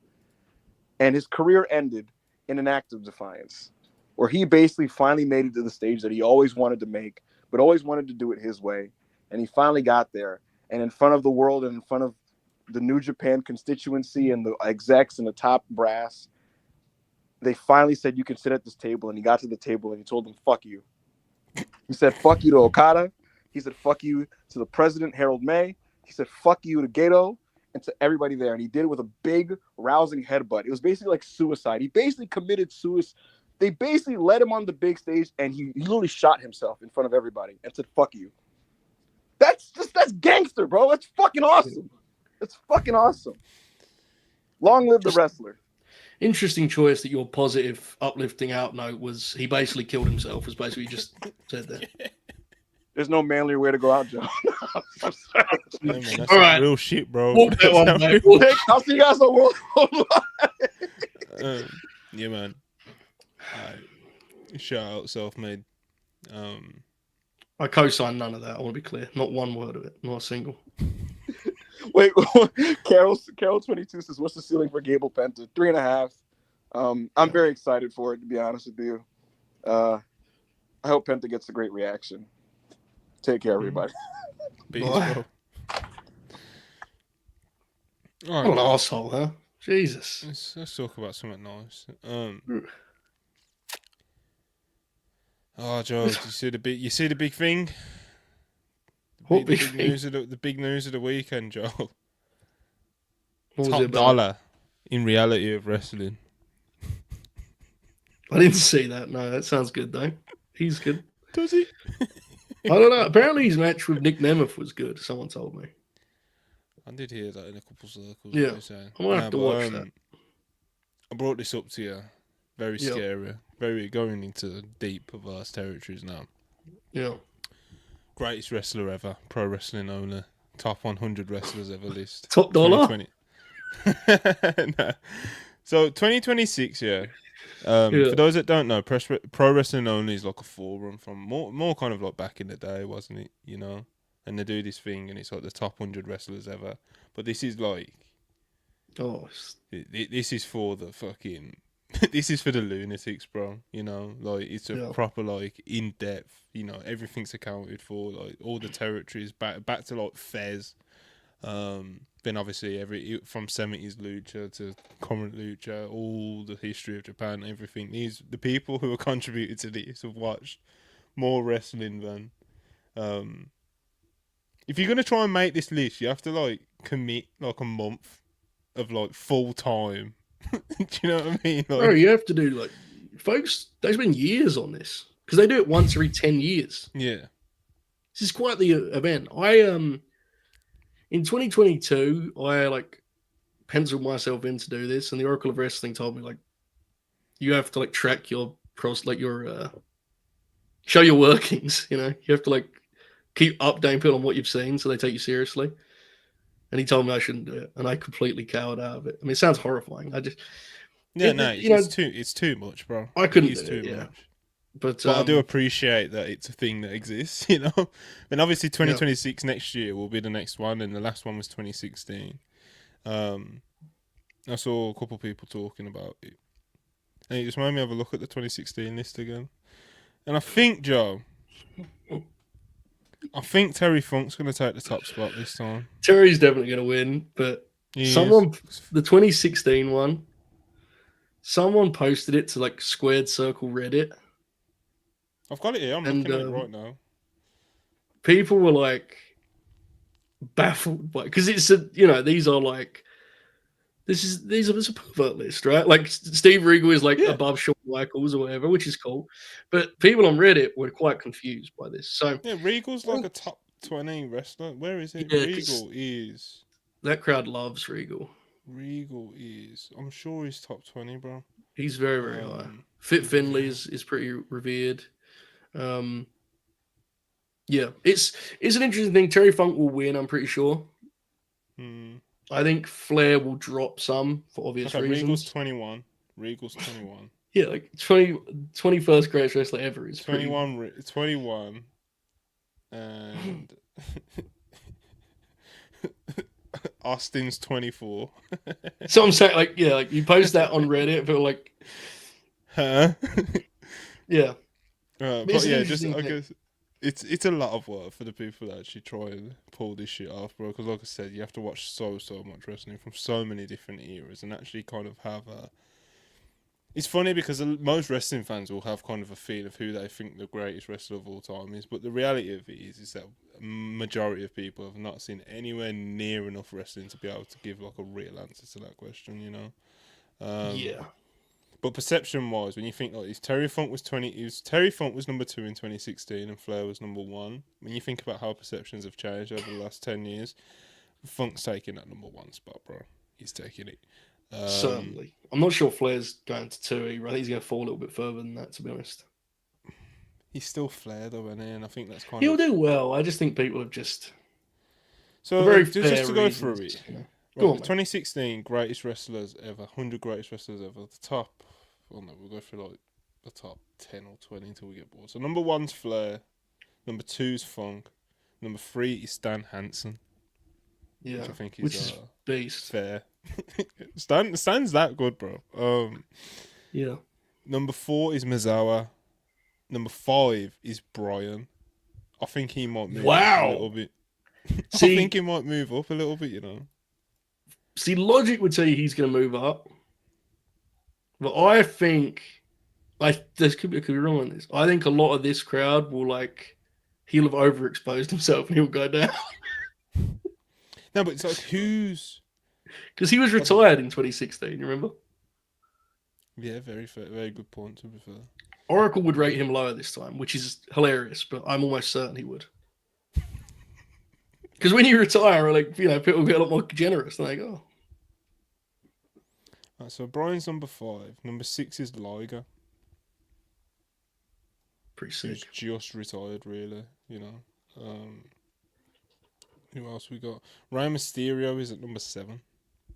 And his career ended in an act of defiance, where he basically finally made it to the stage that he always wanted to make, but always wanted to do it his way. And he finally got there. And in front of the world and in front of the New Japan constituency and the execs and the top brass, they finally said, you can sit at this table. And he got to the table and he told them, fuck you. He said, fuck you to Okada. He said, fuck you to the president, Harold May. He said, fuck you to Gato and to everybody there. And he did it with a big, rousing headbutt. It was basically like suicide. He basically committed suicide. They basically let him on the big stage and he literally shot himself in front of everybody and said, fuck you. That's gangster, bro. That's fucking awesome. That's fucking awesome. Long live the wrestler. Interesting choice that your positive, uplifting out note was he basically killed himself, was basically just said that. There's no manlier way to go out, Joe. I'm sorry. Yeah, man, that's All right. real shit, bro. Walk that one, mate. I'll see you guys on World Yeah, man. Shout out, self-made. I co-signed none of that. I want to be clear. Not one word of it. Not a single. Wait, Carol 22 says, what's the ceiling for Gable Penta? 3.5. I'm very excited for it, to be honest with you. I hope Penta gets a great reaction. Take care, everybody. All What an asshole, huh? Jesus. Let's talk about something nice. Oh, Joe, you see the big thing? What big the thing? the big news of the weekend, Joe. What was Top it about? dollar in reality of wrestling. I didn't see that. No, that sounds good, though. He's good. Does he? I don't know. Apparently his match with Nick Nemeth was good, someone told me. I did hear that in a couple circles. Yeah. I'm going to have to But, watch that. I brought this up to you. Very Yep. scary. Very going into deep, perverse territories now. Yeah. Greatest wrestler ever. Pro wrestling owner. Top 100 wrestlers ever list. Top dollar? 2020. No. So 2026, yeah. For those that don't know, Pro Wrestling Only is like a forum from more kind of like back in the day, wasn't it? You know, and they do this thing, and it's like the top 100 wrestlers ever. But this is like, this is for the fucking, this is for the lunatics, bro. You know, like it's a proper like in depth. You know, everything's accounted for, like all the territories back to like Fez. Then obviously from 70s Lucha to current Lucha, all the history of Japan, everything. The people who have contributed to this have watched more wrestling than. If you're gonna try and make this list, you have to like commit like a month of like full time. Do you know what I mean? Like, Bro, you have to do like, folks. They spend years on this because they do it once every 10 years. Yeah, this is quite the event. In 2022, I like penciled myself in to do this, and the Oracle of Wrestling told me like, you have to like track your show your workings. You know, you have to like keep updating people on what you've seen, so they take you seriously. And he told me I shouldn't do it, and I completely cowered out of it. I mean, it sounds horrifying. it's too much, bro. I couldn't It's do too it, much. But I do appreciate that it's a thing that exists, you know. And obviously 2026 next year will be the next one, and the last one was 2016. I saw a couple people talking about it, and it just made me have a look at the 2016 list again. And I think, Joe, Terry Funk's going to take the top spot this time. Terry's definitely going to win, but the 2016 one, someone posted it to like Squared Circle Reddit. I've got it here. I'm looking at it right now. People were like baffled by, because it's these are like it's a pervert list, right? Like Steve Regal is like above Shawn Michaels or whatever, which is cool. But people on Reddit were quite confused by this. So yeah, Regal's like a top 20 wrestler. Where is it? Yeah, Regal is. That crowd loves Regal. Regal is. I'm sure he's top 20, bro. He's very, very high. Fit Finlay is pretty revered. Yeah, it's an interesting thing. Terry Funk will win, I'm pretty sure. I think Flair will drop some for obvious reasons. Regal's 21. Yeah, like 21st greatest wrestler ever is 21, and Austin's 24. So I'm saying, like, yeah, like you post that on Reddit, but like, Huh? yeah, But it's an yeah, just interesting I thing. guess it's a lot of work for the people that actually try and pull this shit off, bro. Because like I said, you have to watch so much wrestling from so many different eras and actually kind of have a. It's funny because most wrestling fans will have kind of a feel of who they think the greatest wrestler of all time is, but the reality of it is that a majority of people have not seen anywhere near enough wrestling to be able to give like a real answer to that question, you know. Yeah, But perception-wise, when you think like this, Terry Funk was number 2 in 2016, and Flair was number 1. When you think about how perceptions have changed over the last 10 years, Funk's taking that number 1 spot, bro. He's taking it. certainly. I'm not sure Flair's going to 2 either. I think he's going to fall a little bit further than that, to be honest. He's still Flair though, isn't he? And I think that's kind He'll of. do well. I just think people have just. So very just fair to go reasons, through it, you know. right, Go on, the mate. 2016 greatest wrestlers ever, 100 greatest wrestlers ever. The top, well no, we'll go through like the top 10 or 20 until we get bored. So number 1's Flair, number 2's Funk, number 3 is Stan Hansen, Yeah, which I think which is is beast. fair. Stan's that good, bro. Yeah, Number 4 is Mizawa. Number 5 is Brian. I think he might move up a little bit. I See, think he might move up a little bit, you know. logic would tell you he's going to move up, but I think, this could be wrong on this. I think a lot of this crowd will he'll have overexposed himself and he'll go down No, but it's like who's. because he was retired in 2016. You remember? Yeah, very fair, very good point to be fair. Oracle would rate him lower this time, which is hilarious, but I'm almost certain he would. Because when you retire, people get a lot more generous. They're like, oh, Right, so Brian's number 5. Number 6 is Liger, pretty who's sick. just retired, really. You know. Who else we got? Rey Mysterio is at number 7.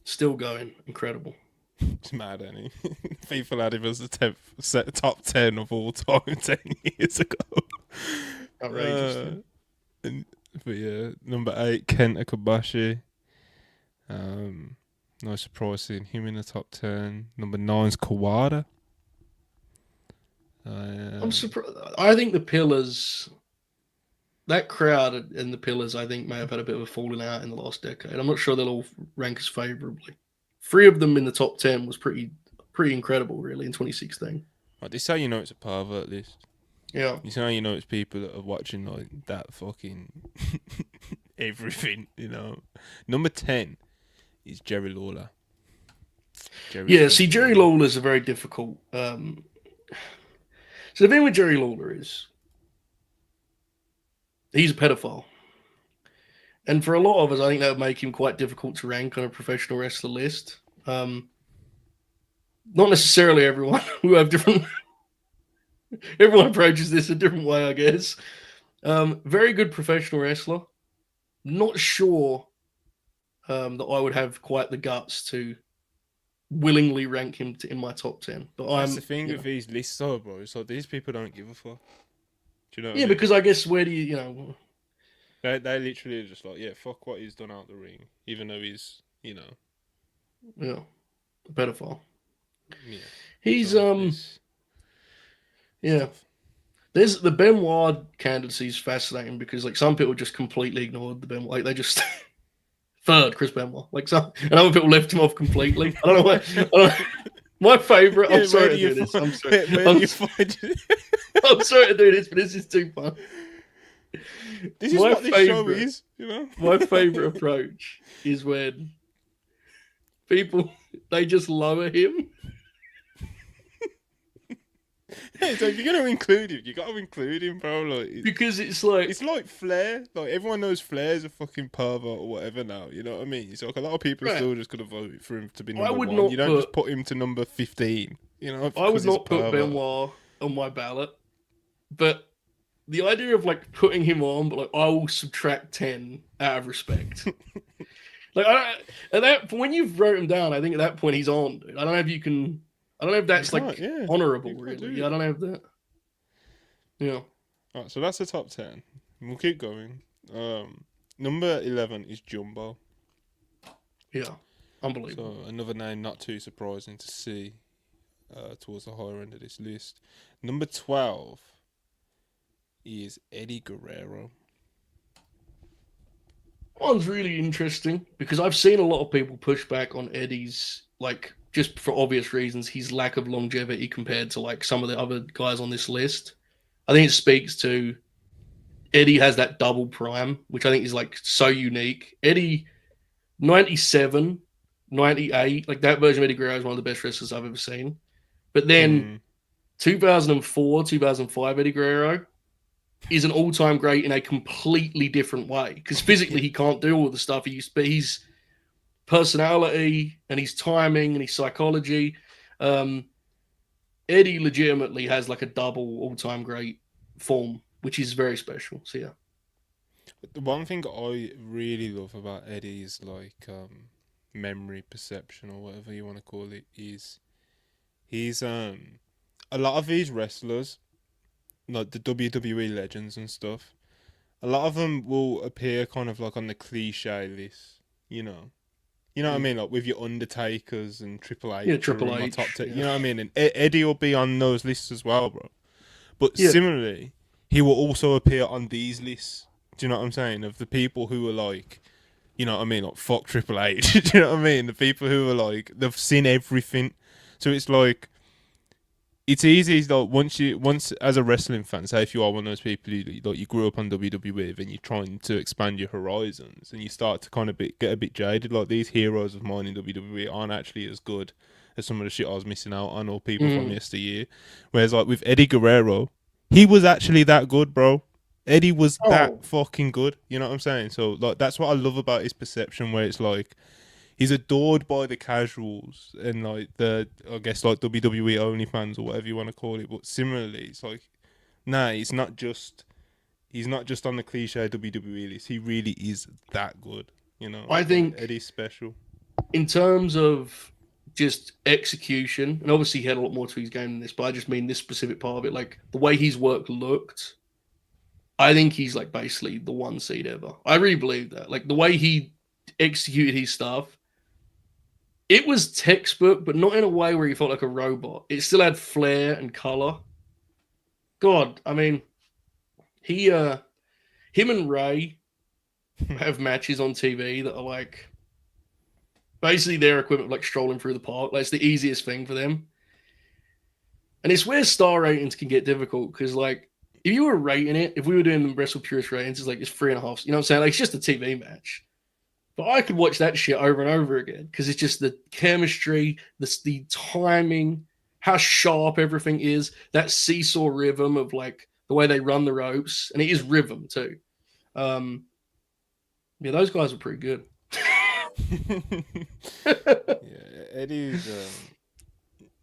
Still going, incredible. It's mad, ain't he? People had him as the top 10 of all time 10 years ago. Outrageous. But yeah, number 8, Kenta Kobashi. No surprise seeing him in the top 10. Number 9's Kawada. I'm surprised. I think the Pillars, that crowd and the Pillars, I think may have had a bit of a falling out in the last decade. I'm not sure they'll all rank as favorably. 3 of them in the top 10 was pretty incredible, really, in 2016. Like, this is how you know it's a pervert list. Yeah. This is how you know it's people that are watching like that fucking everything, you know. Number 10 is Jerry Lawler. Jerry Lawler's a very difficult. So the thing with Jerry Lawler is he's a pedophile. And for a lot of us, I think that would make him quite difficult to rank on a professional wrestler list. Not necessarily everyone. We have different. Everyone approaches this a different way, I guess. Very good professional wrestler. Not sure that I would have quite the guts to willingly rank him in my top 10. But That's the thing with these lists, though, bro. So these people don't give a fuck. Do you know? What I mean? Because I guess where do you. They literally are just like, yeah, fuck what he's done out the ring, even though he's, you know. Yeah, a pedophile. Yeah. He's yeah. Stuff. There's the Benoit candidacy is fascinating because some people just completely ignored the Benoit. They just third Chris Benoit. And other people left him off completely. I don't know why. My favorite. I'm sorry to do this. I'm sorry to do this, but this is too fun. This is what this show is, you know. My favorite approach is when people they just lower him. Hey, so if you're gonna include him, you gotta include him, bro. Because it's like Flair. Like everyone knows Flair's a fucking pervert or whatever now. You know what I mean? So a lot of people are still just gonna vote for him to be number 1. You don't just put him to number 15. You know, I would not put Benoit on my ballot, but the idea of putting him on, but I will subtract 10 out of respect. When you've wrote him down, I think at that point he's on. Dude. I don't know if you can. I don't know if that's like yeah, honorable, you can't really. do Yeah, I it. don't know if that. Yeah. All right, so that's the top 10. We'll keep going. Number 11 is Jumbo. Yeah. Unbelievable. So another name not too surprising to see towards the higher end of this list. Number 12 is Eddie Guerrero. One's really interesting because I've seen a lot of people push back on Eddie's, like, just for obvious reasons, his lack of longevity compared to like some of the other guys on this list. I think it speaks to Eddie has that double prime, which I think is like so unique. Eddie, 97, 98, like that version of Eddie Guerrero is one of the best wrestlers I've ever seen. But then 2004, 2005 Eddie Guerrero is an all-time great in a completely different way because physically he can't do all the stuff he used, but his personality and his timing and his psychology, Eddie legitimately has like a double all-time great form, which is very special. So yeah. The one thing I really love about Eddie's like memory perception or whatever you want to call it is he's a lot of these wrestlers, like the WWE legends and stuff, a lot of them will appear kind of like on the cliche list, you know. You know what I mean? Like with your Undertakers and Triple H. Yeah, Triple my H, top 10, yeah. you know what I mean? And Eddie will be on those lists as well, bro. But Yeah. similarly, he will also appear on these lists. Do you know what I'm saying? Of the people who are like, you know what I mean? Like, fuck Triple H. Do you know what I mean? The people who are like, they've seen everything. So it's like, it's easy, like, once as a wrestling fan, say if you are one of those people who, like, you grew up on WWE and you're trying to expand your horizons and you start to kind of get a bit jaded, like these heroes of mine in WWE aren't actually as good as some of the shit I was missing out on or people from yesteryear. Whereas like with Eddie Guerrero, he was actually that good, bro. Eddie was that fucking good. You know what I'm saying? So like that's what I love about his perception, where it's like he's adored by the casuals and like the, I guess, like WWE only fans or whatever you want to call it. But similarly, it's like, nah, he's not just on the cliche WWE list. He really is that good. You know, I think Eddie's special. In terms of just execution, and obviously he had a lot more to his game than this, but I just mean this specific part of it, like the way his work looked, I think he's like basically the one seed ever. I really believe that. Like the way he executed his stuff, it was textbook, but not in a way where he felt like a robot. It still had flair and color. God, I mean, him and Ray have matches on TV that are like basically their equivalent, like strolling through the park. Like it's the easiest thing for them. And it's where star ratings can get difficult because, like, if you were rating it, if we were doing the Wrestle Purist ratings, it's like it's 3.5. You know what I'm saying? Like it's just a TV match. But I could watch that shit over and over again because it's just the chemistry, the timing, how sharp everything is, that seesaw rhythm of like the way they run the ropes, and it is rhythm too. Yeah, those guys are pretty good. Yeah, Eddie's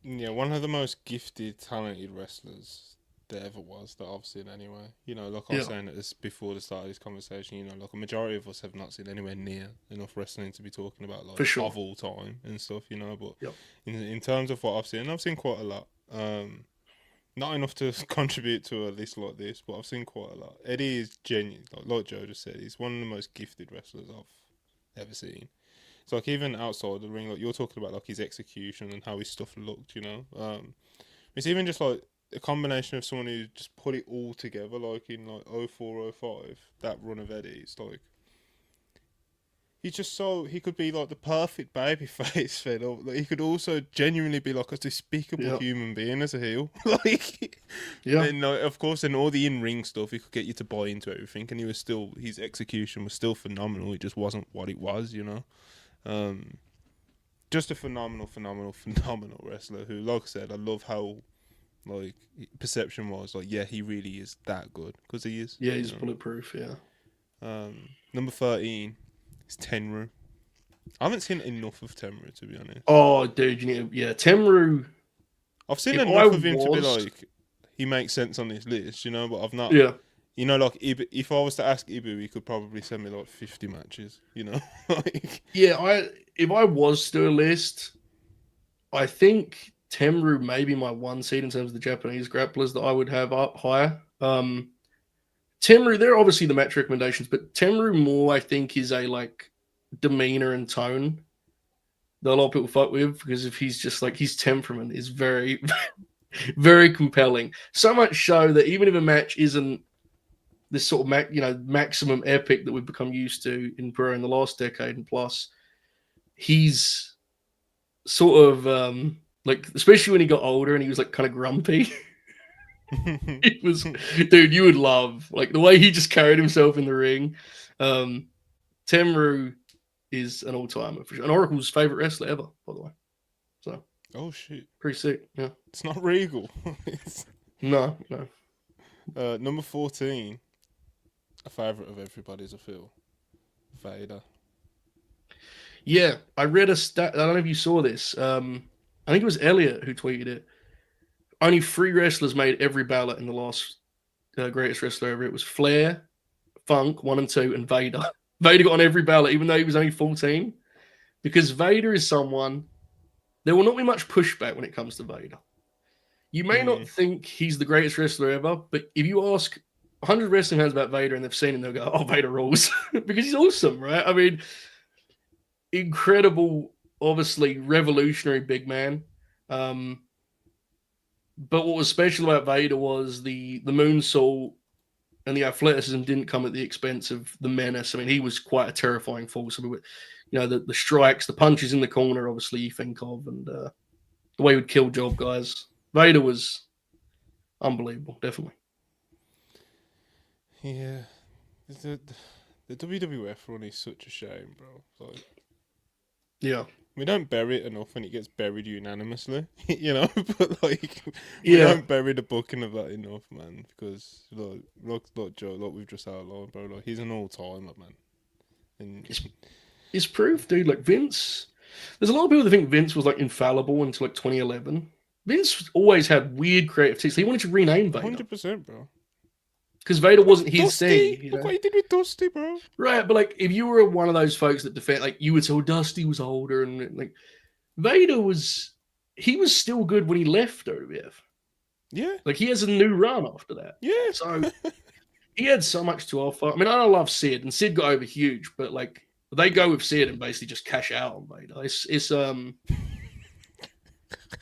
one of the most gifted, talented wrestlers there ever was that I've seen anyway. You know, like I was saying this before the start of this conversation, you know, like a majority of us have not seen anywhere near enough wrestling to be talking about, like, For sure. of all time and stuff, you know. But in terms of what I've seen quite a lot. Not enough to contribute to a list like this, but I've seen quite a lot. Eddie is genuine, like Joe just said, he's one of the most gifted wrestlers I've ever seen. It's like even outside the ring, like you're talking about, like his execution and how his stuff looked, you know. It's even just like a combination of someone who just put it all together, like in like 04, 05, that run of Eddie's, like he's just he could be like the perfect baby face fed up. Like, he could also genuinely be like a despicable human being as a heel. Like, and of course, in all the in-ring stuff, he could get you to buy into everything, and his execution was still phenomenal. It just wasn't what it was, you know. Just a phenomenal wrestler who, like I said, I love how, like, perception was like, yeah, he really is that good, because he is. Yeah, he's bulletproof. Yeah. Number 13 is Tenru. I haven't seen enough of Tenru, to be honest. Oh, dude, you need Tenru. I've seen enough of him to be like, he makes sense on this list, you know, but I've not. Yeah. You know, like, if I was to ask Ibu, he could probably send me like 50 matches, you know? Like, yeah, if I was to do a list, I think Temru may be my 1 seed in terms of the Japanese grapplers that I would have up higher. Temru, they're obviously the match recommendations, but Temru more, I think, is a like demeanor and tone that a lot of people fuck with, because if he's just like his temperament is very, very compelling. So much so that even if a match isn't this sort of maximum epic that we've become used to in pro in the last decade and plus, he's sort of like, especially when he got older and he was like kind of grumpy. It was, dude, you would love like the way he just carried himself in the ring. Temru is an all-timer for sure. And Oracle's favorite wrestler ever, by the way. So, oh shit, pretty sick. Yeah, it's not Regal. no. Number 14, a favorite of everybody's, I feel, Vader. Yeah, I read a stat. I don't know if you saw this. I think it was Elliot who tweeted it. Only 3 wrestlers made every ballot in the last greatest wrestler ever. It was Flair, Funk 1 and 2, and Vader. Vader got on every ballot, even though he was only 14, because Vader is someone. There will not be much pushback when it comes to Vader. You may not think he's the greatest wrestler ever, but if you ask 100 wrestling fans about Vader and they've seen him, they'll go, "Oh, Vader rules," because he's awesome, right? I mean, incredible, obviously revolutionary big man. But what was special about Vader was the moonsault and the athleticism didn't come at the expense of the menace. I mean, he was quite a terrifying force. I mean, the strikes, the punches in the corner, obviously you think of, and the way he would kill job guys. Vader was unbelievable, definitely. Yeah, the WWF run is such a shame, bro. Like, yeah. We don't bury it enough and it gets buried unanimously, but like, we don't bury the booking of that enough, man, because look, Joe, like we've just outlined, bro, like he's an all-timer, man. And it's proof, dude. Like Vince, there's a lot of people that think Vince was like infallible until like 2011. Vince always had weird creative takes. He wanted to rename Vader. 100%, bro. Because Vader wasn't his Dusty. thing. Look what he did with Dusty, bro. Right, but like if you were one of those folks that defend, like you would say, "Oh, Dusty was older," and like Vader was still good when he left WWF. Yeah, like he has a new run after that. Yeah, so he had so much to offer. I mean, I love Sid, and Sid got over huge, but like they go with Sid and basically just cash out on Vader. It's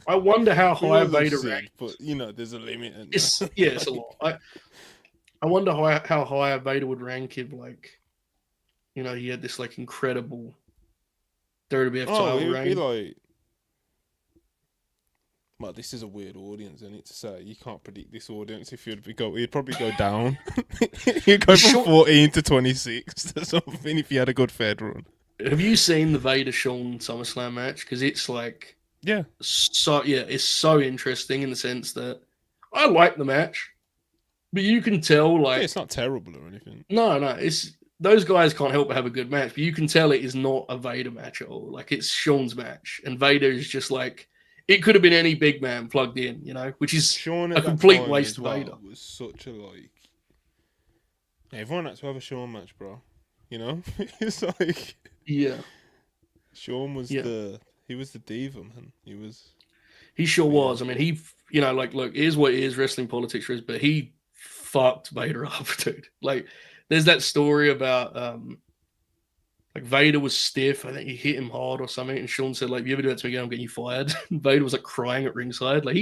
I wonder how high Vader ranks, but there's a limit. It's a lot. I wonder how high Vader would rank if, like, he had this like incredible WWF title it would reign. be like, well, this is a weird audience, I need to say. You can't predict this audience. If you'd probably go down. You'd go from 14 to 26 or something if you had a good Fed run. Have you seen the Vader Shawn SummerSlam match? Because it's like, it's so interesting in the sense that I like the match. But you can tell, like... it's not terrible or anything. No, it's... Those guys can't help but have a good match, but you can tell it is not a Vader match at all. Like, it's Shawn's match. And Vader is just like... It could have been any big man plugged in, which is Shawn a complete waste of Vader. Was such a, like... Everyone had to have a Shawn match, bro. It's like... Yeah. Shawn was he was the diva, man. He sure was. I mean, he... look, here's what it is, wrestling politics is, but he... fucked Vader up, dude. Like, there's that story about like Vader was stiff. I think he hit him hard or something, and Shawn said, like, "If you ever do that to me again, I'm getting you fired." And Vader was like crying at ringside. Like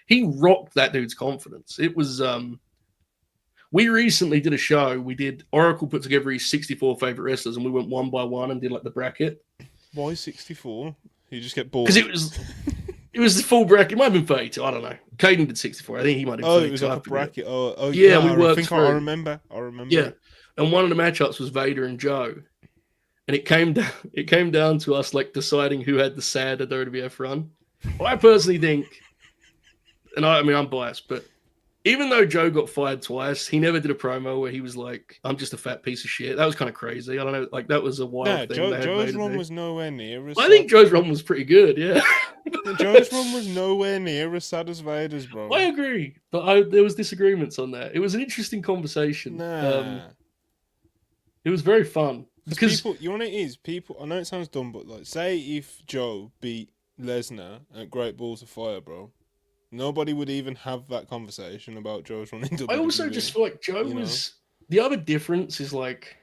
he rocked that dude's confidence. It was we recently did a show. We did Oracle put together his 64 favorite wrestlers, and we went one by one and did like the bracket. Why 64? You just get bored. Because it was the full bracket. It might have been 32. I don't know. Caden did 64. I think he might have been 32. It was like a bracket. Oh, yeah, we worked through. I remember. Yeah. And one of the matchups was Vader and Joe. And it came down to us like deciding who had the sadder WWF run. Well, I personally think, and I mean, I'm biased, but even though Joe got fired twice, he never did a promo where he was like, "I'm just a fat piece of shit." That was kind of crazy. I don't know. Like, that was a wild thing. Joe's run was nowhere near as I think Joe's run was pretty good, yeah. Joe's run was nowhere near as sad as Vader's, bro. I agree, but there was disagreements on that. It was an interesting conversation. Nah. It was very fun. Because people, I know it sounds dumb, but like, say if Joe beat Lesnar at Great Balls of Fire, bro, nobody would even have that conversation about Joe's running WWE. I also just feel like Joe you know? was the other difference is like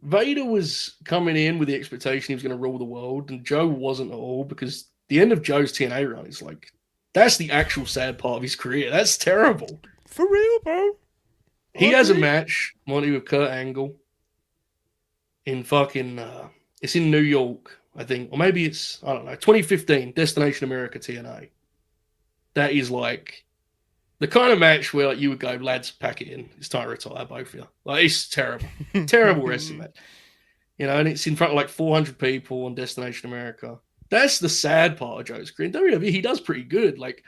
Vader was coming in with the expectation he was going to rule the world, and Joe wasn't at all, because the end of Joe's TNA run is like that's the actual sad part of his career. That's terrible. For real, bro. He has a match, Monty, with Kurt Angle in fucking it's in New York, I think, or maybe it's, I don't know, 2015 Destination America TNA. That is like the kind of match where like, you would go, lads, pack it in. It's time to retire, both of you. Like, it's terrible, terrible wrestling match. You know, and it's in front of like 400 people on Destination America. That's the sad part of Joe's career. In WWE, he does pretty good. Like,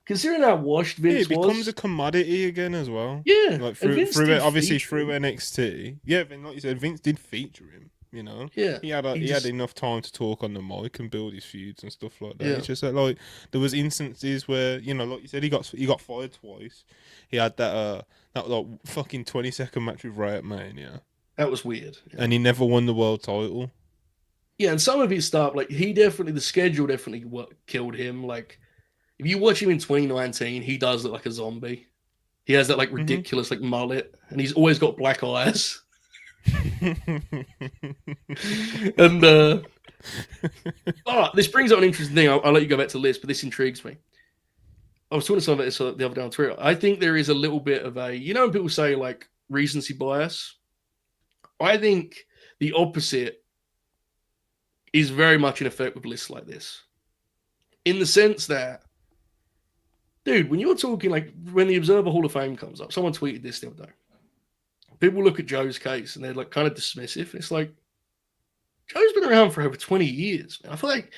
considering how washed Vince it becomes was, a commodity again as well. Yeah, like and Vince did obviously feature through him. NXT. Yeah, then like you said, Vince did feature him. You know, Yeah, he had enough time to talk on the mic and build his feuds and stuff like that. Yeah. It's just that like there was instances where, you know, like you said, he got fired twice. He had that like fucking 20-second match with Wyatt Mania, That was weird. Yeah. and he never won the world title. Yeah, and some of his stuff, like the schedule definitely killed him. Like, if you watch him in 2019, he does look like a zombie. He has that like ridiculous like mullet, and he's always got black eyes. And this brings up an interesting thing. I'll let you go back to the list, but this intrigues me. I was talking to someone about this the other day on Twitter. I think there is a little bit of a, you know, when people say like recency bias, I think the opposite is very much in effect with lists like this. In the sense that, dude, when you're talking like when the Observer Hall of Fame comes up, someone tweeted this the other day. People look at Joe's case and they're like kind of dismissive. It's like, Joe's been around for over 20 years. Man. I feel like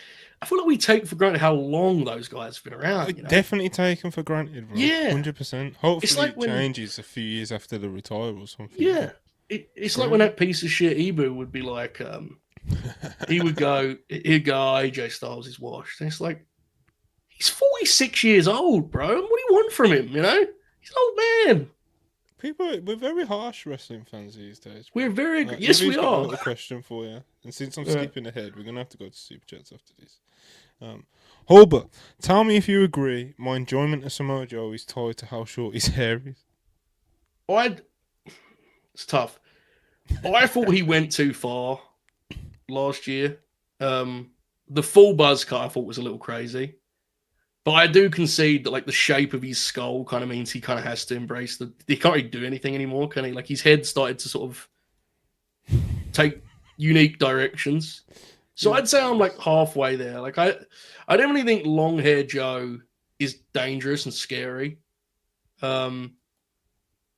we take for granted how long those guys have been around. You know? Definitely taken for granted, bro. Yeah. 100%. Hopefully It's like it when- changes a few years after the retire or something. Yeah. It's like when that piece of shit Ibu would be like, he would go, he'd go, AJ Styles is washed. And it's like, he's 46 years old, bro. What do you want from him, you know? He's an old man. We're very harsh wrestling fans these days. We're very, Right, yes, Libby's we got a are. little question for you. And since I'm Yeah. skipping ahead, we're going to have to go to Super Chats after this. Holbert, tell me if you agree my enjoyment of Samoa Joe is tied to how short his hair is. It's tough. I thought he went too far last year. The full buzz cut I thought was a little crazy. But I do concede that like the shape of his skull kind of means he kind of has to embrace he can't really do anything anymore, can he? Like his head started to sort of take unique directions. So I'd say I'm like halfway there. Like I definitely think long hair Joe is dangerous and scary.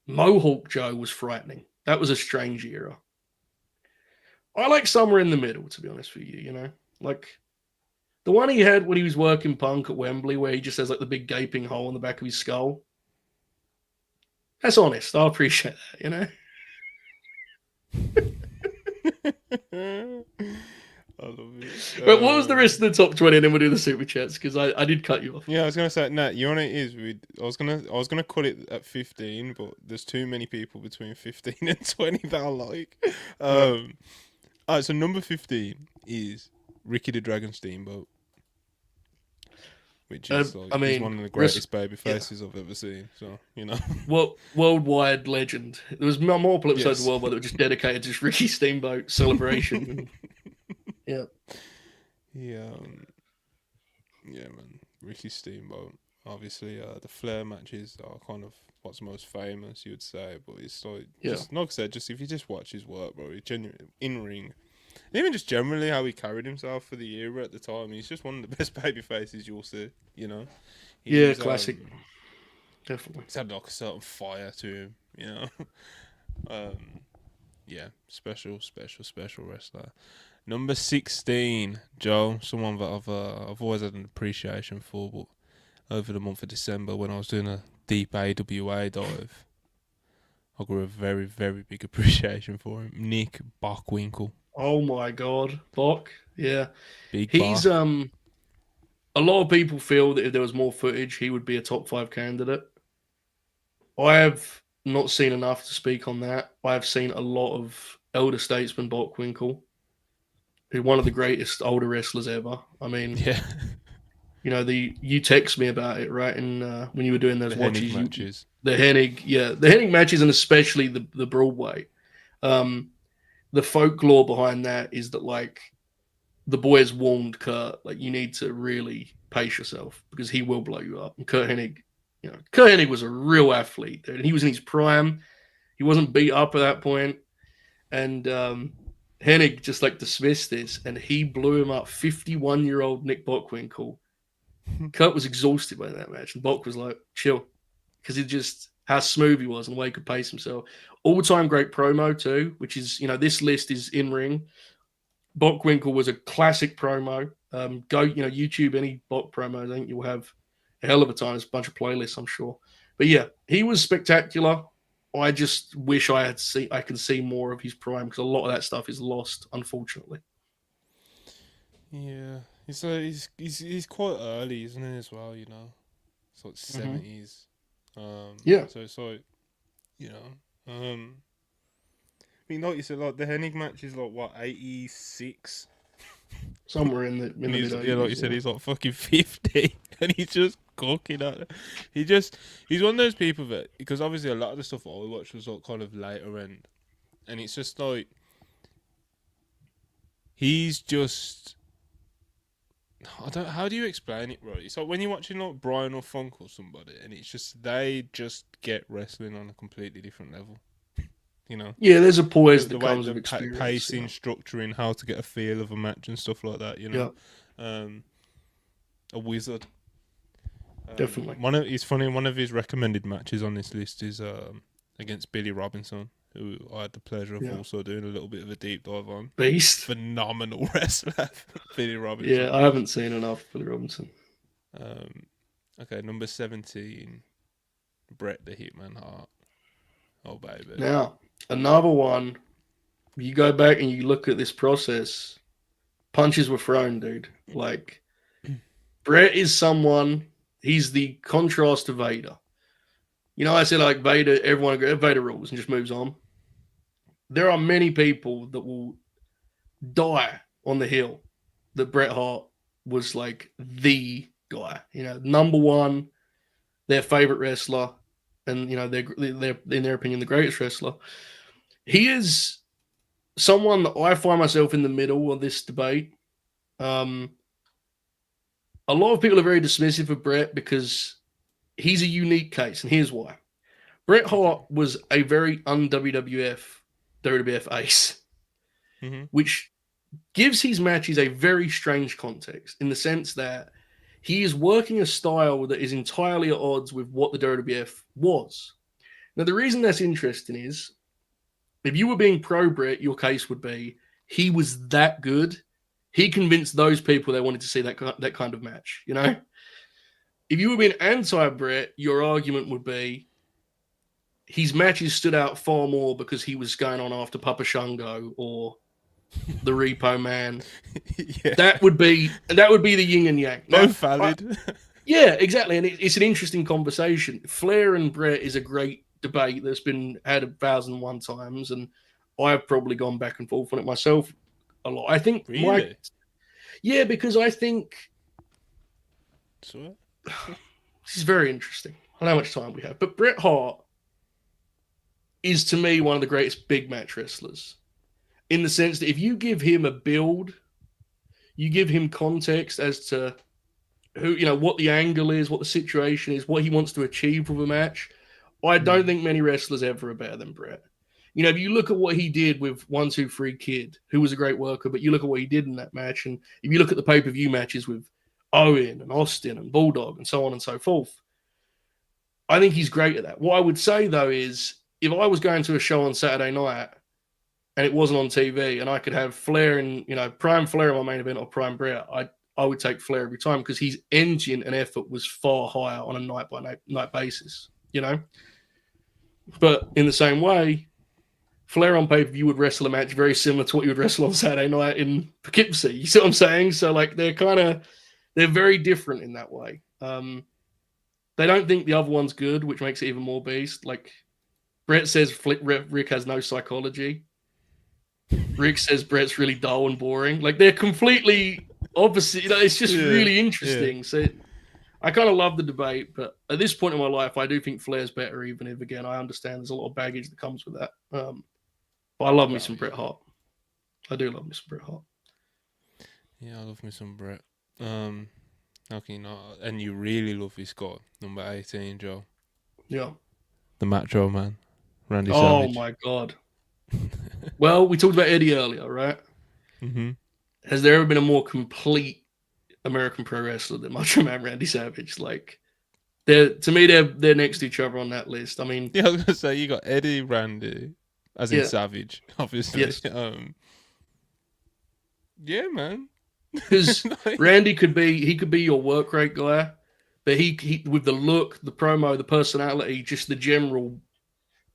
Mohawk Joe was frightening. That was a strange era. I like somewhere in the middle, to be honest with you, you know? Like the one he had when he was working Punk at Wembley, where he just has like the big gaping hole in the back of his skull. That's honest. I appreciate that, you know? I love it. But what was the rest of the top 20? And then we'll do the super chats, because I did cut you off. Yeah, I was gonna say, Nat, you know what it is. I was gonna cut it at 15, but there's too many people between 15 and 20 that I like. Alright, so number 15 is Ricky the Dragon Steamboat, which is he's one of the greatest baby faces I've ever seen. So you know, worldwide legend. There was multiple episodes of Worldwide that were just dedicated to just Ricky Steamboat celebration. Yeah. Yeah, man. Ricky Steamboat. Obviously, the Flair matches are kind of what's most famous, you would say. But it's like, just like I said, just if you just watch his work, bro, he genuinely in ring, and even just generally how he carried himself for the era at the time. He's just one of the best baby faces you'll see. You know. He's, classic. Definitely. He's had like a certain fire to him. You know. Yeah, special wrestler. Number 16, Joe, someone that I've always had an appreciation for, but over the month of December when I was doing a deep AWA dive, I grew a very, very big appreciation for him. Nick Bockwinkel. Oh my God, Bock, yeah. He's a lot of people feel that if there was more footage, he would be a top 5 candidate. I have not seen enough to speak on that. I have seen a lot of elder statesman Bockwinkel. who's one of the greatest older wrestlers ever. I mean, Yeah. You text me about it, right? And when you were doing those The watches, Hennig matches. the Hennig matches, and especially the Broadway. The folklore behind that is that like the boys warned Kurt, like you need to really pace yourself because he will blow you up. And Kurt Hennig was a real athlete, dude. And he was in his prime. He wasn't beat up at that point. And Hennig just like dismissed this, and he blew him up. 51-year-old Nick Bockwinkel. Kurt was exhausted by that match, and Bock was like, chill, because he just how smooth he was and the way he could pace himself. All-time great promo too, which is, this list is in ring. Bockwinkel was a classic promo. Go, YouTube any Bock promos. I think you'll have a hell of a time. There's a bunch of playlists, I'm sure. But yeah, he was spectacular. I just wish I could see more of his prime because a lot of that stuff is lost, unfortunately. Yeah, he's quite early, isn't he? As well, it's like 70s. Yeah. So it's like, I mean, like you said, like the Hennig match is like what 86. Somewhere in the mid-80s. Yeah, like you said, he's like fucking 50, and he's just cooking at it. He's one of those people that, because obviously a lot of the stuff I watched was like kind of later end, and it's just like he's just. How do you explain it, right? It's like when you're watching like Brian or Funk or somebody, and it's just they just get wrestling on a completely different level. Yeah, there's a poise that way comes the with experience. Pacing, structuring, how to get a feel of a match and stuff like that. A wizard. Definitely. It's funny. One of his recommended matches on this list is against Billy Robinson, who I had the pleasure of also doing a little bit of a deep dive on. Beast. Phenomenal wrestler, Billy Robinson. Yeah, I haven't seen enough Billy Robinson. Okay, number 17, Bret the Hitman Hart. Oh, baby. Now, another one, you go back and you look at this process, punches were thrown, dude. Like, Bret is someone, he's the contrast to Vader. I said like Vader, everyone agrees, Vader rules and just moves on. There are many people that will die on the hill that Bret Hart was like the guy, number one, their favorite wrestler, and they're in their opinion the greatest wrestler. He is someone that I find myself in the middle of this debate. A lot of people are very dismissive of Bret because he's a unique case, and here's why. Bret Hart was a very WWF ace, which gives his matches a very strange context in the sense that he is working a style that is entirely at odds with what the WWF was. Now, the reason that's interesting is if you were being pro-Bret, your case would be he was that good. He convinced those people they wanted to see that kind of match, If you were being anti-Bret, your argument would be his matches stood out far more because he was going on after Papa Shango or the Repo Man. Yeah. That would be the yin and yang. Both valid. Yeah, exactly. And it's an interesting conversation. Flair and Bret is a great debate that's been had 1,001 times, and I've probably gone back and forth on it myself a lot. I think really? Because I think Sure. this is very interesting. I don't know how much time we have, but Bret Hart is to me one of the greatest big match wrestlers in the sense that if you give him a build, you give him context as to who, what the angle is, what the situation is, what he wants to achieve with a match. I don't think many wrestlers ever are better than Bret. If you look at what he did with 1, 2, 3 Kid, who was a great worker, but you look at what he did in that match, and if you look at the pay-per-view matches with Owen and Austin and Bulldog and so on and so forth, I think he's great at that. What I would say, though, is if I was going to a show on Saturday night and it wasn't on TV and I could have Flair and, Prime Flair in my main event or Prime Bret, I would take Flair every time because his engine and effort was far higher on a night-by-night basis, But in the same way, Flair on pay-per-view would wrestle a match very similar to what you would wrestle on Saturday night in Poughkeepsie. You see what I'm saying? So, like, they're very different in that way. They don't think the other one's good, which makes it even more beast. Like, Bret says Rick has no psychology. Rick says Brett's really dull and boring. Like they're completely opposite. It's just really interesting. So I kind of love the debate, but at this point in my life, I do think Flair's better. Even if again, I understand there's a lot of baggage that comes with that. But I love me some Bret Hart. I do love me some Bret Hart. Yeah, I love me some Bret. How can you not? And you really love his squad, number 18, Joe. Yeah. The Macho Man, Randy Oh Savage. my God. Well, we talked about Eddie earlier, right? Mm-hmm. Has there ever been a more complete American pro wrestler than Macho Man Randy Savage? Like, to me, they're next to each other on that list. I mean, Yeah, I was gonna say you got Eddie, Randy, as in Savage, obviously. Yes. Yeah, man. Because Randy could be your work rate guy, but he with the look, the promo, the personality, just the general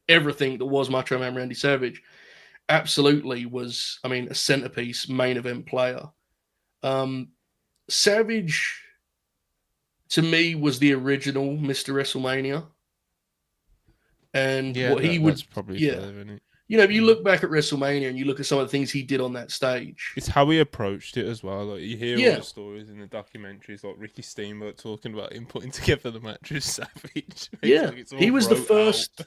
everything that was Macho Man Randy Savage, absolutely was, I mean, a centerpiece main event player. Savage, to me, was the original Mr. WrestleMania. And what he would, that's probably fair, isn't it? You know, if you look back at WrestleMania and you look at some of the things he did on that stage, it's how he approached it as well. Like you hear all the stories in the documentaries, like Ricky Steamboat talking about him putting together the match with Savage. Yeah, he was the first,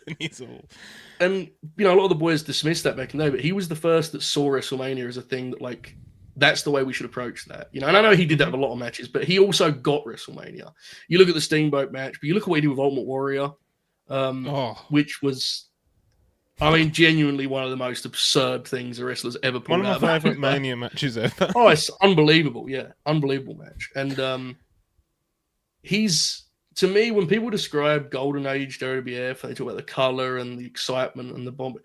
and you know, a lot of the boys dismissed that back in the day, but he was the first that saw WrestleMania as a thing that, like, that's the way we should approach that. You know, and I know he did that with a lot of matches, but he also got WrestleMania. You look at the Steamboat match, but you look at what he did with Ultimate Warrior, which was, I mean, genuinely one of the most absurd things a wrestler's ever pulled out. One of my favorite Mania matches ever. Oh, it's unbelievable. Yeah, unbelievable match. And he's, to me, when people describe Golden Age WWF, they talk about the color and the excitement and the bomb.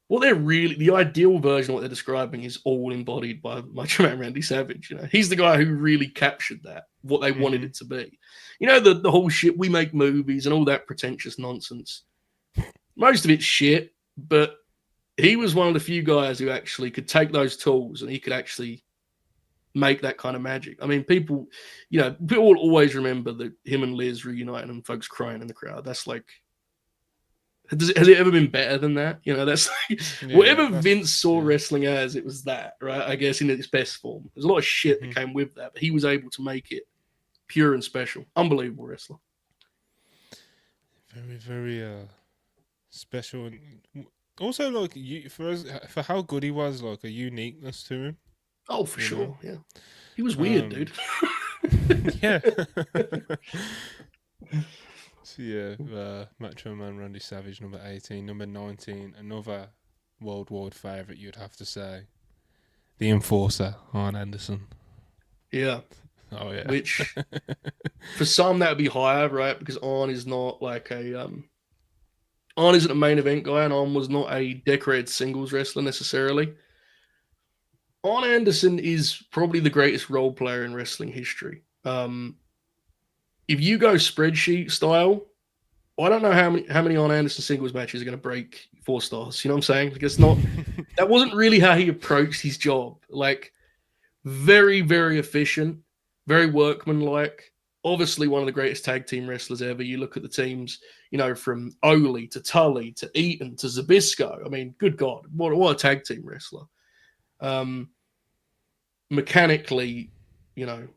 What they're really, the ideal version of what they're describing is all embodied by Macho Man Randy Savage. You know, he's the guy who really captured that, what they wanted it to be. You know, the whole shit, we make movies and all that pretentious nonsense. Most of it's shit, but he was one of the few guys who actually could take those tools and he could actually make that kind of magic. I mean, people, you know, people will always remember that him and Liz reuniting and folks crying in the crowd. That's like, has it ever been better than that? You know, that's like, whatever Vince saw wrestling as, it was that, right? I guess in its best form. There's a lot of shit that came with that, but he was able to make it pure and special. Unbelievable wrestler. Very, very special, and also like for how good he was, like a uniqueness to him. Oh, for sure, yeah. He was weird, dude. Yeah. So yeah, Macho Man Randy Savage, number 18, number 19, another worldwide favourite, you'd have to say, the Enforcer, Arne Anderson. Yeah. Oh yeah. Which for some that would be higher, right? Because Arne is not like Arne isn't a main event guy, and Arne was not a decorated singles wrestler necessarily. Arne Anderson is probably the greatest role player in wrestling history. If you go spreadsheet style, I don't know how many Arne Anderson singles matches are going to break 4 stars. You know what I'm saying? Like, it's not, that wasn't really how he approached his job. Like, very, very efficient, very workmanlike. Obviously, one of the greatest tag team wrestlers ever. You look at the teams, you know, from Ole to Tully to Eaton to Zabisco. I mean, good God, what a tag team wrestler. Mechanically, you know,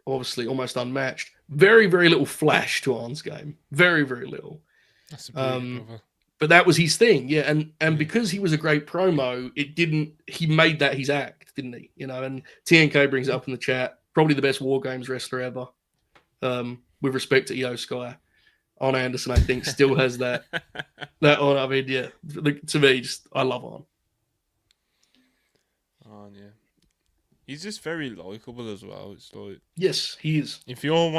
obviously almost unmatched. Very, very little flash to Arne's game. Very, very little. That's a brilliant brother. But that was his thing, yeah. And because he was a great promo, he made that his act, didn't he? You know, and TNK brings it up in the chat. Probably the best War Games wrestler ever. With respect to Io Sky. Arne Anderson, I think, still has that on. I mean, yeah. To me, I love Arne. Arne, yeah. He's just very likable as well. It's like, yes, he is. If you're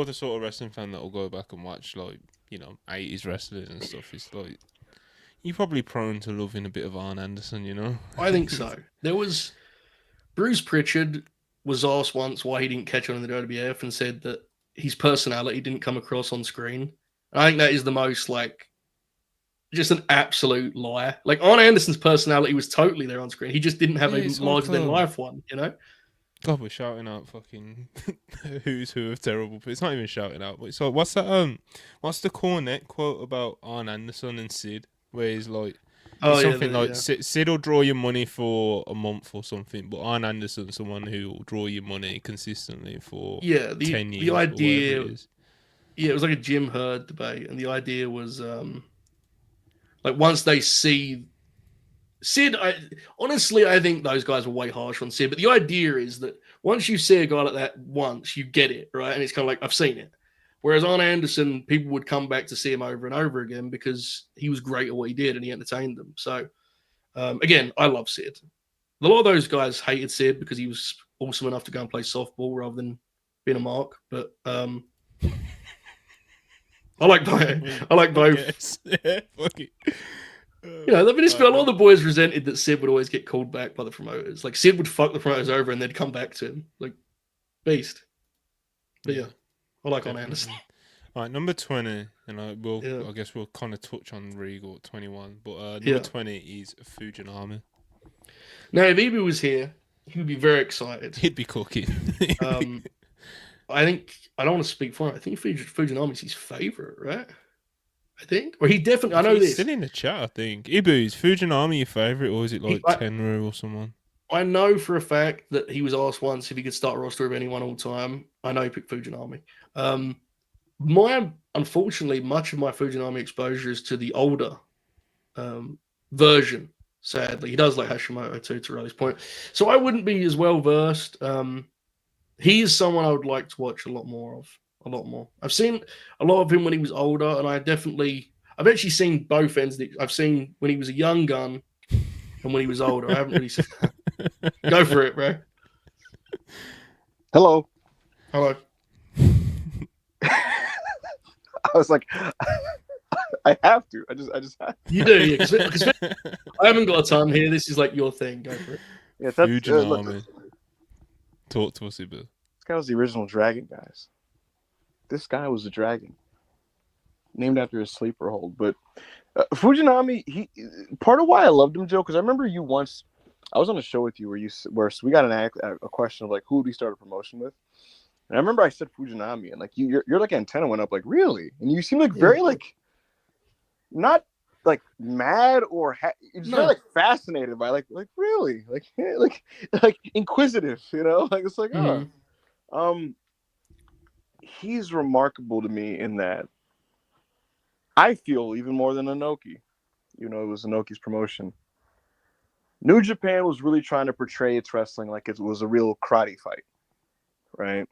the sort of wrestling fan that will go back and watch, like, you know, 80s wrestling and stuff, it's like, you're probably prone to loving a bit of Arne Anderson, you know? I think so. There was Bruce Pritchard was asked once why he didn't catch on in the WWF and said that his personality didn't come across on screen. I think that is the most, like, just an absolute lie. Like, Arne Anderson's personality was totally there on screen. He just didn't have a larger-than-life one, you know? God, we're shouting out fucking who's who of terrible, but it's not even shouting out. But it's like, what's that? What's the cornet quote about Arne Anderson and Sid, where he's like, Oh, It's yeah, something the- like yeah. Sid will draw your money for a month or something, but Arn Anderson's someone who will draw your money consistently for Yeah, 10 the years or whatever idea, it is. yeah, it was like a Jim Herd debate, and the idea was like once they see Sid, honestly, I think those guys were way harsh on Sid, but the idea is that once you see a guy like that once, you get it, right? And it's kind of like, I've seen it. Whereas on Anderson, people would come back to see him over and over again because he was great at what he did and he entertained them. So, again, I love Sid. A lot of those guys hated Sid because he was awesome enough to go and play softball rather than being a mark. But I like both. I like both. Yeah, fuck it. You know, I mean, a lot of the boys resented that Sid would always get called back by the promoters. Like Sid would fuck the promoters over and they'd come back to him. Like beast. But yeah, I like on Anderson. All right, number 20, and Yeah. I guess we'll kind of touch on Regal at 21, but number Yeah. 20 is Fujinami. Now, if Ibu was here, he would be very excited. He'd be cooking. I think, I don't want to speak for him. I think Fujinami's his favorite, right? I think. Or he definitely, I know He's this. still in the chat, I think. Ibu, is Fujinami your favorite, or is it like Tenru or someone? I know for a fact that he was asked once if he could start a roster of anyone all time. I know he picked Fujinami. Unfortunately, much of my Fujinami exposure is to the older version, sadly. He does like Hashimoto too, to Riley's point. So I wouldn't be as well versed. He is someone I would like to watch a lot more of. A lot more. I've seen a lot of him when he was older, and I've actually seen both ends. I've seen when he was a young gun and when he was older. I haven't really seen that. Go for it, bro. Hello. Hello. I was like, I have to. I just have to. You do, yeah. Because I haven't got a ton here. This is like your thing. Go for it. Yeah, that's Fujinami. Talk to us, Ibu. This guy was the original dragon, guys. This guy was a dragon, named after his sleeper hold. But Fujinami, part of why I loved him, Joe, because I remember you once. I was on a show with you where we got a question of like who would we start a promotion with, and I remember I said Fujinami, and like your like antenna went up, like really, and you seem like very like not like mad or you're just very like fascinated by like really like inquisitive, you know, like it's like he's remarkable to me in that I feel even more than Inoki. You know, it was Inoki's promotion. New Japan was really trying to portray its wrestling like it was a real karate fight, right?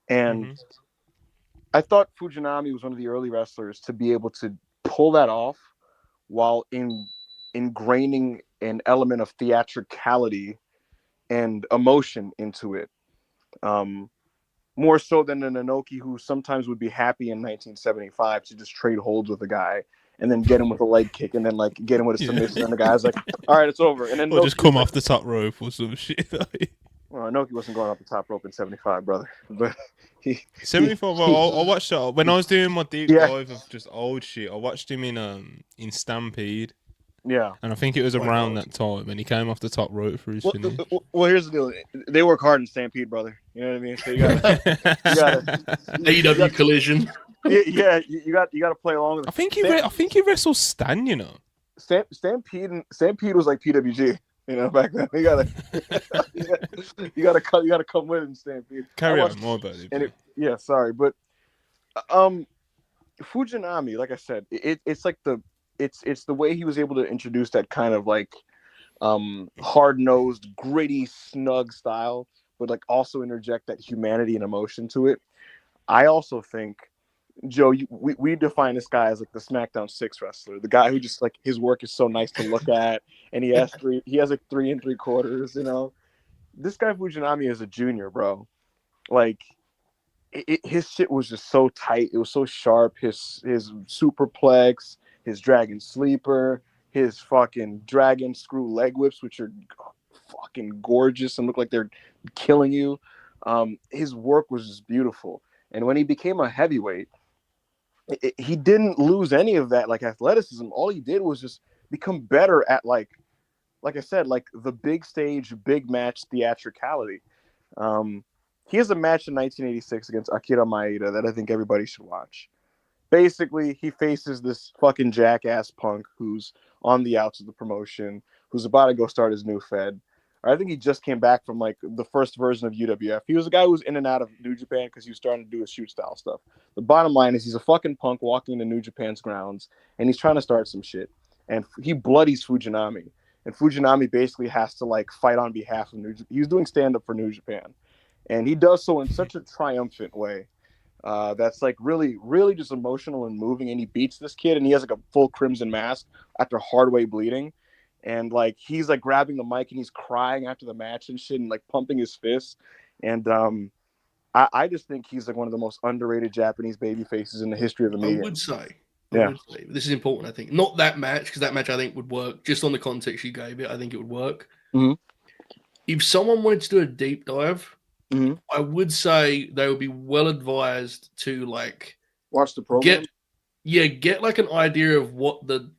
And I thought Fujinami was one of the early wrestlers to be able to pull that off while ingraining an element of theatricality and emotion into it. More so than an Inoki who sometimes would be happy in 1975 to just trade holds with a guy and then get him with a leg kick and then like get him with a submission and the guy's like, all right, it's over. And then or just come off the top rope or some shit. Well, Inoki wasn't going off the top rope in 75, brother. But 75. Well, I watched that when I was doing my deep dive of just old shit. I watched him in Stampede. Yeah, and I think it was around that time, and he came off the top rope for his finish. Well, here's the deal: they work hard in Stampede, brother. You know what I mean? So you got AEW Collision. Yeah, you got to play along with. I think he wrestled Stan. You know, Stampede was like PWG. You know, back then you gotta come with in Stampede. Carry on, more about it. Sorry, but Fujinami, like I said, it's like it's the way he was able to introduce that kind of like hard-nosed, gritty, snug style, but like also interject that humanity and emotion to it. I also think, Joe, we define this guy as like the SmackDown 6 wrestler, the guy who just like his work is so nice to look at, and he has like 3 3/4. You know, this guy Fujinami is a junior, bro. Like his shit was just so tight. It was so sharp. His superplex, his dragon sleeper, his fucking dragon screw leg whips, which are fucking gorgeous and look like they're killing you. His work was just beautiful. And when he became a heavyweight, he didn't lose any of that like athleticism. All he did was just become better at like I said, like the big stage, big match theatricality. He has a match in 1986 against Akira Maeda that I think everybody should watch. Basically, he faces this fucking jackass punk who's on the outs of the promotion, who's about to go start his new Fed. I think he just came back from like the first version of UWF. He was a guy who was in and out of New Japan because he was starting to do his shoot style stuff. The bottom line is he's a fucking punk walking into New Japan's grounds, and he's trying to start some shit. And he bloodies Fujinami. And Fujinami basically has to like fight on behalf of New Japan. He's doing stand-up for New Japan. And he does so in such a triumphant way. That's like really, really just emotional and moving. And he beats this kid, and he has like a full crimson mask after hard way bleeding. And like he's like grabbing the mic and he's crying after the match and shit and like pumping his fists. And I just think he's like one of the most underrated Japanese baby faces in the history of the media. I would say this is important. I think not that match, because that match I think would work just on the context you gave it. I think it would work. Mm-hmm. If someone wanted to do a deep dive, Mm-hmm. I would say they would be well advised to like watch the program. Get like an idea of what the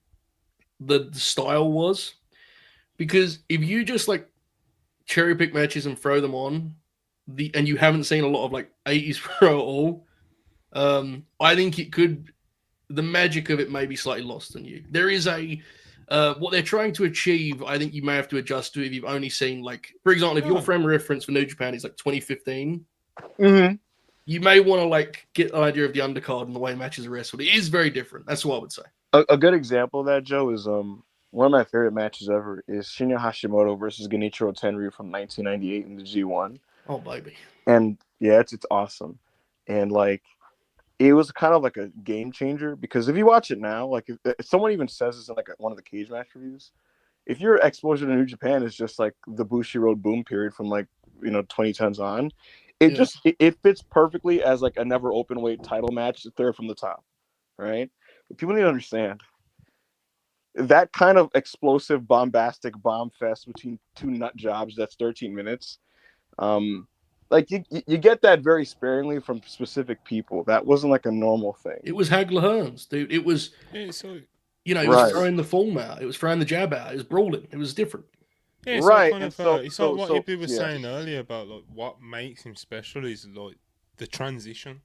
style was, because if you just like cherry pick matches and throw them on and you haven't seen a lot of like 80s pro at all, I think the magic of it may be slightly lost on you. There is what they're trying to achieve, I think you may have to adjust to if you've only seen like, for example, if your frame of reference for New Japan is like 2015, you may want to like get an idea of the undercard and the way matches are wrestled. It is very different. That's what I would say. A good example of that, Joe, is one of my favorite matches ever is Shinya Hashimoto versus Genichiro Tenryu from 1998 in the G1. Oh, baby. And yeah, it's awesome. And like, it was kind of like a game changer, because if you watch it now, like if someone even says this in like one of the cage match reviews, if your exposure to New Japan is just like the Bushi Road boom period from like, 2010s on, it fits perfectly as like a never open weight title match, third from the top, right? But people need to understand that kind of explosive, bombastic bomb fest between two nut jobs that's 13 minutes. Like you get that very sparingly from specific people. That wasn't like a normal thing. It was Hagler Hearns, dude. It was, it was throwing the form out. It was throwing the jab out. It was brawling. It was different. Yeah, it's right. Like it's like what Ibu was saying earlier about like what makes him special is like the transition.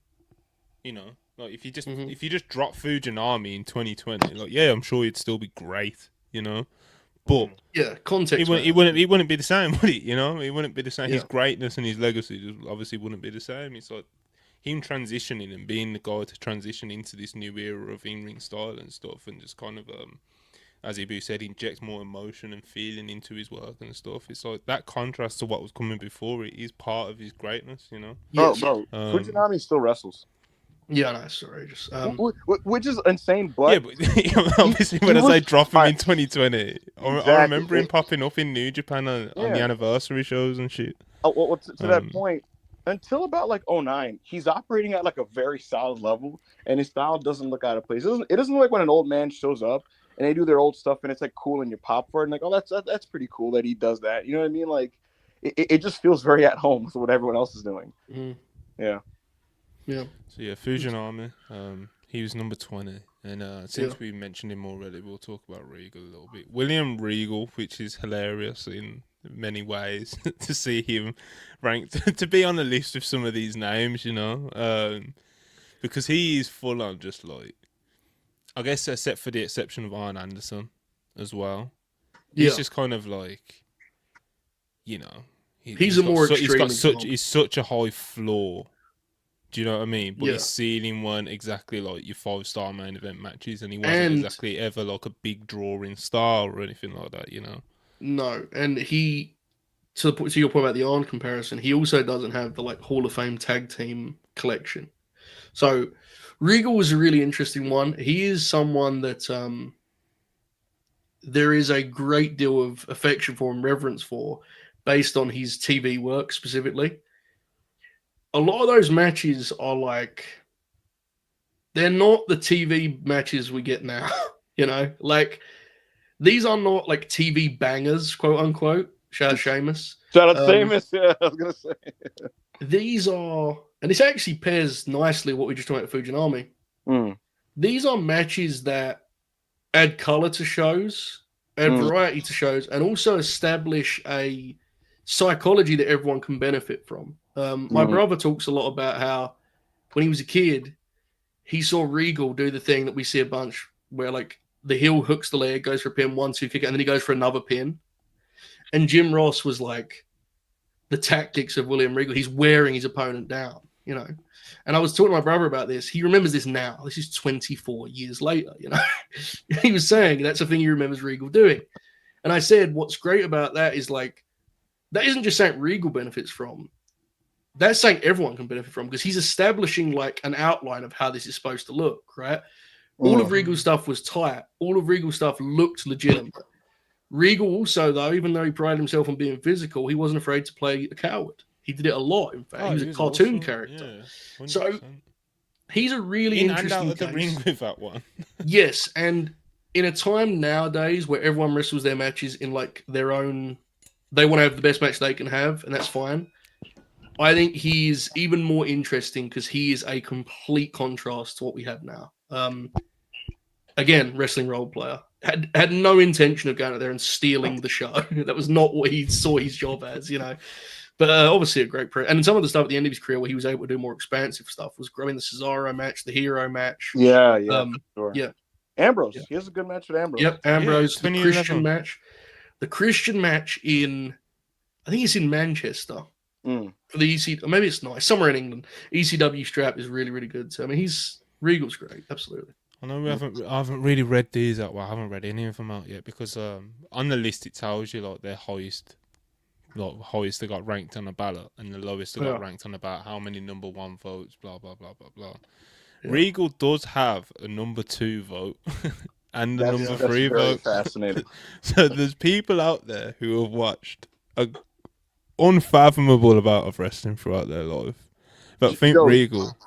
Like if you just drop Fujinami in 2020, like I'm sure he'd still be great. But context. He wouldn't be the same, would he? He wouldn't be the same. His greatness and his legacy just obviously wouldn't be the same. It's like him transitioning and being the guy to transition into this new era of in-ring style and stuff, and just kind of as Ibu said, inject more emotion and feeling into his work and stuff. It's like that contrast to what was coming before it is part of his greatness, Yes. Bro, Fujinami still wrestles. Yeah, no, sorry, just which is insane, but obviously when I drop him in 2020, I remember him popping up in New Japan on the anniversary shows and shit. Well, to that point, until about like 2009, he's operating at like a very solid level, and his style doesn't look out of place. It doesn't look like when an old man shows up and they do their old stuff and it's like cool and you pop for it and like, oh, that's pretty cool that he does that. You know what I mean? Like it just feels very at home with what everyone else is doing. Mm-hmm. Yeah. Yeah. So Fujinami, he was number 20, and since we mentioned him already, we'll talk about Regal a little bit. William Regal, which is hilarious in many ways to see him ranked to be on the list of some of these names, because he is full on just like, I guess except for the exception of Arne Anderson as well. He's just kind of like, he's a more extreme. He's such a high floor. Do you know what I mean? But his ceiling weren't exactly like your 5-star main event matches, and he wasn't exactly ever like a big drawing star or anything like that, No, and he, to your point about the Arn comparison, he also doesn't have the like Hall of Fame tag team collection. So Regal was a really interesting one. He is someone that there is a great deal of affection for and reverence for, based on his TV work specifically. A lot of those matches are like, they're not the TV matches we get now, like these are not like TV bangers, quote unquote. Shout out Sheamus. Shout out Sheamus. Yeah, I was gonna say. These are, and this actually pairs nicely what we just talked about Fujinami. These are matches that add color to shows, add variety to shows, and also establish a psychology that everyone can benefit from. My brother talks a lot about how when he was a kid, he saw Regal do the thing that we see a bunch where like the heel hooks the leg, goes for a pin, 1-2 kick, and then he goes for another pin. And Jim Ross was like, the tactics of William Regal, he's wearing his opponent down, you know. And I was talking to my brother about this. He remembers this now. This is 24 years later, you know. He was saying that's the thing he remembers Regal doing. And I said, what's great about that is like, that isn't just something Regal benefits from. That's something everyone can benefit from because he's establishing like an outline of how this is supposed to look, right? All of Regal's stuff was tight. All of Regal's stuff looked legitimate. Regal also, though, even though he prided himself on being physical, he wasn't afraid to play a coward. He did it a lot, in fact. He was a cartoon character. Yeah, so he's a really interesting out of the ring with that one. Yes, and in a time nowadays where everyone wrestles their matches in like their own, they want to have the best match they can have, and that's fine. I think he's even more interesting because he is a complete contrast to what we have now. Again, wrestling role player. Had no intention of going out there and stealing the show. That was not what he saw his job as, you know. But obviously a great and some of the stuff at the end of his career where he was able to do more expansive stuff was growing the Cesaro match, the Hero match. Yeah, sure. Yeah. Ambrose. Yeah. He has a good match with Ambrose. Yep, Ambrose, the Christian match. The Christian match I think it's in Manchester. For the EC, or maybe it's not. It's somewhere in England. ECW strap is really, really good. So I mean, Regal's great, absolutely. I know I haven't really read these out. Well, I haven't read any of them out yet because on the list it tells you like their highest they got ranked on a ballot, and the lowest they got ranked on about how many number 1 votes, blah blah blah blah blah. Yeah. Regal does have a number 2 vote and the number 3 vote. Fascinating. So there's people out there who have watched a unfathomable amount of wrestling throughout their life, but think Regal.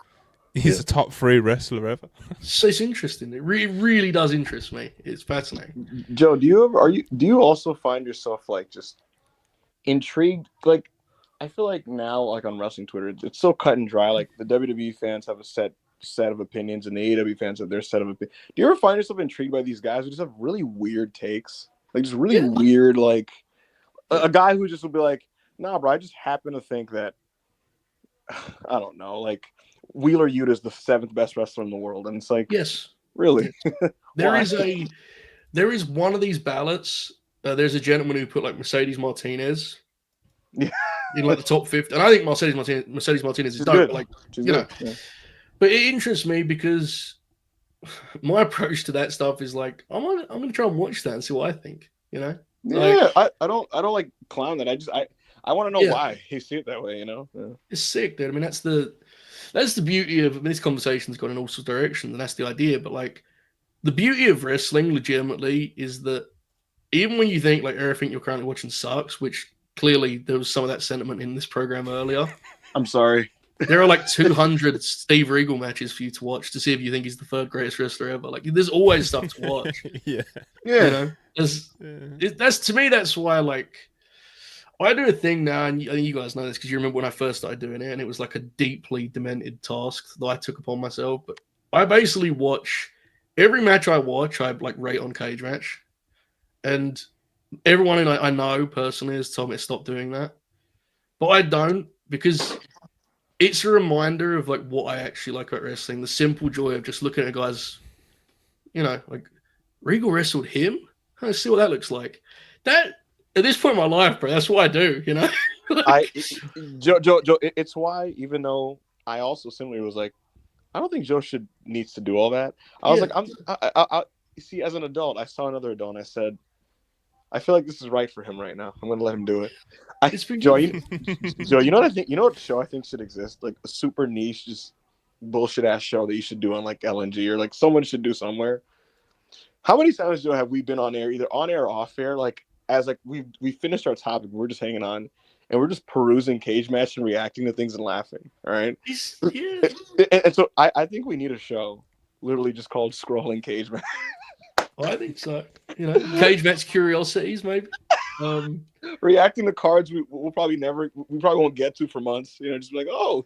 He's a top 3 wrestler ever. So it's interesting. It really does interest me. It's fascinating. Joe, do you also find yourself like just intrigued? Like, I feel like now, like on wrestling Twitter, it's so cut and dry. Like the WWE fans have a set of opinions, and the AEW fans have their set of opinions. Do you ever find yourself intrigued by these guys who just have really weird takes? Like just really weird, like a guy who just will be like, "Nah, bro, I just happen to think that I don't know, like." Wheeler Yuta is the 7th best wrestler in the world, and it's like, yes, really. there is one of these ballots. There's a gentleman who put like Mercedes Martinez in like the top 50, and I think Mercedes Martinez is dope. Like She's you good. know, but it interests me because my approach to that stuff is like I'm gonna try and watch that and see what I think. You know, I don't like clown that. I want to know why he see it that way. You know, it's sick, dude. I mean, that's the beauty of this conversation's gone in all sorts of directions, and that's the idea. But like the beauty of wrestling legitimately is that even when you think like everything you're currently watching sucks, which clearly there was some of that sentiment in this program earlier. I'm sorry. There are like 200 Steve Regal matches for you to watch to see if you think he's the 3rd greatest wrestler ever. Like there's always stuff to watch. Yeah. You know, that's to me, that's why like I do a thing now, and I think you guys know this because you remember when I first started doing it, and it was like a deeply demented task that I took upon myself. But I basically watch every match I watch, I like rate on Cage Match, and everyone I know personally has told me to stop doing that, but I don't because it's a reminder of like what I actually like about wrestling. The simple joy of just looking at a guy's, you know, like Regal wrestled him. Let's see what that looks like. That. At this point in my life, bro, that's what I do, you know? Joe, it's why, even though I also similarly was like, I don't think Joe needs to do all that. I was like, I see, as an adult, I saw another adult and I said, I feel like this is right for him right now. I'm going to let him do it. Joe, you know what I think? You know what show I think should exist? Like a super niche, just bullshit ass show that you should do on like LNG or like someone should do somewhere. How many times, Joe, have we been on air, either on air or off air, like, as like we finished our topic, we're just hanging on, and we're just perusing Cage Match and reacting to things and laughing. All right, and so I think we need a show, literally just called Scrolling Cage Match. I think so. You know, Cage Match Curiosities, maybe. Reacting to cards we probably won't get to for months. You know, just be like, oh,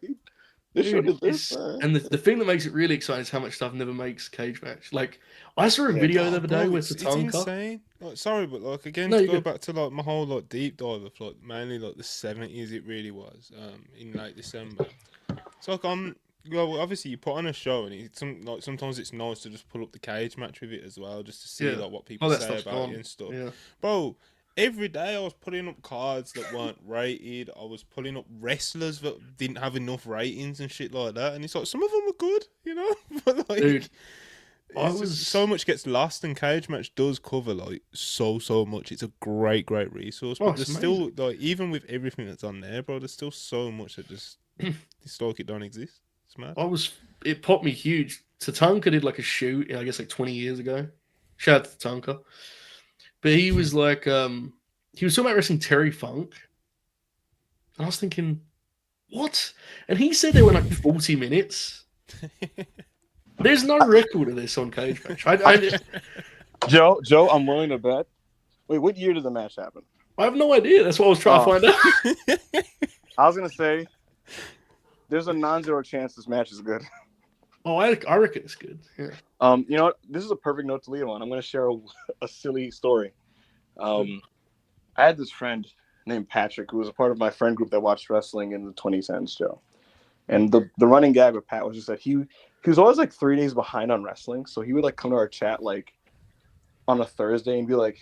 this show did this. And the thing that makes it really exciting is how much stuff never makes Cage Match. Like I saw a video the other day with the tongue cut. Insane. Like, sorry, but like again, to go back to like my whole like deep dive of like mainly like the 70s, it really was in late December. So like Well, obviously you put on a show, and sometimes it's nice to just pull up the cage match with it as well, just to see Yeah. like what people That say stuff's about it gone. and stuff. Yeah. Bro, every day I was putting up cards that weren't rated. I was pulling up wrestlers that didn't have enough ratings and shit like that. And it's like some of them were good, you know, but like, Dude, it's just so much gets lost. And cage match does cover like so much. It's a great resource. Oh, But it's there's still like, even with everything that's on there, bro, there's still so much that just it's like it don't exist. It's mad. It popped me huge. Tatanka did like a shoot, I guess like 20 years ago. Shout out to Tatanka. But he was like, he was talking about wrestling Terry Funk. And I was thinking, what? And he said they were like 40 minutes. There's no record of this on Cage Match. Joe, I'm willing to bet. Wait, what year did the match happen? I have no idea. That's what I was trying to find out. I was gonna say, there's a non-zero chance this match is good. Oh, I reckon it's good. Yeah. You know what? This is a perfect note to lead on. I'm gonna share a silly story. I had this friend named Patrick who was a part of my friend group that watched wrestling in the 2010s, Joe. And the running gag with Pat was just that he was always like 3 days behind on wrestling. So he would like come to our chat like on a Thursday and be like,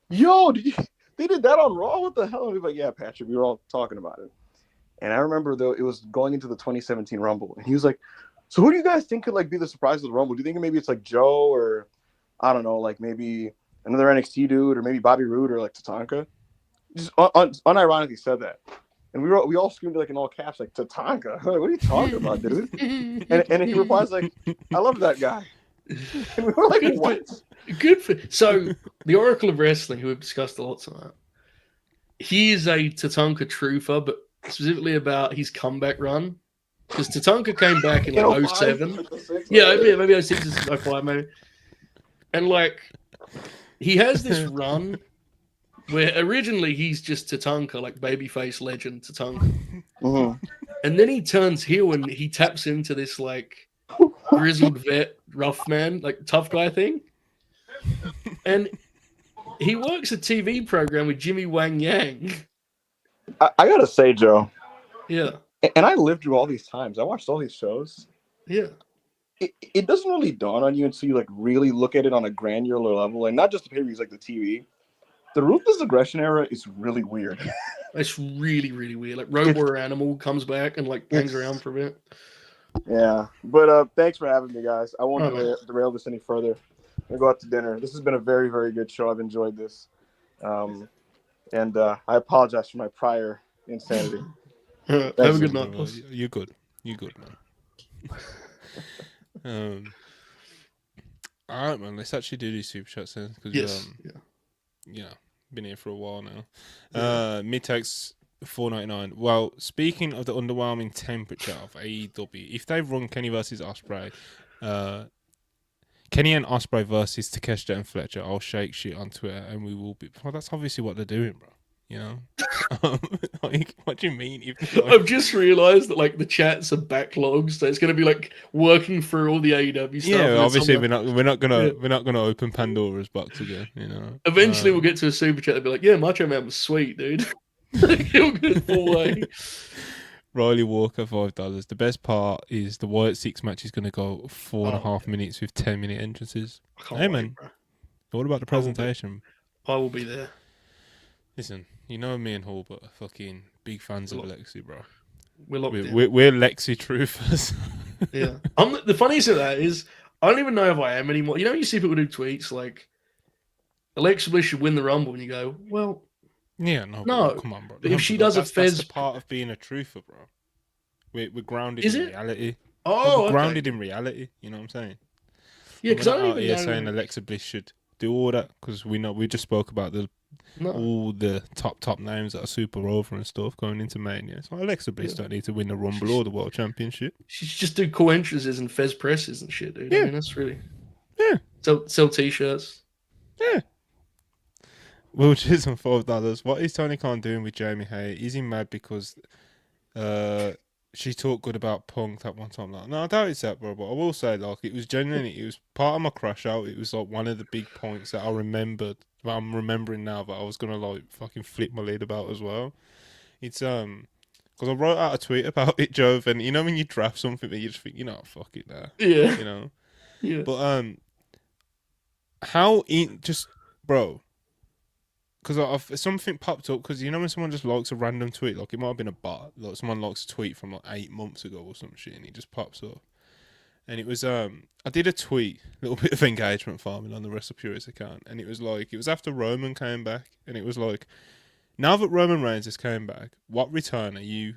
"Yo, they did that on Raw? What the hell?" And we'd be like, "Yeah, Patrick, we were all talking about it." And I remember though it was going into the 2017 Rumble, and he was like, "So who do you guys think could like be the surprise of the Rumble? Do you think maybe it's like Joe, or I don't know, like maybe another NXT dude, or maybe Bobby Roode, or like Tatanka?" Just unironically said that. And we all screamed like in all caps, like, "Tatanka? Like, what are you talking about, dude?" And he replies like, "I love that guy." And we were like, "What?" So the Oracle of Wrestling, who we've discussed a lot tonight, he is a Tatanka truther, but specifically about his comeback run. Because Tatanka came back in like 07. Yeah, maybe 06, 05, maybe. And like, he has this run where originally he's just Tatanka, like babyface legend Tatanka. Mm-hmm. And then he turns heel and he taps into this like grizzled vet, rough man, like tough guy thing. And he works a TV program with Jimmy Wang Yang. I gotta say, Joe. Yeah. And I lived through all these times. I watched all these shows. Yeah. It doesn't really dawn on you until you like really look at it on a granular level, and not just the pay-per-views, like the TV. The Ruthless Aggression era is really weird. It's really weird. Like Road Warrior Animal comes back and like hangs around for a bit. Yeah, but thanks for having me, guys. I won't derail this any further. I'm gonna go out to dinner. This has been a very good show. I've enjoyed this, and I apologize for my prior insanity. Have a good night, boss. You're good, man. All right, man. Let's actually do these super chats then, because been here for a while now. Midtax 4.99. Well, speaking of the underwhelming temperature of AEW, if they run Kenny versus Ospreay, Kenny and Ospreay versus Takeshita and Fletcher, I'll shake shit on Twitter, and we will be. Well, that's obviously what they're doing, bro. You know, like, what do you mean? I've just realised that like the chats are backlogged, so it's going to be like working through all the AEW stuff. Yeah, obviously we're not gonna open Pandora's box again. You know, eventually we'll get to a super chat and be like, "Yeah, Macho Man was sweet, dude." He'll go full way. Riley Walker, $5. The best part is the Wyatt 6 match is going to go 4.5 minutes with 10-minute entrances. Hey man, what about the presentation? I will be there. Listen, you know me and Hall, but fucking big fans of Lexi, bro. We're Lexi truthers. Yeah. The funniest of that is I don't even know if I am anymore. You know, you see people do tweets like Alexa Bliss should win the Rumble, and you go, well, yeah, no, come on, bro. But if she does a Fez, that's the part of being a truther, bro. We're grounded in reality. Oh, we're grounded in reality. You know what I'm saying? Yeah, because I don't even know. Saying Alexa Bliss should do all that, because we just spoke about all the top names that are super over and stuff going into Mania. So Alexa Bliss don't need to win the Rumble or the World Championship. She should just do cool entrances and Fez presses and shit, dude. Yeah. I mean, that's really yeah. Sell t-shirts. Yeah. Will Chisholm, $5. What is Tony Khan doing with Jamie Hay? Is he mad because she talked good about Punk that one time? Like, no, I doubt it's that, bro. But I will say, like, it was genuinely, it was part of my crash out. It was like one of the big points that I remembered, that I'm remembering now, that I was gonna like fucking flip my lid about as well. It's because I wrote out a tweet about it, Jove, and you know when you draft something, but you just think, you know, fuck it now, Yeah. you know. Yeah. But how bro. Because something popped up, because you know when someone just likes a random tweet, like it might have been a bot, like someone likes a tweet from like 8 months ago or some shit, and it just pops up. And it was I did a tweet, a little bit of engagement farming on the WrestlePurist account, and it was after Roman came back, and it was like, now that Roman Reigns has came back, what return are you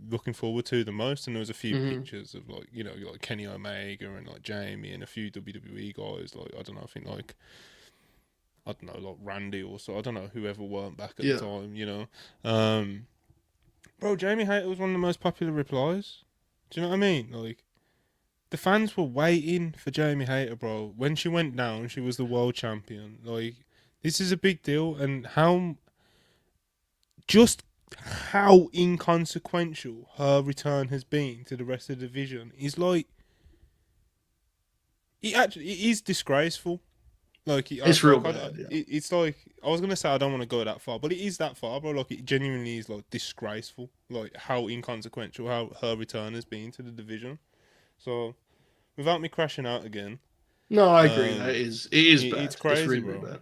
looking forward to the most? And there was a few pictures of like, you know, like Kenny Omega and like Jamie and a few WWE guys, like I don't know, I think like like Randy or so, I don't know, whoever weren't back at the time, you know. Bro, Jamie Hayter was one of the most popular replies. Do you know what I mean? Like, the fans were waiting for Jamie Hayter, bro. When she went down, she was the world champion. Like, this is a big deal, and how inconsequential her return has been to the rest of the division is like, it is disgraceful. Like, It's real bad. Yeah. It's like, I was gonna say I don't want to go that far, but it is that far, bro. Like, it genuinely is like disgraceful. Like, how inconsequential how her return has been to the division. So, without me crashing out again, No, I agree. It is bad. It's crazy, really, bro. really bad.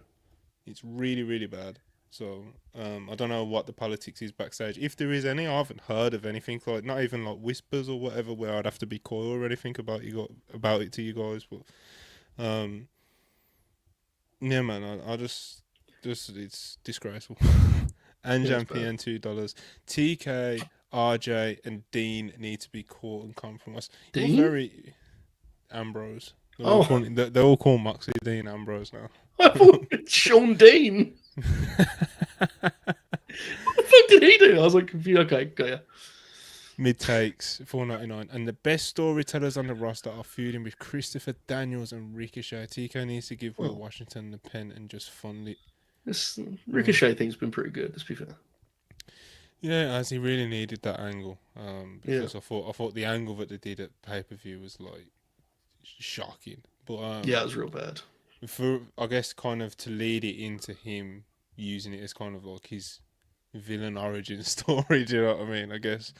It's really, really bad. So, I don't know what the politics is backstage. If there is any, I haven't heard of anything, like not even like whispers or whatever, where I'd have to be coy or anything about it to you guys. But, yeah, man, I just it's disgraceful. Anjan PN $2. TK, RJ, and Dean need to be caught and compromised. Dean? You're very Ambrose. They're all called Moxie Dean Ambrose now. I thought Sean Dean. What the fuck did he do? I was like confused. Okay, go yeah. Mid takes $4.99, and the best storytellers on the roster are feuding with Christopher Daniels and Ricochet. TK needs to give Will Washington the pen and just fund it. This Ricochet thing's been pretty good. Let's be fair. Yeah, as he really needed that angle. Because I thought the angle that they did at pay-per-view was like shocking. But yeah, it was real bad. For, I guess, kind of to lead it into him using it as kind of like his villain origin story. Do you know what I mean? I guess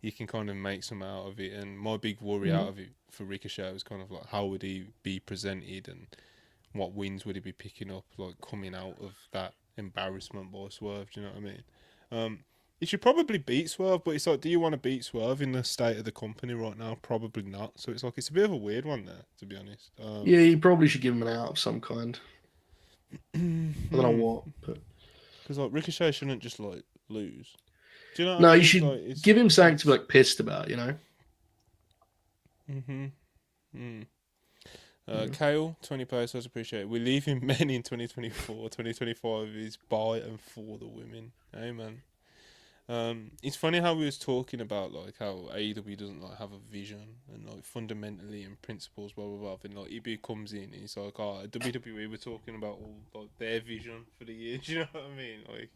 you can kind of make some out of it. And my big worry out of it for Ricochet was kind of like, how would he be presented and what wins would he be picking up, like coming out of that embarrassment by Swerve? Do you know what I mean? He should probably beat Swerve, but it's like, do you want to beat Swerve in the state of the company right now? Probably not. So it's like, it's a bit of a weird one there, to be honest. Yeah, you probably should give him an out of some kind. I don't know what, but because like Ricochet shouldn't just like lose. Do you know? No, what I you mean? should like, give him something to be like pissed about, you know. Kale, 20 pesos, appreciate it. We're leaving men in 2024. 2025 is by and for the women. Amen. It's funny how we was talking about like how AEW doesn't like have a vision and like fundamentally and principles, blah blah blah. And like EB comes in and he's like, "Oh, WWE we're talking about all like their vision for the year." Do you know what I mean? Like,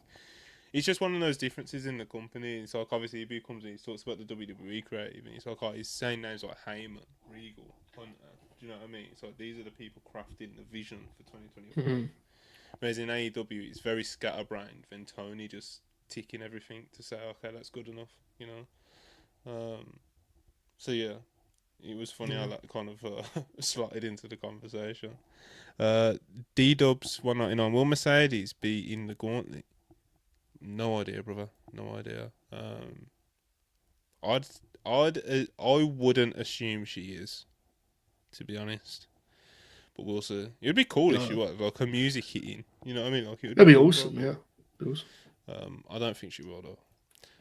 it's just one of those differences in the company. It's like, obviously EB comes in, he talks about the WWE creative, and it's like, oh, he's saying names like Heyman, Regal, Hunter. Do you know what I mean? It's like, these are the people crafting the vision for 2024. Whereas in AEW, it's very scatterbrained. Then Tony just ticking everything to say, okay, that's good enough, you know. So yeah, it was funny how that kind of slotted into the conversation. D-Dubs 199. Will Mercedes be in the gauntlet? No idea, brother. No idea. I wouldn't assume she is, to be honest. But we'll see. It'd be cool if she was like her music hitting. You know what I mean? Like, that'd be awesome. Yeah. I don't think she will though.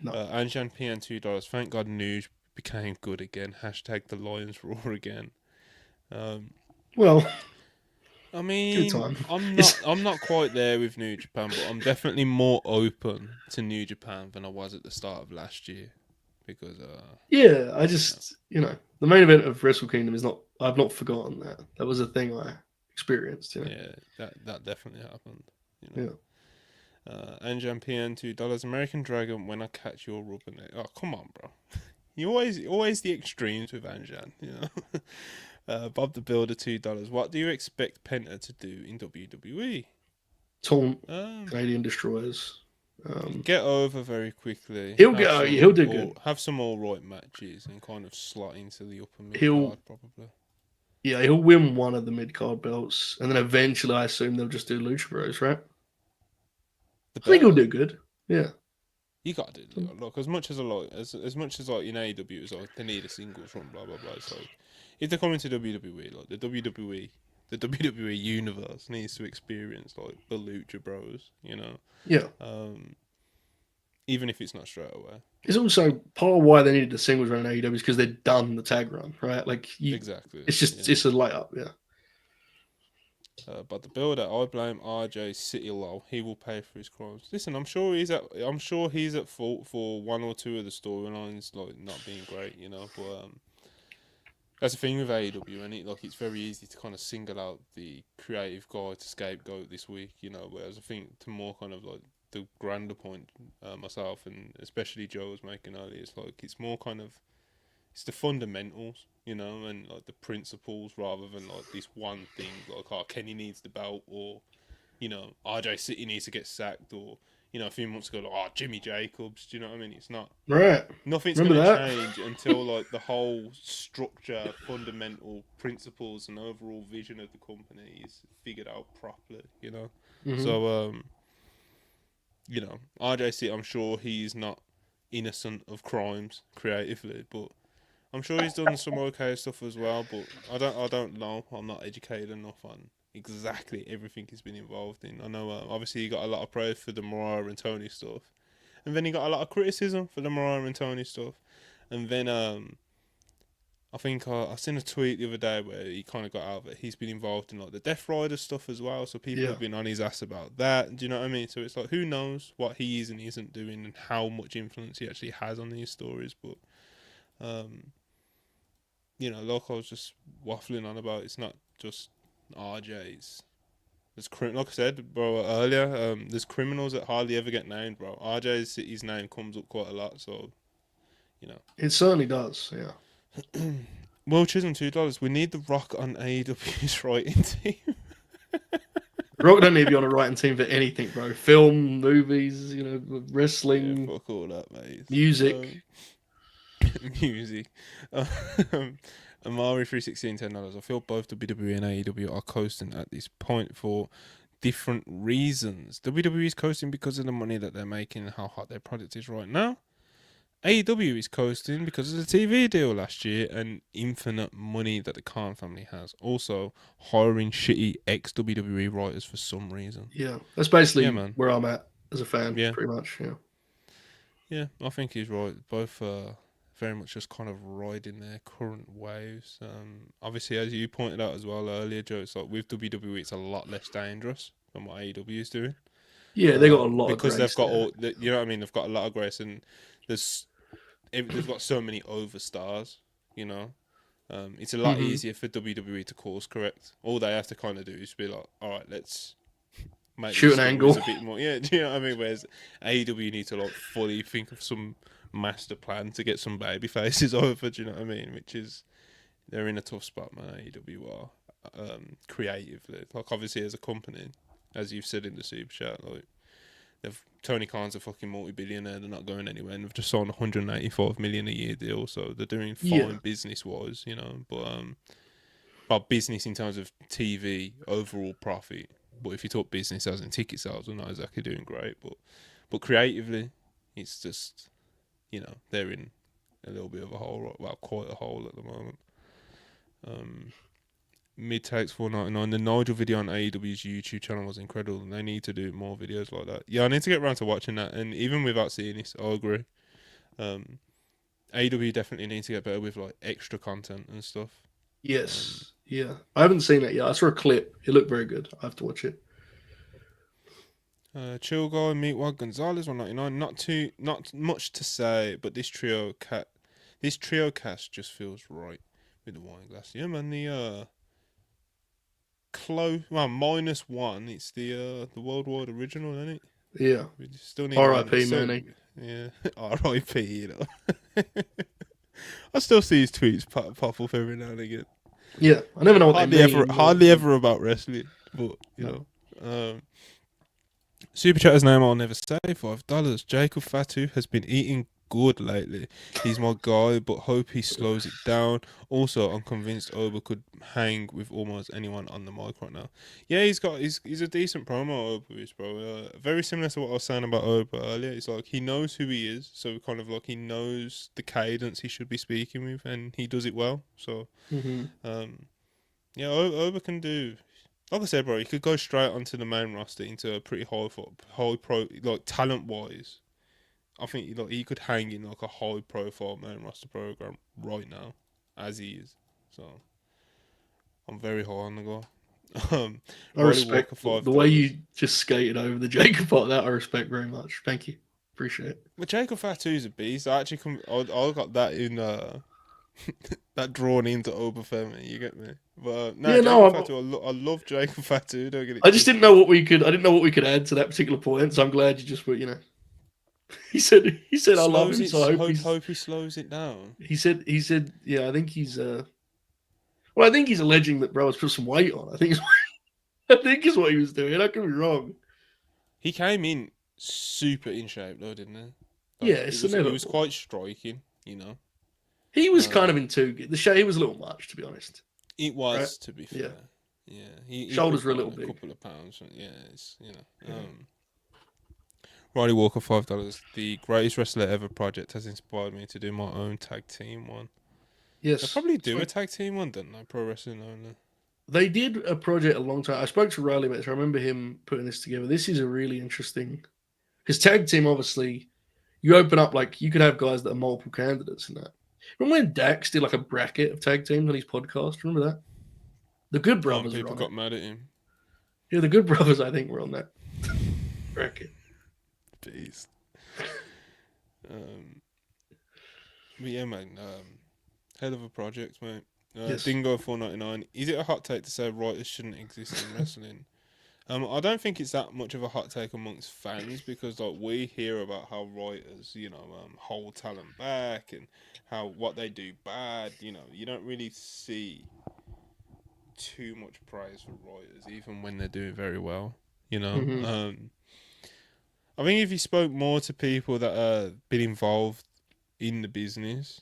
No. Anjan PN $2. Thank God Nuge became good again. Hashtag the Lions roar again. Well, I mean, I'm not quite there with New Japan, but I'm definitely more open to New Japan than I was at the start of last year, because yeah, I just you know, the main event of Wrestle Kingdom is not. I've not forgotten that. That was a thing I experienced. You know? Yeah, that definitely happened. You know? Yeah. Anjan PN $2. American Dragon, when I catch your rubber neck. Oh, come on, bro. You always the extremes with Anjan, you know. Bob the Builder $2. What do you expect Penta to do in WWE? Taunt Canadian Destroyers. Get over very quickly. He'll get over. He'll do good. Have some all right matches and kind of slot into the upper mid He'll- card probably. Yeah, he'll win one of the mid card belts, and then eventually, I assume they'll just do Lucha Bros, right? I think he'll do good. Yeah. You gotta do it. Look, as much as like in AEW, it's like they need a singles run, blah blah blah. It's like if they're coming to WWE, like the WWE universe needs to experience like the Lucha Bros, you know. Yeah. Even if it's not straight away. It's also part of why they needed the singles run in AEW is because they'd done the tag run, right? Like exactly. It's just it's a layup, yeah. But the builder, I blame RJ City Low. He will pay for his crimes. Listen, I'm sure he's at fault for one or two of the storylines like not being great, you know. But that's the thing with AEW, and it's very easy to kind of single out the creative guy to scapegoat this week, you know. Whereas I think to more kind of like the grander point, myself and especially Joe was making earlier, it's more kind of it's the fundamentals, you know, and like the principles rather than like this one thing like Kenny needs the belt or you know RJ City needs to get sacked or you know a few months ago like Jimmy Jacobs, do you know what I mean? It's not right. Nothing's going to change until like the whole structure, fundamental principles, and overall vision of the company is figured out properly, you know. Mm-hmm. So you know, RJC, I'm sure he's not innocent of crimes creatively, but I'm sure he's done some okay stuff as well. But I don't know. I'm not educated enough on exactly everything he's been involved in. I know obviously he got a lot of praise for the Mariah and Tony stuff, and then he got a lot of criticism for the Mariah and Tony stuff, and then I think I seen a tweet the other day where he kind of got out of it. He's been involved in like the Death Rider stuff as well, so people have been on his ass about that. Do you know what I mean? So it's like who knows what he is and isn't doing and how much influence he actually has on these stories. But you know, like I was just waffling on about, it's not just RJ's. Like I said, bro, earlier, there's criminals that hardly ever get named, bro. RJ's City's name comes up quite a lot, so you know. It certainly does, yeah. Will Chisholm, $2. We need the Rock on AEW's writing team. Rock don't need to be on a writing team for anything, bro. Film, movies, you know, wrestling. Yeah, fuck all that, mate. Music. Music. Amari316, $10. I feel both WWE and AEW are coasting at this point for different reasons. WWE is coasting because of the money that they're making and how hot their product is right now. AEW is coasting because of the TV deal last year and infinite money that the Khan family has. Also, hiring shitty ex-WWE writers for some reason. Yeah, that's basically where I'm at as a fan, pretty much, yeah. Yeah, I think he's right. Both very much just kind of riding their current waves. Obviously, as you pointed out as well earlier, Joe, it's like with WWE, it's a lot less dangerous than what AEW is doing. Yeah, they got a lot because of grace they've got there. you know what I mean. They've got a lot of grace, and they've got so many overstars. You know, it's a lot easier for WWE to course correct. All they have to kind of do is be like, all right, let's make shoot an angle a bit more. Yeah, do you know what I mean? Whereas AEW need to like fully think of some master plan to get some baby faces over. Do you know what I mean? Which is they're in a tough spot, man. AEW are creatively, like obviously as a company, as you've said in the super chat, like Tony Khan's a fucking multi-billionaire. They're not going anywhere, and they've just signed $185 million a year deal, so they're doing fine business-wise, you know. But business in terms of TV overall profit. But if you talk business as in ticket sales, we're not exactly doing great. But creatively, it's just, you know, they're in a little bit of a hole, well, quite a hole at the moment. Mid takes $4.99. The Nigel video on AEW's YouTube channel was incredible, and they need to do more videos like that. Yeah, I need to get around to watching that, and even without seeing this, I agree. AEW definitely needs to get better with like extra content and stuff. Yes, yeah. I haven't seen it yet. I saw a clip. It looked very good. I have to watch it. Chill Guy, Meatwad, Gonzalez, $1.99. Not much to say, but this trio cast just feels right with the wine glass. Yeah, man. The -1. It's the worldwide original, isn't it? Yeah. We still need R.I.P. Mooney. Yeah, R.I.P. You know. I still see his tweets pop up every now and again. Yeah, I never know what they mean. Hardly ever about wrestling, but you know. Super Chatter's name I'll never say, $5. Jacob Fatu has been eating good lately. He's my guy, but hope he slows it down. Also, I'm convinced Oba could hang with almost anyone on the mic right now. Yeah, he's a decent promo, Oba is, bro. Very similar to what I was saying about Oba earlier. It's like he knows who he is, so kind of like he knows the cadence he should be speaking with, and he does it well. So, yeah, Oba can do. Like I said, bro, he could go straight onto the main roster into a pretty high pro, like talent wise. I think he could hang in like a high profile main roster program right now, as he is. So I'm very high on the guy. I respect the way you just skated over the Jacob part. That I respect very much. Thank you, appreciate it. But Jacob Fatu's a beast. I actually I got that in that drawn into Oberfemi. You get me? But Fatu, I love Jacob Fatu. Don't get it. I just didn't know what we could. I didn't know what we could add to that particular point. So I'm glad you just were. He said I love him. So I hope he slows it down. He said yeah. I think he's well, I think he's alleging that bro has put some weight on. I think is what he was doing. I could be wrong. He came in super in shape though, didn't he? Yeah, it was quite striking. He was kind of in too good. He was a little much, to be honest. It was, right? To be fair. Yeah. He shoulders were a little big. A couple of pounds. Yeah, it's Riley Walker, $5. The greatest wrestler ever project has inspired me to do my own tag team one. Yes. They probably do a tag team one, don't they? Pro wrestling only. They did a project a long time. I spoke to Riley about this. I remember him putting this together. This is a really interesting. Because tag team, obviously, you open up you could have guys that are multiple candidates in that. Remember when Dax did a bracket of tag teams on his podcast? Remember that? The Good Brothers. People got mad at him. Yeah, the Good Brothers, I think, were on that bracket. Beast. But yeah, man. Hell of a project, mate. Yes. Dingo 499. Is it a hot take to say writers shouldn't exist in wrestling? I don't think it's that much of a hot take amongst fans because we hear about how writers, hold talent back and what they do bad. You don't really see too much praise for writers, even when they're doing very well. Mm-hmm. I think if you spoke more to people that have been involved in the business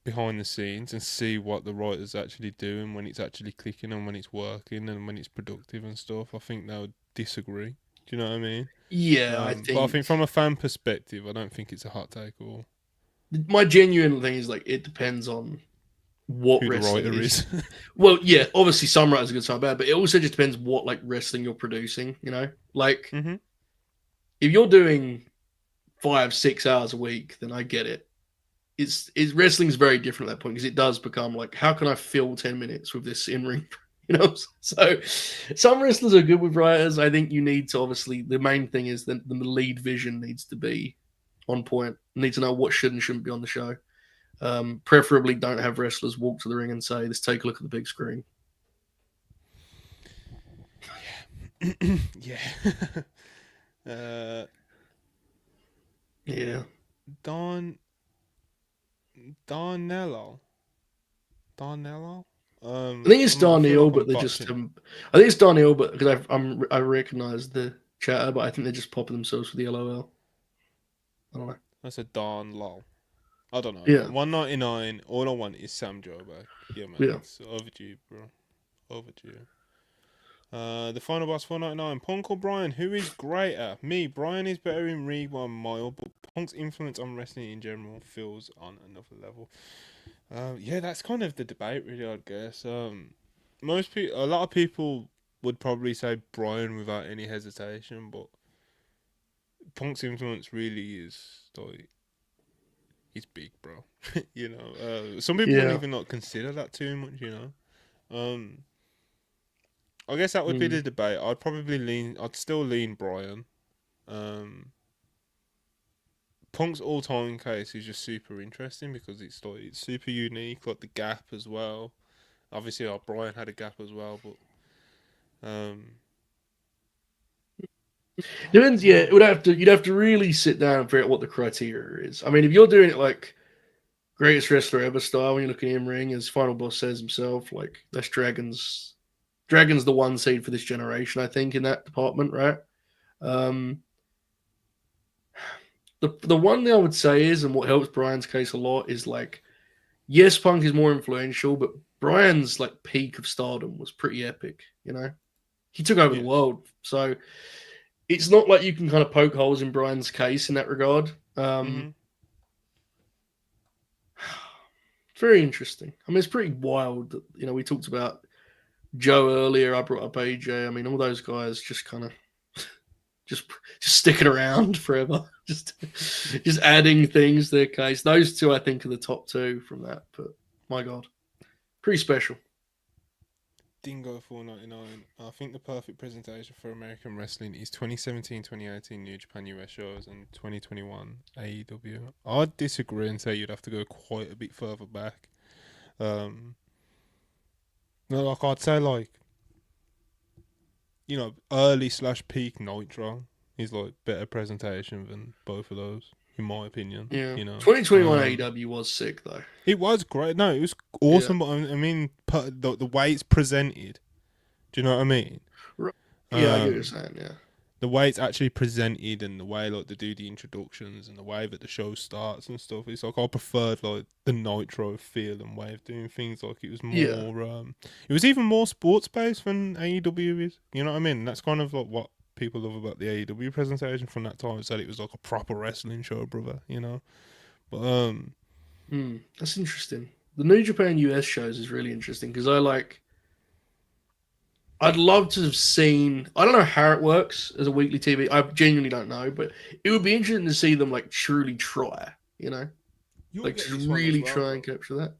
behind the scenes and see what the writer's actually doing when it's actually clicking and when it's working and when it's productive and stuff, I think they would disagree. Do you know what I mean? Yeah, But I think from a fan perspective, I don't think it's a hot take at all. My genuine thing is it depends on what who wrestling the writer is. Well, yeah, obviously some writers are good, some are bad, but it also just depends what wrestling you're producing. Mm-hmm. If you're doing 5-6 hours a week, then I get it. It's wrestling's very different at that point because it does become how can I fill 10 minutes with this in ring? So some wrestlers are good with writers. I think you need to obviously the main thing is that the lead vision needs to be on point. You need to know what should and shouldn't be on the show. Preferably don't have wrestlers walk to the ring and say, let's take a look at the big screen. Yeah. Yeah. Darnello. I think it's Darnell, but they just. I think it's Darnell, but because I recognize the chatter, but I think they're just popping themselves for the LOL. I don't know. That's a Darn lol. I don't know. Yeah. 199. All I want is Sam Joe back. Yeah, man. Yeah. It's overdue, bro. Overdue. The final boss 499. Punk or Brian? Who is greater? Me. Brian is better in ring 1 mile, but Punk's influence on wrestling in general feels on another level. Yeah, that's kind of the debate, really. I guess. A lot of people would probably say Brian without any hesitation, but Punk's influence really is he's big, bro. Some people don't even consider that too much. I guess that would be the debate. I'd still lean Brian. Punk's all-time case is just super interesting because it's super unique, the gap as well. Obviously, Brian had a gap as well, but depends. Yeah, you'd have to really sit down and figure out what the criteria is. I mean, if you're doing it greatest wrestler ever style, when you look at him ring, as Final Boss says himself, that's Dragon's the 1 seed for this generation, I think, in that department, right? The one thing I would say is, and what helps Brian's case a lot is like, yes, Punk is more influential, but Brian's like peak of stardom was pretty epic. He took over the world, so it's not like you can kind of poke holes in Brian's case in that regard. Very interesting. I mean, it's pretty wild that, we talked about Joe earlier. I brought up AJ. I mean, all those guys just kind of just sticking around forever, just adding things to their case. Those two, I think, are the top two from that. But my God, pretty special. Dingo 499. I think the perfect presentation for American wrestling is 2017-2018 New Japan US shows and 2021 AEW. I'd disagree and say you'd have to go quite a bit further back. No, like I'd say early/peak Nitro is like better presentation than both of those, in my opinion. Yeah. 2021 AEW was sick though. It was great. No, it was awesome. Yeah. But I mean, the way it's presented. Do you know what I mean? Yeah, I get what you're saying. Yeah. The way it's actually presented and the way like they do the introductions and the way that the show starts and stuff. It's like I preferred like the Nitro feel and way of doing things. Like it was more. Yeah. It was even more sports based than AEW is. You know what I mean? That's kind of like what people love about the AEW presentation from that time. Said it was like a proper wrestling show, brother. But that's interesting. The New Japan US shows is really interesting because I'd love to have seen. I don't know how it works as a weekly TV. I genuinely don't know, but it would be interesting to see them like truly try. Like just really try and capture that.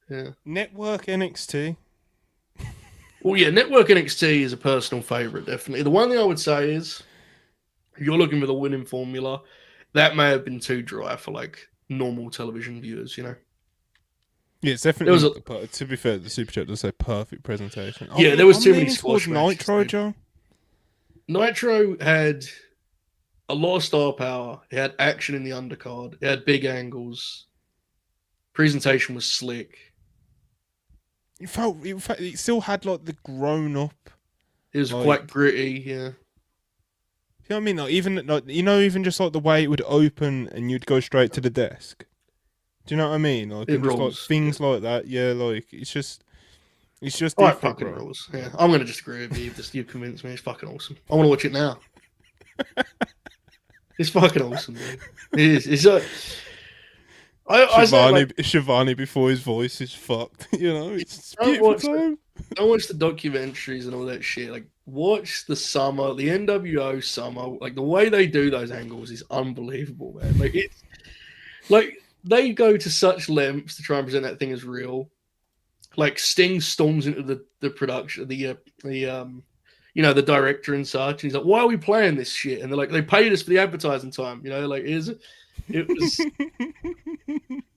Yeah. Network NXT. Well, yeah, Network NXT is a personal favorite, definitely. The one thing I would say is, if you're looking for the winning formula, that may have been too dry for like normal television viewers. Yeah, it's definitely. To be fair, the Super Chat does say perfect presentation. Yeah, there was too many squash matches. Nitro, Joe. Nitro had a lot of star power. It had action in the undercard. It had big angles. Presentation was slick. It still had like the grown up. It was quite gritty, yeah. You know what I mean? Like even just like the way it would open and you'd go straight to the desk. Do you know what I mean? Like, it just rules, like things like that. Yeah, like it's just different, fucking rules. Yeah, I'm gonna disagree with you. You convinced me. It's fucking awesome. I want to watch it now. It's fucking awesome, dude. It is. It's like Shivani before his voice is fucked. It's beautiful time. Don't watch the documentaries and all that shit. Like, watch the summer, the NWO summer. Like, the way they do those angles is unbelievable, man. Like, it's like they go to such lengths to try and present that thing as real. Like, Sting storms into the production, the director and such. And he's like, "Why are we playing this shit?" And they're like, "They paid us for the advertising time." Like, it was.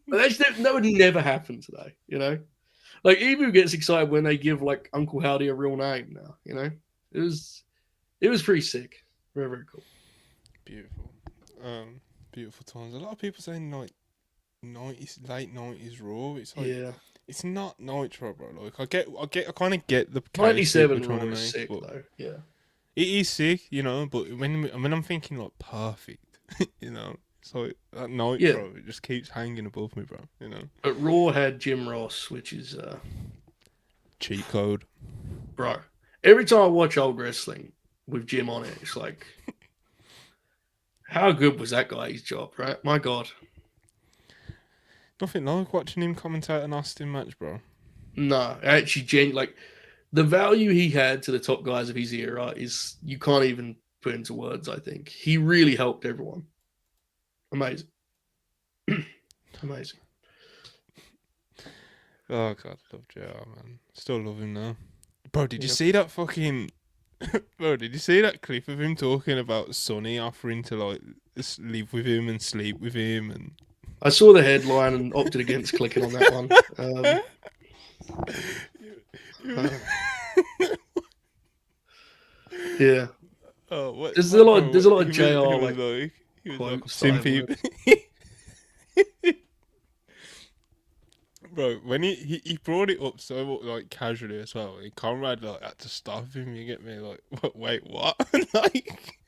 That would never happen today, Like, Ebu gets excited when they give like Uncle Howdy a real name now, It was pretty sick. Very, very cool. Beautiful. Beautiful times. A lot of people saying like late 90s Raw. It's like it's not Nitro, bro. Like I kind of get the 97 Raw is sick though. Yeah. It is sick, but when I'm thinking like perfect, So that Nitro, it just keeps hanging above me, bro. But Raw had Jim Ross, which is cheat code, bro. Every time I watch old wrestling with Jim on it, it's like, how good was that guy's job, right? My God. Nothing like watching him commentate an Austin match, bro. No, actually, like the value he had to the top guys of his era is you can't even put into words. I think he really helped everyone. Amazing. Amazing. Oh God, love JR, man. Still love him now. Bro, did you see that fucking bro, did you see that clip of him talking about Sonny offering to like live with him and sleep with him? And I saw the headline and opted against clicking on that one. Yeah. Oh, what? There's a lot of JR he was like simpy. Bro, when he brought it up so like casually as well, and Conrad like had to stop him. You get me? Like, wait, what? Like,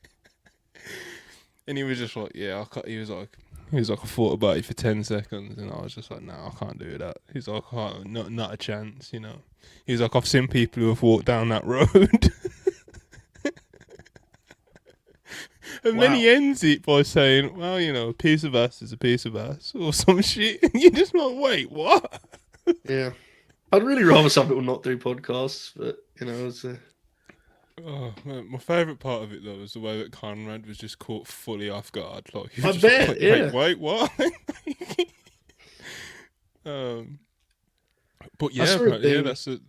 And he was just like, yeah, I can't. He was like, I thought about it for 10 seconds, and I was just like, no, I can't do that. He's like, not a chance, you know. He was like, I've seen people who have walked down that road. And then he ends it by saying, well, you know, a piece of ass is a piece of ass, or some shit. And you're just like, wait, what? Yeah. I'd really rather some people not do podcasts, but, you know, it's Oh, man, my favourite part of it, though, was the way that Conrad was just caught fully off guard. Like, he was I just bet, like, yeah. wait, what? But yeah, saw a apparently, yeah, thing- that's it.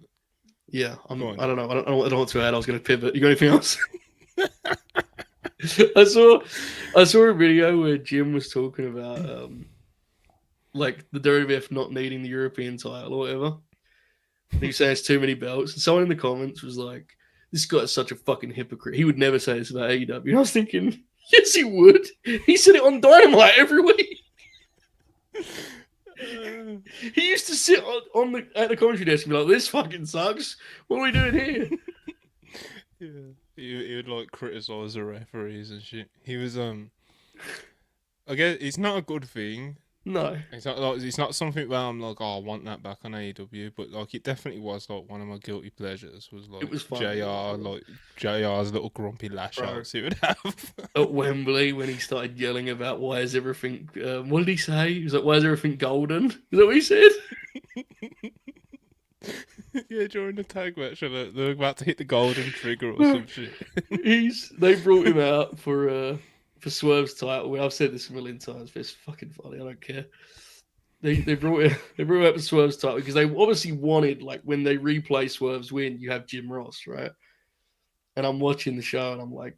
Yeah, Go on. I don't know. I don't know what to add. I was going to pivot. You got anything else? I saw a video where Jim was talking about like the WWF not needing the European title or whatever. And he was saying it's too many belts. And someone in the comments was like, "This guy's such a fucking hypocrite. He would never say this about AEW." And I was thinking, yes, he would. He said it on Dynamite every week. He used to sit at the commentary desk and be like, "This fucking sucks. What are we doing here?" Yeah, he would like criticize the referees and shit. He was I guess it's not a good thing. No. It's not something where I'm like, oh, I want that back on AEW, but like it definitely was like one of my guilty pleasures. Was like It was fun. JR, like JR's little grumpy lash outs he would have At Wembley when he started yelling about why is everything what did he say? He was like, why is everything golden? Is that what he said? Yeah, during the tag match, they're about to hit the golden trigger or some shit. They brought him out for Swerve's title. I've said this a million times, but it's fucking funny. I don't care. They brought him out for Swerve's title because they obviously wanted, like, when they replay Swerve's win, you have Jim Ross, right? And I'm watching the show and I'm like,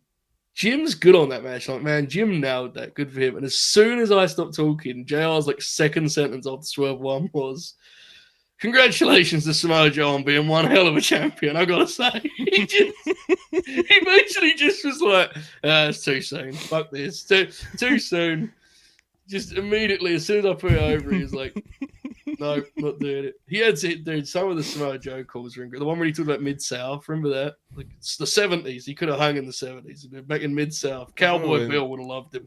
Jim's good on that match. Like, man, Jim nailed that. Good for him. And as soon as I stopped talking, JR's like second sentence after Swerve one was, congratulations to Samoa Joe on being one hell of a champion, I gotta say. He basically just was like, it's too soon. Fuck this. Too soon. Just immediately, as soon as I put it over, he was like, no, not doing it. He had to, dude, some of the Samoa Joe calls were incredible. The one where he talked about Mid-South, remember that? Like, it's the 70s. He could have hung in the 70s. Back in Mid-South. Cowboy Bill would have loved him.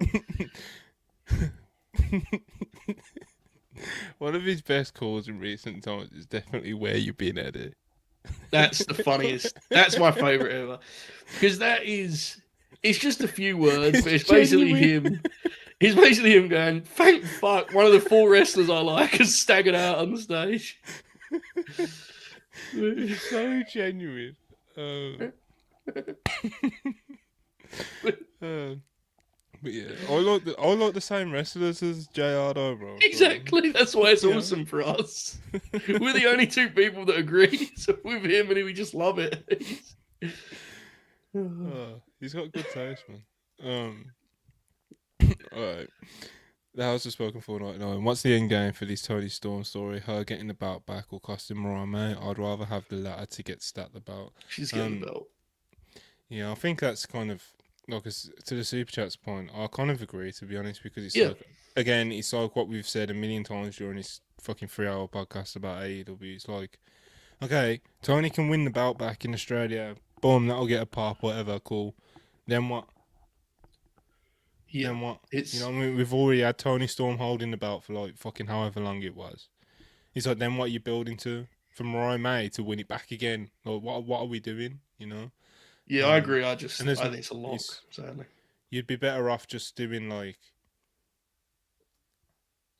One of his best calls in recent times is definitely "Where you been, Eddie." That's the funniest. That's my favorite ever. Because it's just a few words, but it's basically him. It's basically him going, thank fuck, one of the 4 wrestlers I like has staggered out on the stage. It's so genuine. But yeah, I like the same wrestlers as JR though, bro. Exactly. That's why it's awesome for us. We're the only 2 people that agree with him, and we just love it. He's got good taste, man. Alright. The house is spoken for night 9. What's the end game for this Tony Storm story? Her getting the belt back or costing Mariah May? I'd rather have the latter to get stat the belt. She's getting the belt. Yeah, I think that's kind of like to the super chat's point. I kind of agree, to be honest, because it's like, again, it's like what we've said a million times during this fucking 3-hour podcast about AEW. It's like, okay, Tony can win the belt back in Australia. Boom, that'll get a pop, whatever, cool. Then what? Yeah, then what? You know what I mean? We've already had Tony Storm holding the belt for like fucking however long it was. It's like, then what are you building to? For Mariah May to win it back again? Like, what are we doing? You know? Yeah, I agree. I think it's a lock, sadly. You'd be better off just doing like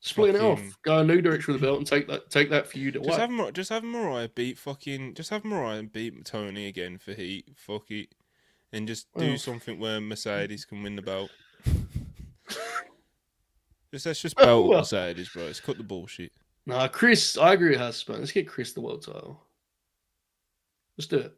splitting it off, go a new direction with the belt, and take that feud away. Just have Mariah beat Tony again for heat. Fuck it, and just do something where Mercedes can win the belt. Let's just belt Mercedes, bro. Let's cut the bullshit. Nah, Chris, I agree with Hasper. Let's get Chris the world title. Let's do it.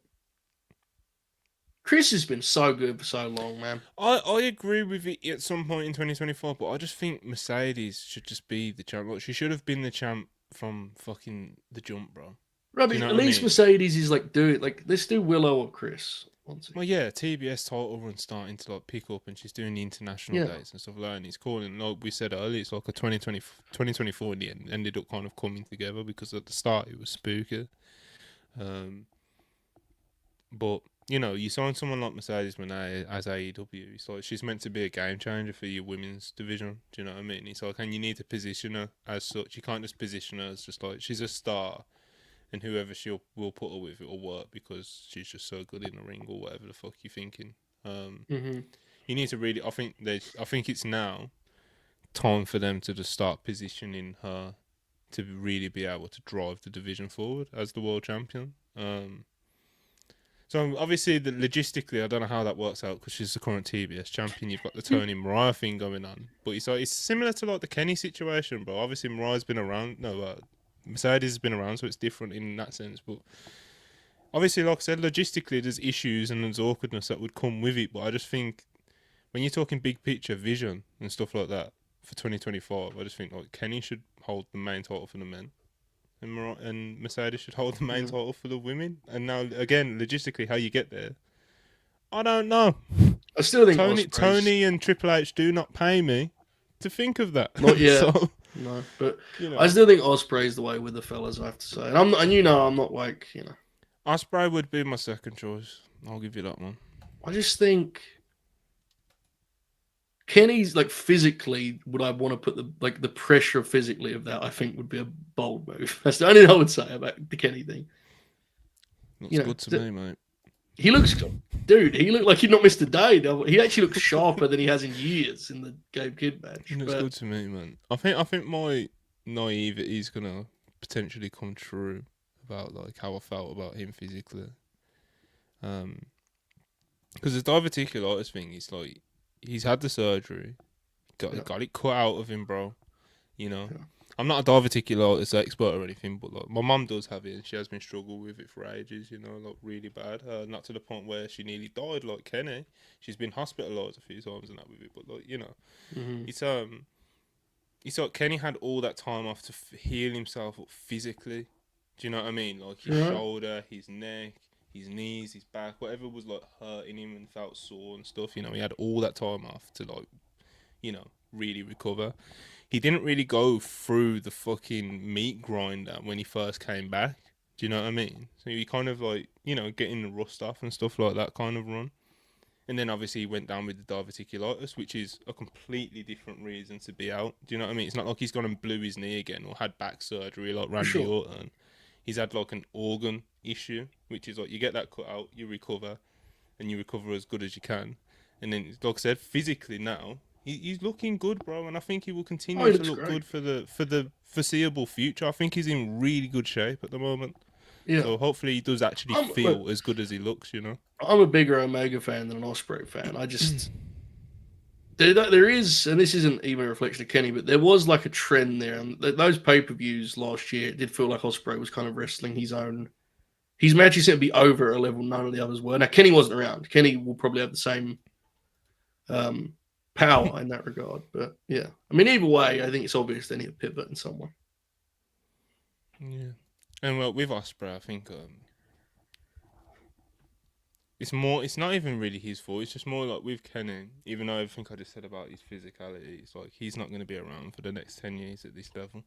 Chris has been so good for so long, man. I agree with it at some point in 2024, but I just think Mercedes should just be the champ. Like, she should have been the champ from fucking the jump, bro. Right, but at least Mercedes is like, let's do Willow or Chris. Well, yeah, TBS title run starting to like pick up, and she's doing the international dates and stuff like that. And he's calling, like we said earlier, it's like a 2024 in the end. Ended up kind of coming together because at the start it was spooky. But you know, you sign someone like Mercedes Moné as AEW. It's like she's meant to be a game changer for your women's division. Do you know what I mean? It's like, and you need to position her as such. You can't just position her as just like she's a star, and whoever will put her with, it'll work because she's just so good in the ring or whatever the fuck you're thinking. You need to really. I think it's now time for them to just start positioning her to really be able to drive the division forward as the world champion. So obviously, logistically, I don't know how that works out because she's the current TBS champion. You've got the Tony Mariah thing going on, but it's similar to like the Kenny situation, bro. Obviously, Mariah's been around. No, Mercedes has been around, so it's different in that sense. But obviously, like I said, logistically, there's issues and there's awkwardness that would come with it. But I just think when you're talking big picture vision and stuff like that for 2025, I just think like Kenny should hold the main title for the men. And Mercedes should hold the main title for the women. And now, again, logistically, how you get there, I don't know. I still think Tony and Triple H do not pay me to think of that. Not yet. So, no, but you know, I still think Ospreay's the way with the fellas, I have to say. And I'm not like, Ospreay would be my second choice. I'll give you that one. I just think Kenny's like physically, would I want to put the pressure physically of that? I think would be a bold move. That's the only thing I would say about the Kenny thing. Looks good to me, mate. He looks, dude. He looked like he'd not missed a day. He actually looks sharper than he has in years in the Gabe Kidd match. Looks good to me, man. I think my naivety is gonna potentially come true about like how I felt about him physically. Because the diverticulitis thing is like. He's had the surgery, got it cut out of him, bro. You know, I'm not a diverticulitis expert or anything, but like my mum does have it, and she has been struggling with it for ages. You know, like really bad. Not to the point where she nearly died, like Kenny. She's been hospitalised a few times and that with it, but like it's like Kenny had all that time off to heal himself up physically. Do you know what I mean? Like his shoulder, his neck. His knees, his back, whatever was like hurting him and felt sore and stuff, you know, he had all that time off to like, you know, really recover. He didn't really go through the fucking meat grinder when he first came back. Do you know what I mean? So he kind of like, you know, getting the rust off and stuff like that kind of run. And then obviously he went down with the diverticulitis, which is a completely different reason to be out. Do you know what I mean? It's not like he's gone and blew his knee again or had back surgery like Randy Orton. He's had like an organ issue, which is like you get that cut out, you recover, and you recover as good as you can. And then, like I said, physically now he's looking good, bro, and I think he will continue to look good for the foreseeable future. I think he's in really good shape at the moment. Yeah. So hopefully he does actually feel as good as he looks. You know, I'm a bigger Omega fan than an Ospreay fan. I just. There is, and this isn't even a reflection of Kenny, but there was like a trend there. And those pay-per-views last year, it did feel like Ospreay was kind of wrestling his own. His matches seemed to be over at a level none of the others were. Now, Kenny wasn't around. Kenny will probably have the same power in that regard. But yeah, I mean, either way, I think it's obvious they need a pivot in some way. Yeah. And well, with Ospreay, I think it's not even really his fault. It's just more like with Kenny, even though everything I just said about his physicality, it's like he's not going to be around for the next 10 years at this level.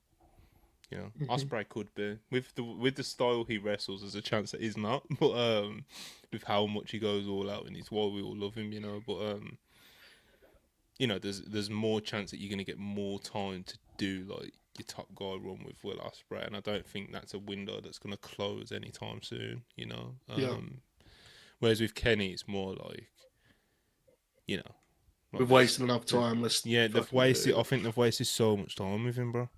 You know, Ospreay could be with the style he wrestles. There's a chance that he's not, but with how much he goes all out, and it's why we all love him. You know, but you know, there's more chance that you're going to get more time to do like your top guy run with Will Ospreay, and I don't think that's a window that's going to close anytime soon. You know. Whereas with Kenny, it's more like, you know, we've wasted enough time. They've wasted. I think they've wasted so much time with him, bro.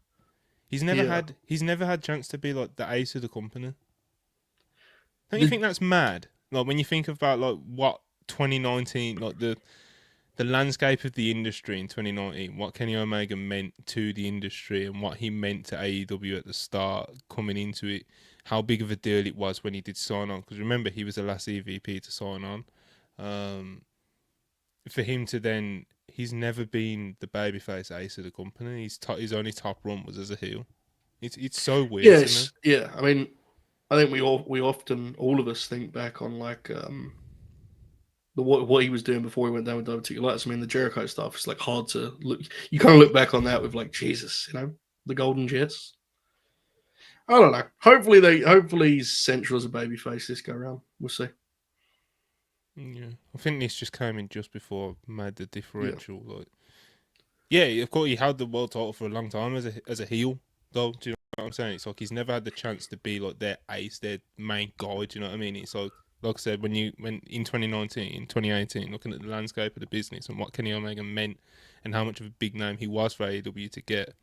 He's never had chance to be like the ace of the company. Don't you think that's mad? Like when you think about like what 2019, like the landscape of the industry in 2019, what Kenny Omega meant to the industry and what he meant to AEW at the start, coming into it. How big of a deal it was when he did sign on. Because remember, he was the last EVP to sign on. For him to then... He's never been the babyface ace of the company. His only top run was as a heel. It's so weird, isn't it? Yeah. I mean, I think we often, all of us think back on like what he was doing before he went down with diverticulitis. I mean, the Jericho stuff is like hard to look... You kind of look back on that with like, Jesus, you know, the Golden Jets. I don't know. Hopefully he's central as a babyface this go around. We'll see. Yeah, I think this just came in just before I made the differential. Like, yeah, of course he held the world title for a long time as a heel, though. Do you know what I'm saying? It's like he's never had the chance to be like their ace, their main guy. Do you know what I mean? It's like I said, when in 2019, 2018, looking at the landscape of the business and what Kenny Omega meant and how much of a big name he was for AEW to get,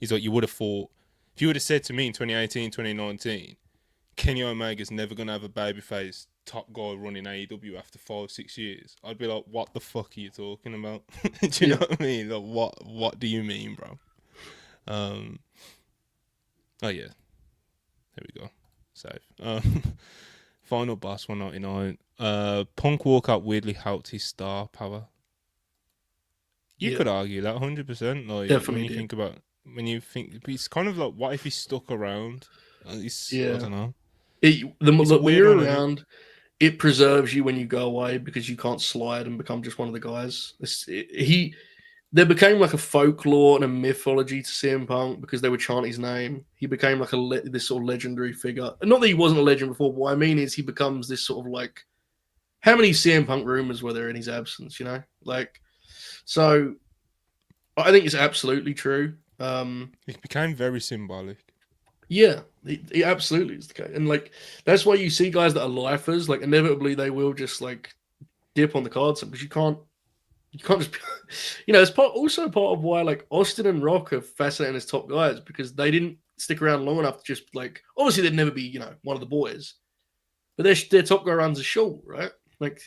he's like, you would have thought, if you would have said to me in 2018, 2019, Kenny Omega's never going to have a babyface top guy running AEW after 5-6 years, I'd be like, what the fuck are you talking about? Do you know what I mean? Like, what do you mean, bro? Oh yeah, there we go. Save. Final boss 199. Punk walkout weirdly helped his star power. You could argue that 100%. Like, definitely when you think it's kind of like, what if he stuck around? I don't know. When you're around, it preserves you when you go away because you can't slide and become just one of the guys. There became like a folklore and a mythology to CM Punk because they would chant his name. He became like this sort of legendary figure. Not that he wasn't a legend before. But what I mean is he becomes this sort of like, how many CM Punk rumors were there in his absence? You know, like, so I think it's absolutely true. It became very symbolic. Yeah, he absolutely is the case, and like that's why you see guys that are lifers. Like inevitably, they will just like dip on the cards because you can't just, it's also part of why like Austin and Rock are fascinating as top guys because they didn't stick around long enough to just like, obviously they'd never be one of the boys, but their top guy runs are short, right? Like,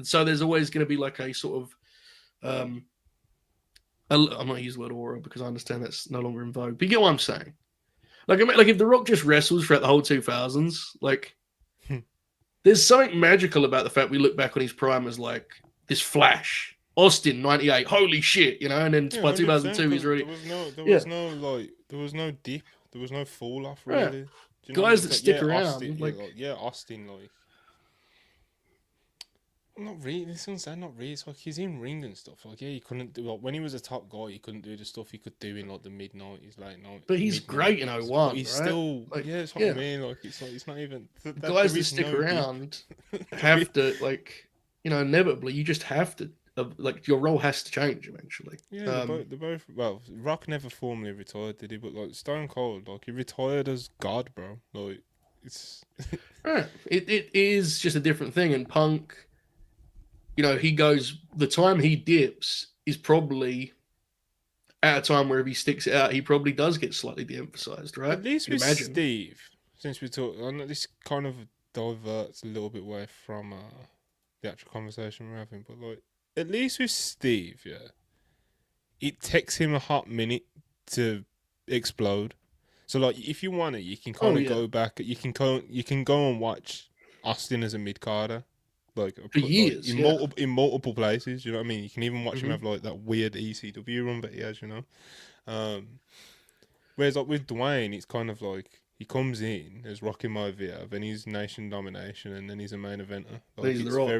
so there's always going to be like a sort of I'm not using the word aura because I understand that's no longer in vogue, but you get what I'm saying. Like if The Rock just wrestles throughout the whole 2000s, like there's something magical about the fact we look back on his prime as like this flash. Austin 98, holy shit, and then by 2002 he's already there was no dip, there was no fall off really. Yeah. Guys that stick around, Austin, Austin, like not really. This one's not really. It's like he's in ring and stuff. Like, yeah, he couldn't do when he was a top guy. He couldn't do the stuff he could do in like the mid-90s, late 90s. But he's great in 01. But he's still, that's what I mean. Like, it's not even guys that stick around have to inevitably. You just have to your role has to change eventually. Yeah, they're both. Well, Rock never formally retired, did he? But like Stone Cold, like he retired as God, bro. Like it's right. It is just a different thing, and Punk. He goes, the time he dips is probably at a time where if he sticks it out, he probably does get slightly de-emphasized, right? At least with Steve, since we talk, I know this kind of diverts a little bit away from the actual conversation we're having, but like, at least with Steve, yeah, it takes him a hot minute to explode. So like, if you want it, you can kind of go back, you can go and watch Austin as a mid-carder. Like for years, in multiple places, you know what I mean? You can even watch him have like that weird ECW run that he has, whereas like with Dwayne, it's kind of like he comes in as Rocky Maivia, then he's Nation Domination, and then he's a main eventer. Like he's the Rock,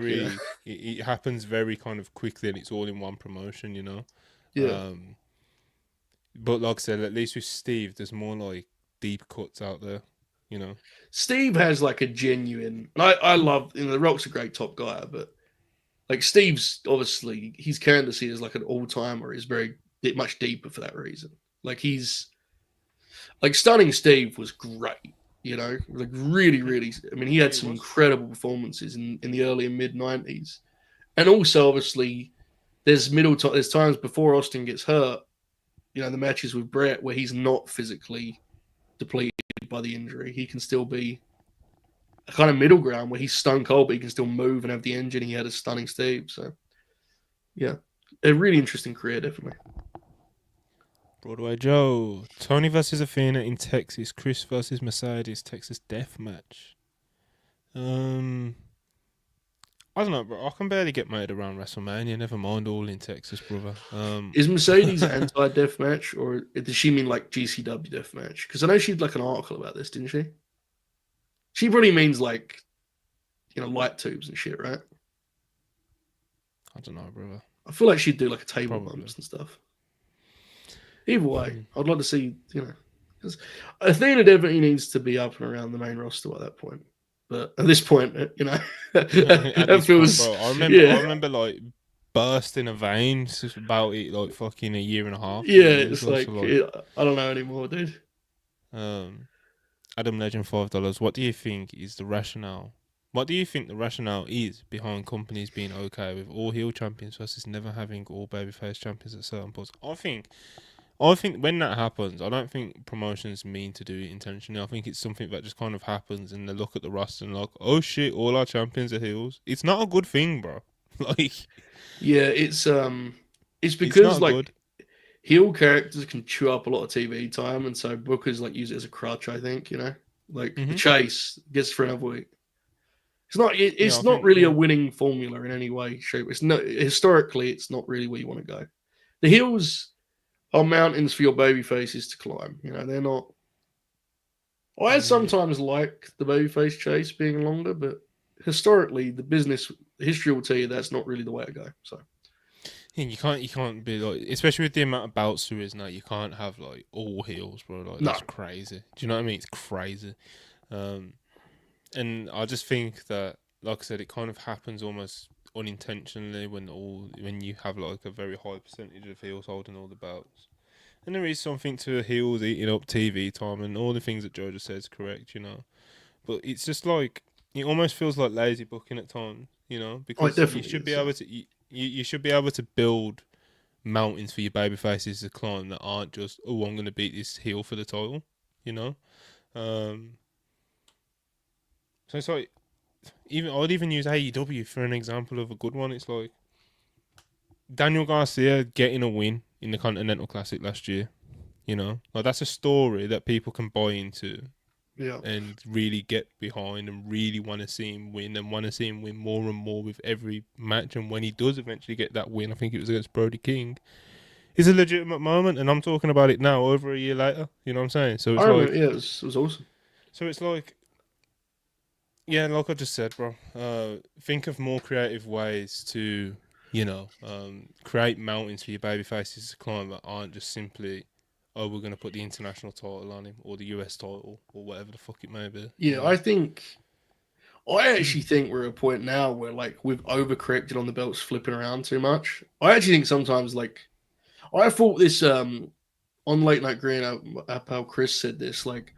it happens very kind of quickly, and it's all in one promotion, Yeah. But like I said, at least with Steve, there's more like deep cuts out there. Steve has like a genuine. I love. The Rock's a great top guy, but like Steve's obviously his candidacy is like an all-timer is very much deeper for that reason. Like he's like Stunning Steve was great, like really, really. I mean, he had some incredible performances in the early and mid '90s, and also obviously there's times before Austin gets hurt. The matches with Brett where he's not physically depleted by the injury, he can still be a kind of middle ground where he's stone cold, but he can still move and have the engine he had as Stunning Steve. So, yeah, a really interesting career, definitely. Broadway Joe, Tony versus Athena in Texas, Chris versus Mercedes, Texas Death Match. I don't know, bro. I can barely get made around WrestleMania. Never mind all in Texas, brother. Is Mercedes anti-death match, or does she mean like GCW death match? Because I know she did like an article about this, didn't she? She probably means like, light tubes and shit, right? I don't know, brother. I feel like she'd do like a table bumps and stuff. Either way, I'd like to see, because Athena definitely needs to be up and around the main roster at that point. But at this point, you know, At that this feels point, bro, yeah. I remember like bursting a vein about it like fucking a year and a half, 2 Yeah, years it's ago. like So like, I don't know anymore, dude. Adam Legend $5. What do you think is the rationale? What do you think the rationale is behind companies being okay with all heel champions versus never having all babyface champions at certain points? I think when that happens, I don't think promotions mean to do it intentionally. I think it's something that just kind of happens, and they look at the roster and like, oh shit, all our champions are heels. It's not a good thing, bro. Like, Yeah, it's it's because not like good. heel characters can chew up a lot of TV time, and so bookers like use it as a crutch. I think like the Mhm. chase gets for another week. It's not. Yeah, I It's not think, really a yeah. winning formula in any way, shape. It's not historically. It's not really where you want to go. The heels are mountains for your baby faces to climb. You know, they're not. I sometimes like the babyface chase being longer, but historically, the business history will tell you that's not really the way to go. So Yeah, you can't be like, especially with the amount of bouts there is now, you can't have like all heels, bro. Like no, that's crazy. Do you know what I mean? It's crazy. And I just think that, like I said, it kind of happens almost unintentionally when you have like a very high percentage of heels holding all the belts. And there is something to heels eating up TV time, and all the things that Joe just said is correct, you know. But it's just like, it almost feels like lazy booking at times, you know, it because you definitely should be is. able to you should be able to build mountains for your baby faces to climb that aren't just, oh, I'm going to beat this heel for the title, you know. So it's like, I'd even use AEW for an example of a good one. It's like Daniel Garcia getting a win in the Continental Classic last year. You know, like that's a story that people can buy into Yeah, and really get behind and really want to see him win and want to see him win more and more with every match. And when he does eventually get that win, I think it was against Brody King, it's a legitimate moment. And I'm talking about it now, over a year later. You know what I'm saying? So it's I remember. like, Yeah, it was awesome. so it's like, yeah, like I just said, bro. Think of more creative ways to, you know, create mountains for your baby faces to climb that aren't just simply, oh, we're gonna put the international title on him or the US title or whatever the fuck it may be. Yeah, You know? I actually think we're at a point now where like we've overcorrected on the belts flipping around too much. I actually think sometimes like I thought this on Late Night Green, how Chris said this, like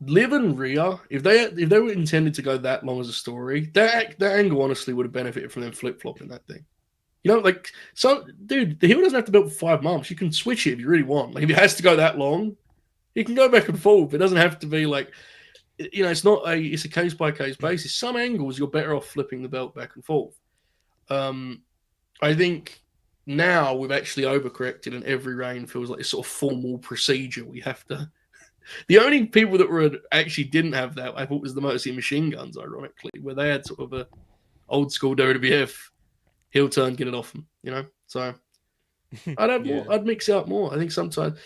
Liv and Rhea, if they were intended to go that long as a story, that angle honestly would have benefited from them flip flopping that thing. You know, like so, dude, the heel doesn't have to build for 5 months. You can switch it if you really want. Like if it has to go that long, you can go back and forth. It doesn't have to be like, you know, it's a case by case basis. Some angles you're better off flipping the belt back and forth. I think now we've actually overcorrected, and every reign feels like a sort of formal procedure. We have to. The only people that were actually didn't have that, I thought, was the Motor City Machine Guns, ironically, where they had sort of a old school WWF heel turn, get it off them, you know. So I'd have more. I'd mix it up more. I think sometimes.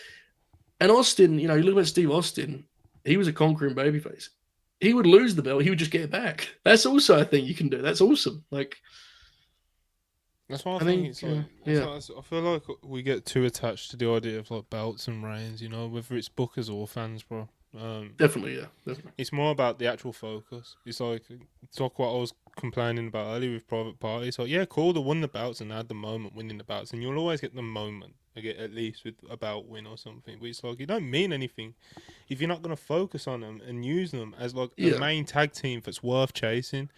And Austin, you know, you look at Steve Austin, he was a conquering babyface. He would lose the belt, he would just get it back. That's also a thing you can do. That's awesome. Like, that's why I think it's like, yeah. like, I feel like we get too attached to the idea of like belts and reigns, you know, whether it's bookers or fans, bro. Definitely, yeah. Definitely. It's more about the actual focus. It's like what I was complaining about earlier with Private Party. So yeah, cool, they won the belts and had the moment winning the belts, and you'll always get the moment, at least with a belt win or something. But it's like, it don't mean anything if you're not gonna focus on them and use them as like a main tag team that's worth chasing.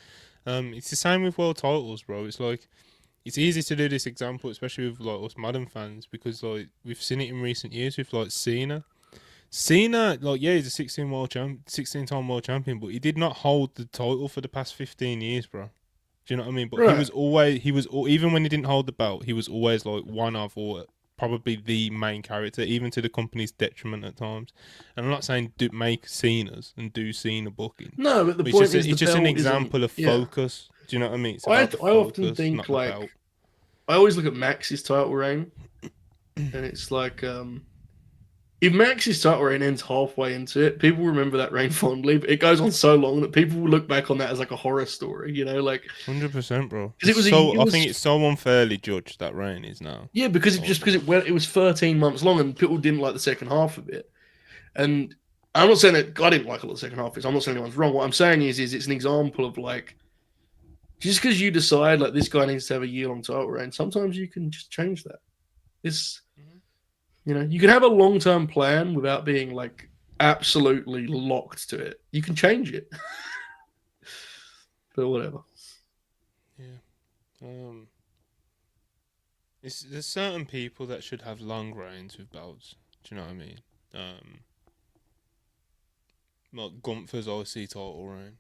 It's the same with world titles, bro. It's like, it's easy to do this example, especially with like us modern fans, because like we've seen it in recent years with like Cena. Cena, like, yeah, he's a 16-time world champion, but he did not hold the title for the past 15 years, bro. Do you know what I mean? But Right. he was even when he didn't hold the belt, he was always like one of, or probably the main character, even to the company's detriment at times. And I'm not saying make Cena's and do Cena booking. No, but the point is, it's just an example of focus. Do you know what I mean? It's I focus, often think like, I always look at Max's title reign, and it's like, if Max's title reign ends halfway into it, people remember that reign fondly, but it goes on so long that people will look back on that as like a horror story, you know, like 100%, bro. I think it's so unfairly judged, that reign is now. Yeah, because it was 13 months long and people didn't like the second half of it. And I'm not saying that I didn't like a lot of the second half. I'm not saying anyone's wrong. What I'm saying is it's an example of like, just because you decide like this guy needs to have a year-long title reign, sometimes you can just change that. You can have a long-term plan without being like absolutely locked to it. You can change it, but whatever. Yeah. There's certain people that should have long reigns with belts. Do you know what I mean? Like Gunther's OC title reign.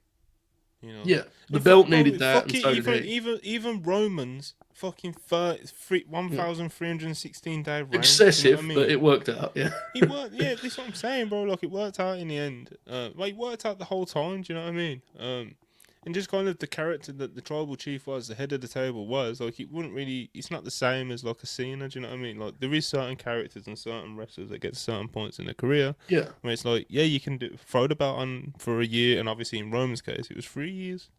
You know. Yeah, the belt needed that, and so did he. Even Roman's fucking 1,316 day reign. Excessive, you know what I mean? but it worked out. Yeah, He worked. Yeah, that's what I'm saying, bro. Like it worked out in the end. It worked out the whole time. Do you know what I mean? And just kind of the character that the tribal chief was, the head of the table was, like it wouldn't really. It's not the same as like a Cena. Do you know what I mean? Like there is certain characters and certain wrestlers that get to certain points in their career. yeah. Where it's like, yeah, you can throw the belt on for a year, and obviously in Roman's case, it was 3 years.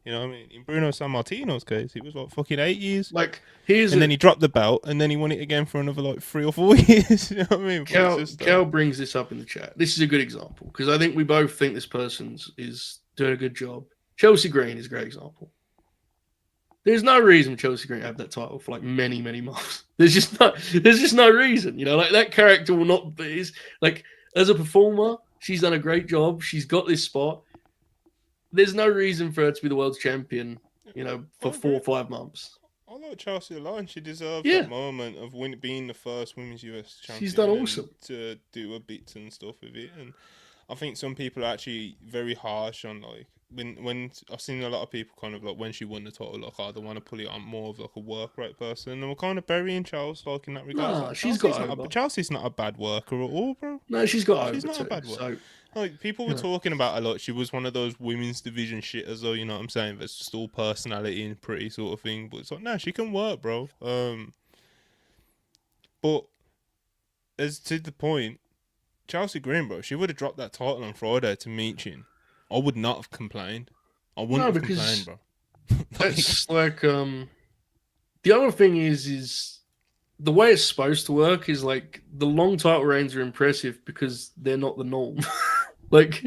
You know what I mean? In Bruno Sammartino's case, it was like fucking 8 years. Like then he dropped the belt, and then he won it again for another like 3 or 4 years. You know what I mean? Cal brings this up in the chat. This is a good example because I think we both think this person is doing a good job. Chelsea Green is a great example. There's no reason Chelsea Green have that title for like many, many months. There's just no reason. Like that character will not be like as a performer, she's done a great job. She's got this spot. There's no reason for her to be the world's champion, for 4 or 5 months. I like Chelsea a lot, and she deserves that moment of being the first women's US champion. She's done awesome to do her bits and stuff with it, and I think some people are actually very harsh on like when I've seen a lot of people kind of like when she won the title, like they want to put it on more of like a work rate person, and we're kind of burying Chelsea like in that regard. Nah, she's got over. Chelsea's not a bad worker at all, bro. No, she's got over. She's not a bad worker. Like people were talking about her like she was one of those women's division shitters, though. You know what I'm saying? That's just all personality and pretty sort of thing. But it's like, no, she can work, bro. But as to the point, Chelsea Green, bro, she would have dropped that title on Friday to Michin. I would not have complained. I wouldn't have complained, bro. That's like the other thing is the way it's supposed to work is like the long title reigns are impressive because they're not the norm. like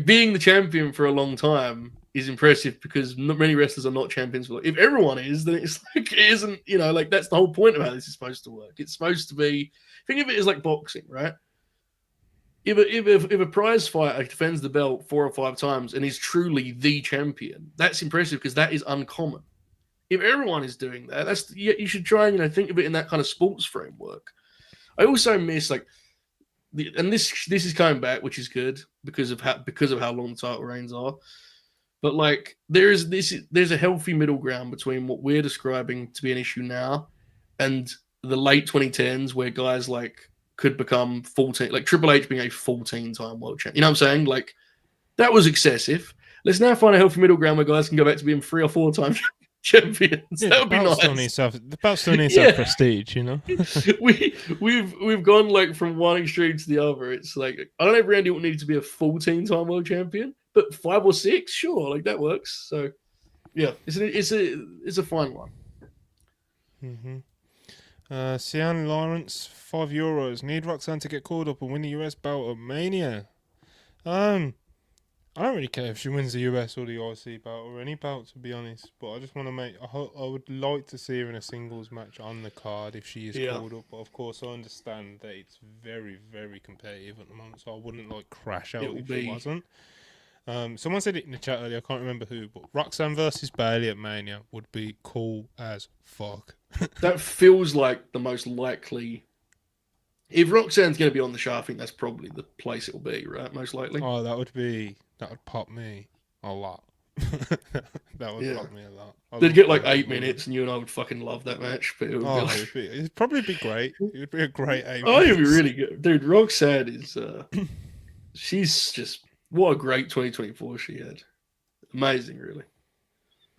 being the champion for a long time is impressive because not many wrestlers are not champions. If everyone is, then it's like it isn't. Like that's the whole point of how this is supposed to work. It's supposed to be. Think of it as like boxing, right? If a prize fighter defends the belt 4 or 5 times and is truly the champion, that's impressive because that is uncommon. If everyone is doing that, you should try and think of it in that kind of sports framework. I also miss and this is coming back, which is good because of how long the title reigns are. But like there's a healthy middle ground between what we're describing to be an issue now and the late 2010s where guys like could become 14, like Triple H being a 14-time world champion. You know what I'm saying? Like that was excessive. Let's now find a healthy middle ground where guys can go back to being 3 or 4 times champions. Yeah, that would be nice. The belt still needs that prestige, We've gone like from one extreme to the other. It's like I don't know if Randy Orton needed to be a 14-time world champion, but 5 or 6, sure, like that works. So yeah, it's a fine one. Mm-hmm. Sian Lawrence, €5. Need Roxanne to get called up and win the US belt at Mania. I don't really care if she wins the US or the IC belt or any belt, to be honest. But I just want to I would like to see her in a singles match on the card if she is called up. But of course, I understand that it's very, very competitive at the moment, so I wouldn't crash out if she wasn't. Someone said it in the chat earlier, I can't remember who, but Roxanne versus Bayley at Mania would be cool as fuck. That feels like the most likely. If Roxanne's going to be on the show, I think that's probably the place it'll be, right? Most likely. Oh, that would pop me a lot. That would pop me a lot. They'd get 8 minutes, and you and I would fucking love that match. But it'd probably be great. It would be a great 8 minutes. Oh, it'd be really good, dude. Roxanne is. She's just what a great 2024 she had. Amazing, really.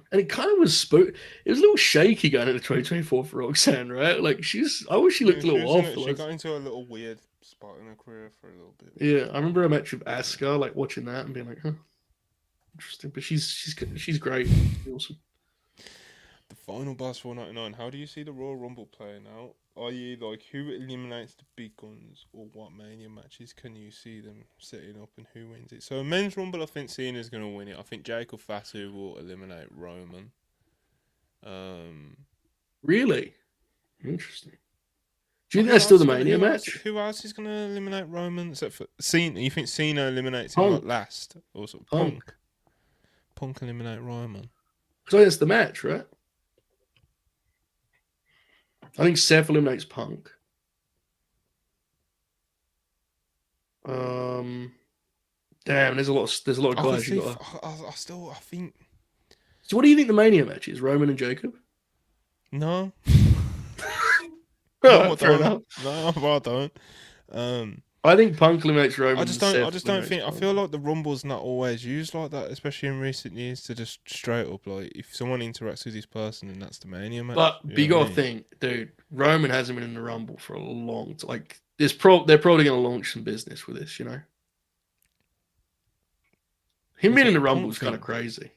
And it kind of was it was a little shaky going into 2024 for Roxanne, right? Like I wish she looked a little off. She got into a little weird spot in her career for a little bit. Yeah, I remember a match with Asuka, watching that and being like, huh, interesting. But she's great. Awesome. The Final boss 499. How do you see the Royal Rumble playing out? Are you like who eliminates the big guns, or what Mania matches can you see them setting up, and who wins it? So men's Rumble, I think Cena's gonna win it. I think Jericho Fatu will eliminate Roman. Really interesting. Do you think that's still the Mania match? Who else is gonna eliminate Roman except for Cena? You think Cena eliminates him Punk. like last, or sort of Punk. Punk eliminate Roman? So that's the match, right? I think Seth eliminates Punk. Damn, there's a lot of guys you got. I think. So what do you think the Mania match is? Roman and Jacob? No. Oh, fair enough. No, I don't. I think Punk eliminates Roman. I just don't think. I feel like the Rumble's not always used like that, especially in recent years. To just straight up like, if someone interacts with this person, and that's the Mania match. But you gotta think, dude. Roman hasn't been in the Rumble for a long time. Like, they're probably gonna launch some business with this, you know. Him being in the Rumble is kind of crazy.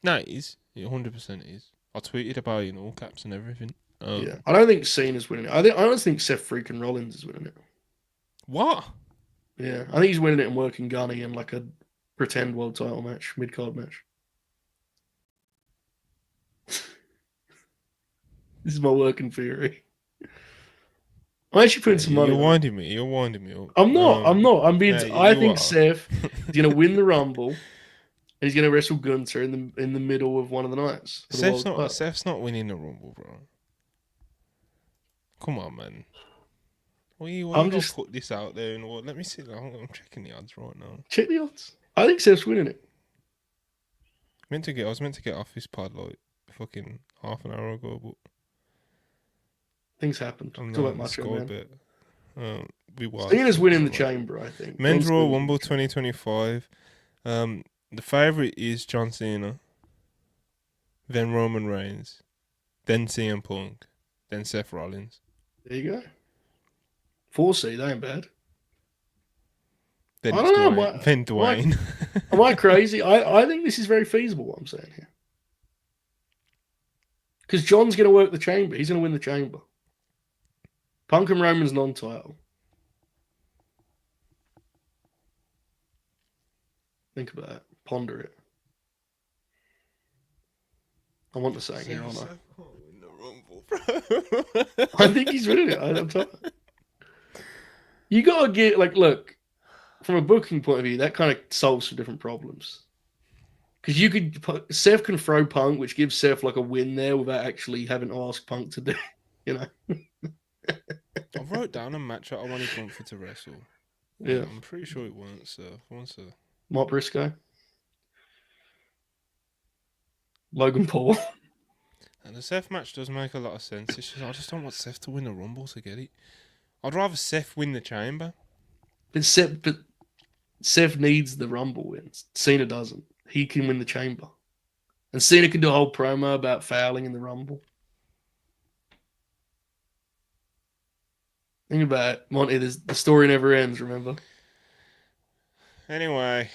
No, it is. It 100% is. I tweeted about it in all caps and everything. Yeah, I don't think Cena's winning it. I don't think Seth freaking Rollins is winning it. What? Yeah, I think he's winning it and working Gunny in like a pretend world title match, mid-card match. This is my working theory. I'm actually putting some money. You're winding me. You're winding me up. I'm not. I'm being. Yeah, I think Seth is gonna win the Rumble, and he's gonna wrestle Gunther in the middle of one of the nights. Seth's not winning the Rumble, bro. Come on, man. I'm just put this out there and what? Let me see. I'm checking the odds right now. Check the odds. I think Seth's winning it. I was meant to get off this pod like fucking half an hour ago, but things happened. I'm Talk not about Macho Man. Cena's winning the chamber, I think. Men's Royal Rumble 2025. The favorite is John Cena, then Roman Reigns, then CM Punk, then Seth Rollins. There you go. 4 seed, that ain't bad. Then I don't know. Then Dwayne. Am I crazy? I think this is very feasible, what I'm saying here. Because John's going to work the chamber. He's going to win the chamber. Punk and Roman's non-title. Think about it. Ponder it. I want to say here, aren't I? I think he's winning it. I'm telling you. You got to get, like, look, from a booking point of view, that kind of solves some different problems. Because Seth can throw Punk, which gives Seth like a win there without actually having to ask Punk to do, you know. I wrote down a match that I wanted Gunther to wrestle. Yeah. I'm pretty sure it weren't Seth. Mark Briscoe. Logan Paul. And the Seth match does make a lot of sense. It's just, I just don't want Seth to win the Rumble to get it. I'd rather Seth win the chamber. But Seth needs the Rumble wins. Cena doesn't. He can win the chamber. And Cena can do a whole promo about fouling in the Rumble. Think about it, Monty. The story never ends, remember? Anyway.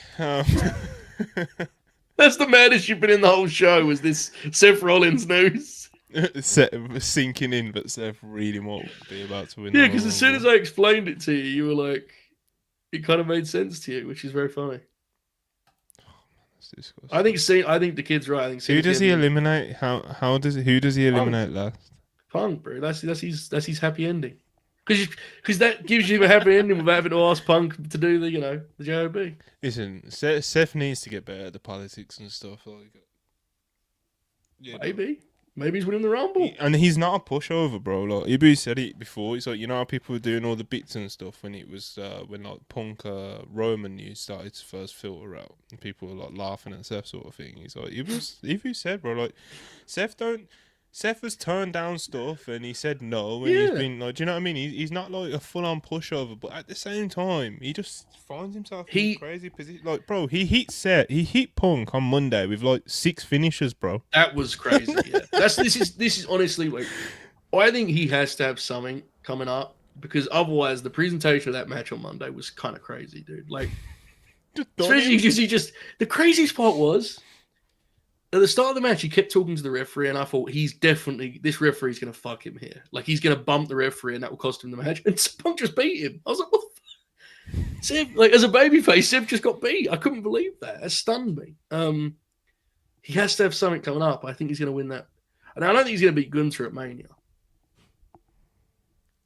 That's the maddest you've been in the whole show, was this Seth Rollins news. Sinking in, but Seth really won't be about to win. Yeah, because as soon as I explained it to you, you were like, it kind of made sense to you, which is very funny. I think the kid's right. I think who does he eliminate? Who does he eliminate last? Punk, bro. That's his happy ending. Because that gives you a happy ending without having to ask Punk to do the job. Listen, Seth needs to get better at the politics and stuff. Like, yeah, maybe he's winning the Rumble. And he's not a pushover, bro. Like Ibu said it before. It's like, you know how people were doing all the bits and stuff when it was when like Punk Roman news started to first filter out, and people were like laughing at Seth sort of thing. He's like, Ibu said, bro, like Seth has turned down stuff and he said no, and he's been like, do you know what I mean? He's not like a full-on pushover, but at the same time, he just finds himself in a crazy position. Like, bro, he hit Punk on Monday with like 6 finishes, bro. That was crazy. Yeah, this is honestly like, I think he has to have something coming up, because otherwise the presentation of that match on Monday was kind of crazy, dude. Like, especially because the craziest part was, at the start of the match, he kept talking to the referee, and I thought this referee's going to fuck him here. Like, he's going to bump the referee, and that will cost him the match. And Punk just beat him. I was like, what the fuck? Sev, like, as a babyface, Sev just got beat. I couldn't believe that. That stunned me. He has to have something coming up. I think he's going to win that. And I don't think he's going to beat Gunther at Mania.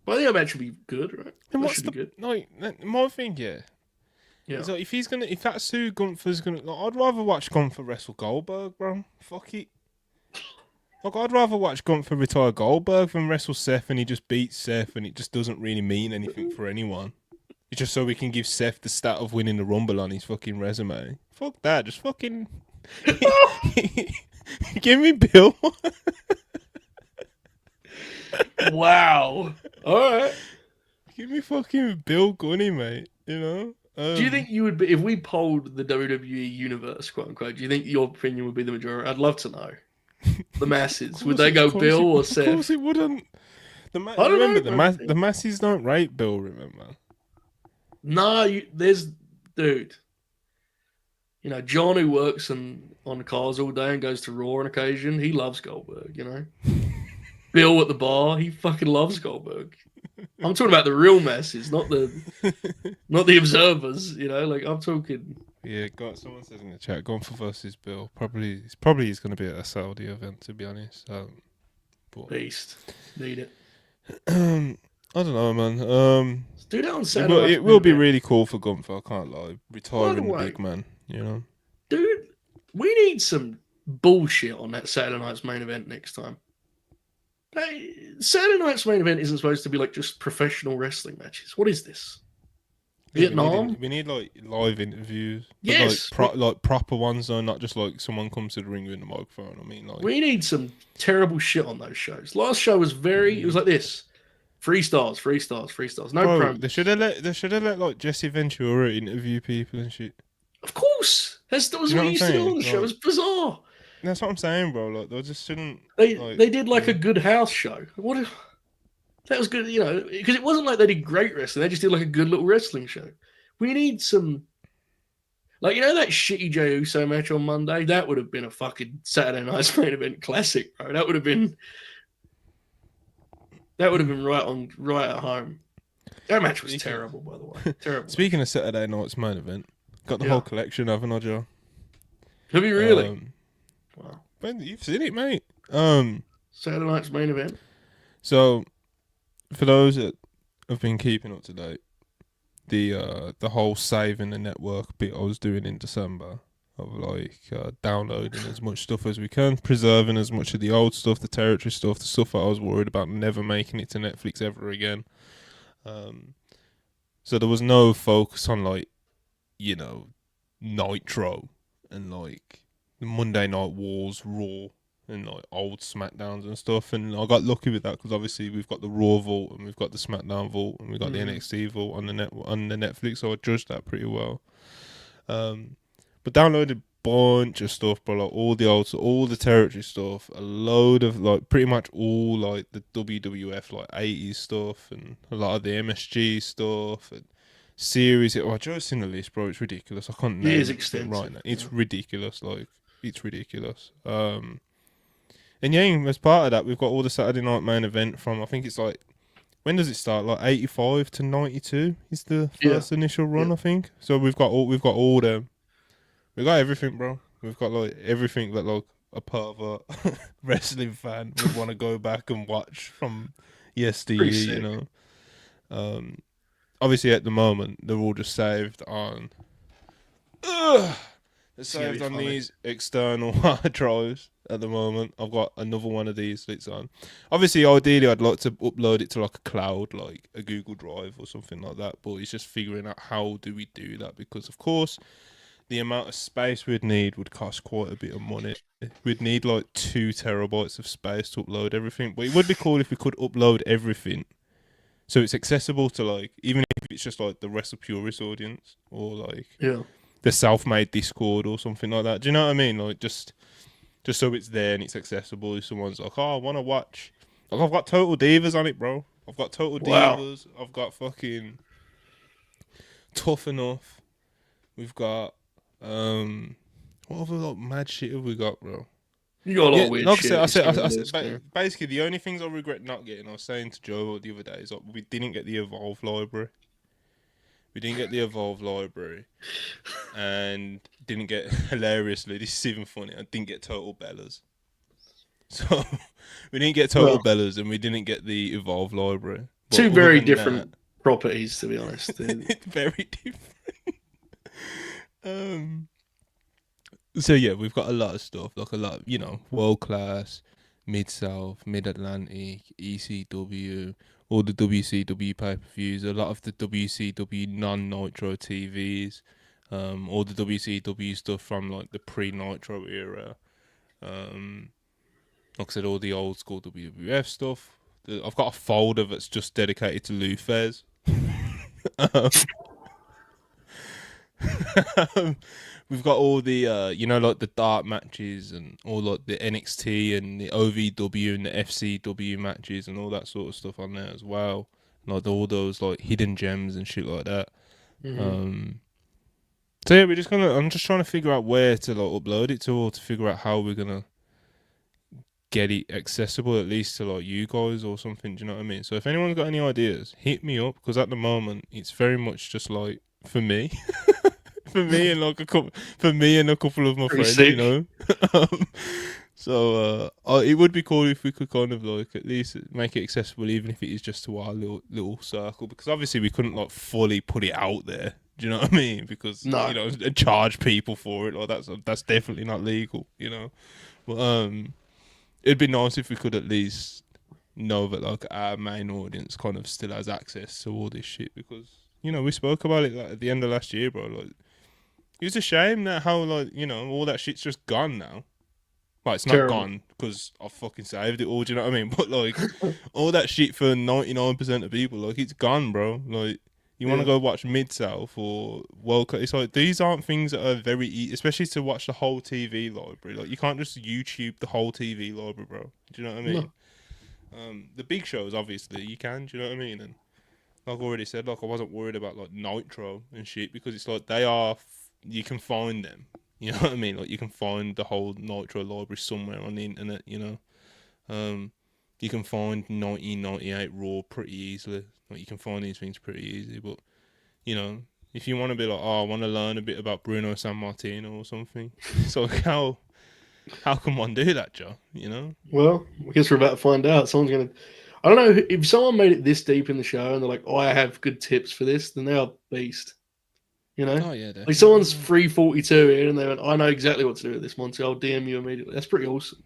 But I think that match will be good, right? And That what's should the be good. like? My thing, yeah. Yeah. So if that's who Gunther's gonna, like, I'd rather watch Gunther wrestle Goldberg, bro. Fuck it. Like, I'd rather watch Gunther retire Goldberg than wrestle Seth, and he just beats Seth, and it just doesn't really mean anything for anyone. It's just so we can give Seth the stat of winning the Rumble on his fucking resume. Fuck that. Just fucking give me Bill. Wow. All right. Give me fucking Bill Gunny, mate. You know. Do you think you would be, if we polled the WWE universe, quote unquote, do you think your opinion would be the majority? I'd love to know. The masses. Would they go Bill or Seth? Of course it wouldn't. I don't know, The masses don't rate Bill, remember? No, dude. You know, John, who works on cars all day and goes to Raw on occasion, he loves Goldberg, you know? Bill at the bar, he fucking loves Goldberg. I'm talking about the real masses, not the observers, you know? Like, I'm talking... Yeah, someone says in the chat, Gunther versus Bill. He's going to be at a Saudi event, to be honest. Beast. Need it. I don't know, man. Let's do that on Saturday. It will be really cool for Gunther, I can't lie. Retiring the big man, you know? Dude, we need some bullshit on that Saturday night's main event next time. Saturday night's main event isn't supposed to be like just professional wrestling matches. What is this? Vietnam? We need like live interviews. Yes. Like proper ones though, not just like someone comes to the ring with a microphone. I mean, like, we need some terrible shit on those shows. Last show was it was like this. 3 stars. No promo. They should have let like Jesse Ventura interview people and shit. Of course. That was what he used to do on the show. It was bizarre. That's what I'm saying, bro. Like, they just shouldn't. They did like a good house show. That was good, you know, because it wasn't like they did great wrestling. They just did like a good little wrestling show. We need some, like, you know, that shitty Jey Uso match on Monday. That would have been a fucking Saturday night's main event classic, bro. That would have been right at home. That match was terrible, by the way. Terrible. Speaking of Saturday night's main event, got the whole collection, haven't I, Joe? Have you really? Wow. Man, you've seen it, mate. Saturday night's main event. So, for those that have been keeping up to date, the whole saving the network bit I was doing in December of like downloading as much stuff as we can, preserving as much of the old stuff, the territory stuff, the stuff that I was worried about never making it to Netflix ever again. So there was no focus on, like, you know, Nitro and like the Monday Night Wars, Raw, and like old SmackDowns and stuff. And I got lucky with that because obviously we've got the Raw vault and we've got the SmackDown vault and we've got the NXT vault on the Netflix, so I judged that pretty well. But downloaded a bunch of stuff, bro. Like all the territory stuff, a load of like pretty much all like the WWF like 80s stuff and a lot of the MSG stuff and series. I just seen the list, bro. It's ridiculous. I can't name it extensive right now. It's ridiculous. Like, it's ridiculous. And yeah, as part of that, we've got all the Saturday night main event from, I think it's like, when does it start? Like 85 to 92 is the first initial run, I think. So we've got all them. We got everything, bro. We've got like everything that like a pervert wrestling fan would want to go back and watch from yesteryear, you know. Obviously, at the moment, they're all just saved on. They're saved on these external hard drives at the moment. I've got another one of these that's on. Obviously, ideally, I'd like to upload it to like a cloud, like a Google Drive or something like that. But it's just figuring out how do we do that, because of course, the amount of space we'd need would cost quite a bit of money. We'd need like 2 terabytes of space to upload everything. But it would be cool if we could upload everything, so it's accessible to, like, even if it's just like the Wrestle Purist audience or like the self-made Discord or something like that. Do you know what I mean? Like, just so it's there and it's accessible. If someone's like, oh, I want to watch, like, I've got Total Divas on it, bro. I've got Total Divas. I've got fucking Tough Enough. We've got what other like mad shit have we got, bro? You got a lot Yeah, of weird like shit. I said, Yeah. basically the only things I regret not getting, I was saying to Joe the other day, is like we didn't get the Evolve library. We didn't get the Evolve library, and didn't get, hilariously, this is even funny, I didn't get Total Bellas. So we didn't get Total Bellas, and we didn't get the Evolve library. But Two other very than different properties, to be honest. that, very different. So yeah, we've got a lot of stuff, like a lot, world class, mid south, mid Atlantic, ECW, all the WCW pay per views, a lot of the WCW non Nitro TVs, all the WCW stuff from like the pre Nitro era, like I said, all the old school WWF stuff. I've got a folder that's just dedicated to Lou Fez. We've got all the like the dark matches and all like the NXT and the OVW and the FCW matches and all that sort of stuff on there as well. Like all those like hidden gems and shit like that. So yeah, I'm just trying to figure out where to like upload it to, or to figure out how we're gonna get it accessible, at least to like you guys or something. Do you know what I mean? So if anyone's got any ideas, hit me up, because at the moment it's very much just like for me. For me and a couple of my friends, sick. So it would be cool if we could kind of like at least make it accessible, even if it is just to our little circle, because obviously we couldn't like fully put it out there. Do you know what I mean? Because charge people for it, like that's definitely not legal. But it'd be nice if we could at least know that like our main audience kind of still has access to all this shit, because we spoke about it like at the end of last year, bro. Like, it's a shame that how like all that shit's just gone now. Well, it's not gone because I fucking saved it all. Do you know what I mean? But like all that shit for 99% of people, like it's gone, bro. Like you want to go watch Mid South or World Cup. It's like these aren't things that are very especially to watch the whole TV library. Like you can't just YouTube the whole TV library, bro. Do you know what I mean? No. The big shows, obviously, you can. Do you know what I mean? And like I already said, like I wasn't worried about like Nitro and shit, because it's like they are. You can find them, you know what I mean? Like you can find the whole Nitro library somewhere on the internet, you can find 1998 Raw pretty easily. Like you can find these things pretty easy, but if you want to be like, oh, I want to learn a bit about Bruno Sammartino or something, so how can one do that, Joe? Well, I guess we're about to find out. Someone's gonna. I don't know if someone made it this deep in the show and they're like, "Oh, I have good tips for this," then they are beast. Oh yeah, definitely. Like someone's 342 in and they went, I know exactly what to do with this, Monty. I'll DM you immediately. That's pretty awesome.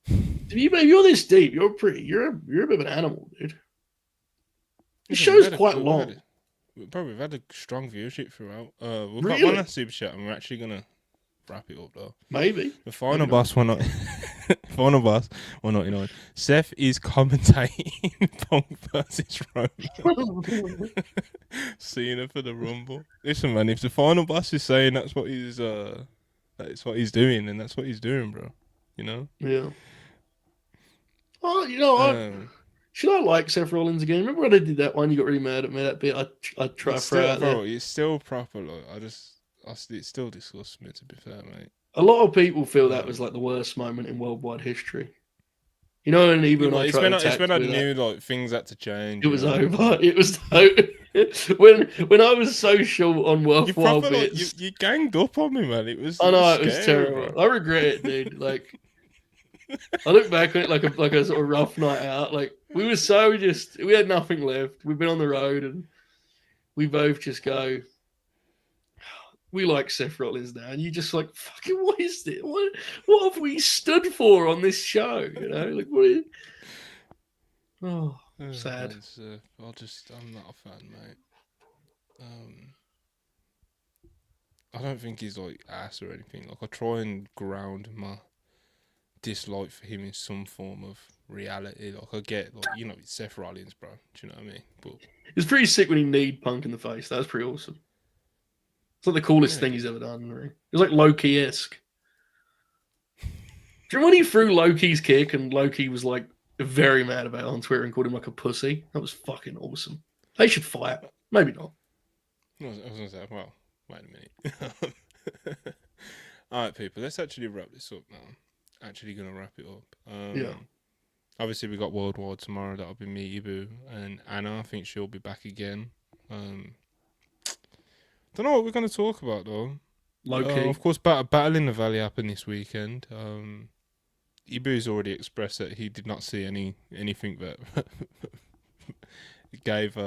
If you're this deep, you're a bit of an animal, dude. The show's quite long. We've had a strong viewership throughout. We've Really? got one last super chat and we're actually gonna wrap it up though. Maybe. The final boss, we're not. Final boss, 199. Seth is commentating Punk versus Roman. Cena for the Rumble. Listen, man, if the final boss is saying that's what he's doing, then that's what he's doing, bro. Yeah. Oh, should I like Seth Rollins again? Remember when I did that one? You got really mad at me that bit. I try to throw out there. It's still proper. Like it still disgusts me, to be fair, mate. A lot of people feel that was like the worst moment in worldwide history. And even when it's when I knew like things had to change. It was over. It was when I was so short on worthwhile bits. You ganged up on me, man. It was. I know it was terrible. Bro. I regret it, dude. Like I look back on it like a sort of rough night out. Like we were we had nothing left. We've been on the road and we both just go. We like Seth Rollins now, and you just like fucking. What is this? What have we stood for on this show? Like what? Oh, sad. I'm not a fan, mate. I don't think he's like ass or anything. Like I try and ground my dislike for him in some form of reality. Like I get, like it's Seth Rollins, bro. Do you know what I mean? But it's pretty sick when he kneed Punk in the face. That was pretty awesome. It's like the coolest thing he's ever done. Really. It was like Loki-esque. Do you remember when he threw Loki's kick and Loki was like very mad about it on Twitter and called him like a pussy? That was fucking awesome. They should fight. Maybe not. I was going to say, well, wait a minute. All right, people, let's actually wrap this up now. actually gonna wrap it up. Yeah. Obviously we got Worldwide tomorrow. That'll be me, Ibu, and Anna. I think she'll be back again. Don't know what we're gonna talk about though. Low key. Of course, Battle in the Valley happened this weekend. Ibu's already expressed that he did not see anything that gave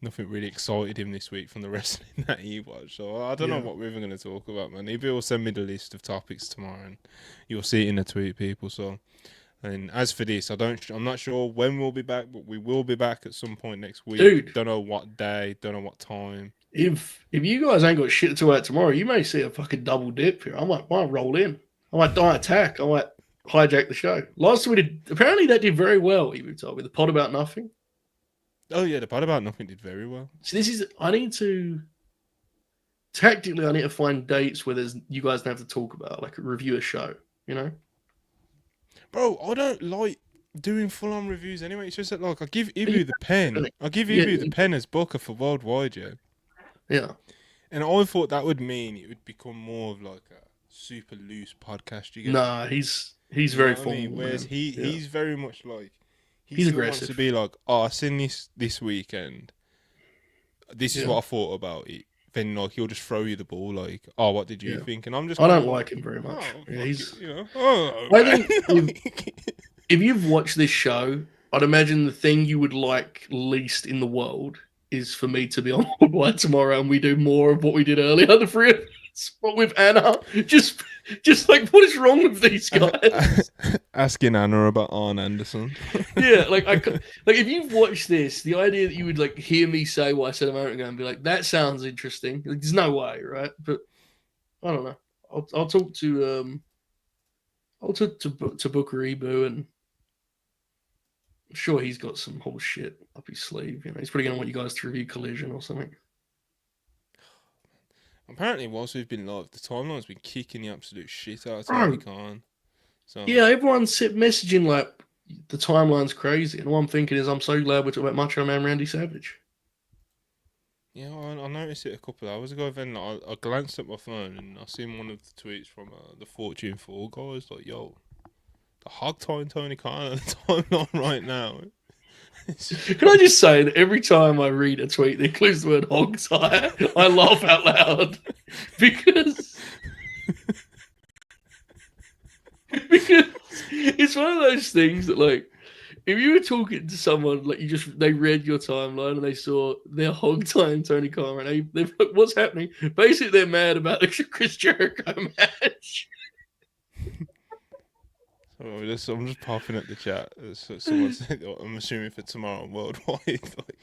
nothing really excited him this week from the wrestling that he watched. So I don't know what we're even going to talk about, man. Ibu will send me the list of topics tomorrow, and you'll see it in the tweet, people. So, and as for this, I'm not sure when we'll be back, but we will be back at some point next week. Dude, don't know what day, don't know what time. If you guys ain't got shit to talk about tomorrow, you may see a fucking double dip here. I might roll in. I might die attack. I might hijack the show. Last week, apparently that did very well. Ibu told me the pod about nothing. Oh yeah, the part about nothing did very well. So I need to find dates where you guys don't have to talk about, like review a show, you know? Bro, I don't like doing full-on reviews anyway. It's just that, like, I give Ibu the pen. I give Ibu the pen as booker for Worldwide, yeah. Yeah. And I thought that would mean it would become more of like a super loose podcast. You get? Nah, he's very formal. Whereas he's very much like he's still aggressive. wants to be like, oh, I seen this weekend. This is what I thought about it. Then like he'll just throw you the ball like, oh, what did you think? And I'm just I don't like him very much. Oh, I think if you've watched this show, I'd imagine the thing you would like least in the world is for me to be on Worldwide tomorrow and we do more of what we did earlier, the three of us, but with Anna. Just like, what is wrong with these guys? Asking Anna about Arne Anderson. Yeah, like if you've watched this, the idea that you would like hear me say what I said a moment ago and be like, that sounds interesting. Like, there's no way, right? But I don't know. I'll talk to Booker Ibu, and I'm sure he's got some whole shit up his sleeve. You know, he's probably gonna want you guys to review Collision or something. Apparently, whilst we've been live, the timeline's been kicking the absolute shit out of Tony Khan. So yeah, everyone's messaging like the timeline's crazy, and all I'm thinking is I'm so glad we're talking about Macho Man Randy Savage. Yeah, I noticed it a couple of hours ago. Then I glanced at my phone and I seen one of the tweets from the Fortune 4 guys like, "Yo, the hog tying Tony Khan on the timeline right now." Can I just say that every time I read a tweet that includes the word hog tie, I laugh out loud because it's one of those things that, like, if you were talking to someone, like, they read your timeline and they saw their hog tying Tony Khan, and they're like, what's happening? Basically, they're mad about the Chris Jericho match. I'm just popping at the chat. Someone said, I'm assuming for tomorrow on Worldwide, like,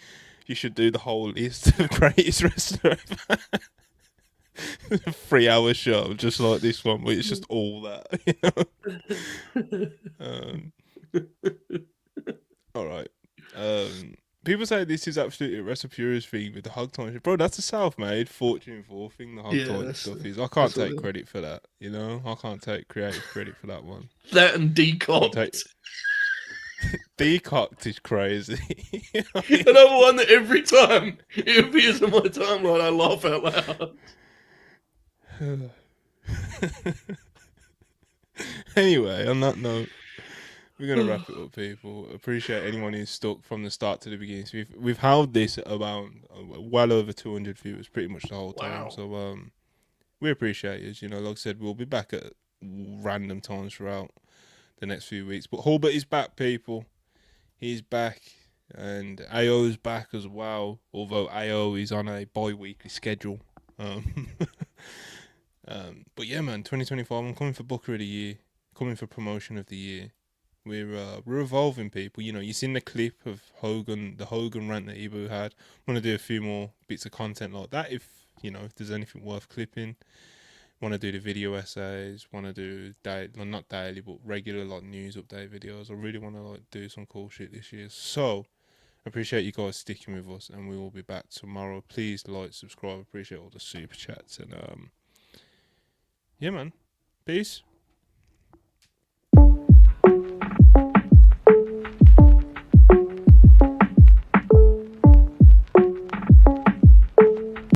you should do the whole list of greatest wrestler ever. 3-hour show, just like this one, but it's just all that. All right. People say this is absolutely a Wrestle thing with the hog time. Bro, that's a self-made Fortune 4 thing, the hog time stuff is. I can't take credit for that, you know? I can't take creative credit for that one. That and decocked. Decocked is crazy. Another one that every time it appears on my timeline, I laugh out loud. Anyway, on that note, we're gonna wrap it up, people. Appreciate anyone who's stuck from the start to the beginning. So we've held this at around well over 200 viewers pretty much the whole time. Wow. So we appreciate it. You know, like I said, we'll be back at random times throughout the next few weeks. But Hulbert is back, people. He's back, and AO's back as well. Although AO is on a bi-weekly schedule. But yeah, man, 2025. I'm coming for Booker of the Year. Coming for Promotion of the Year. We're evolving, people. You know, you've seen the clip of Hogan, the Hogan rant that Ibu had. I'm gonna do a few more bits of content like that. If there's anything worth clipping, want to do the video essays. Want to do not daily, but regular like news update videos. I really want to like do some cool shit this year. So appreciate you guys sticking with us, and we will be back tomorrow. Please like, subscribe. Appreciate all the super chats, and yeah, man. Peace.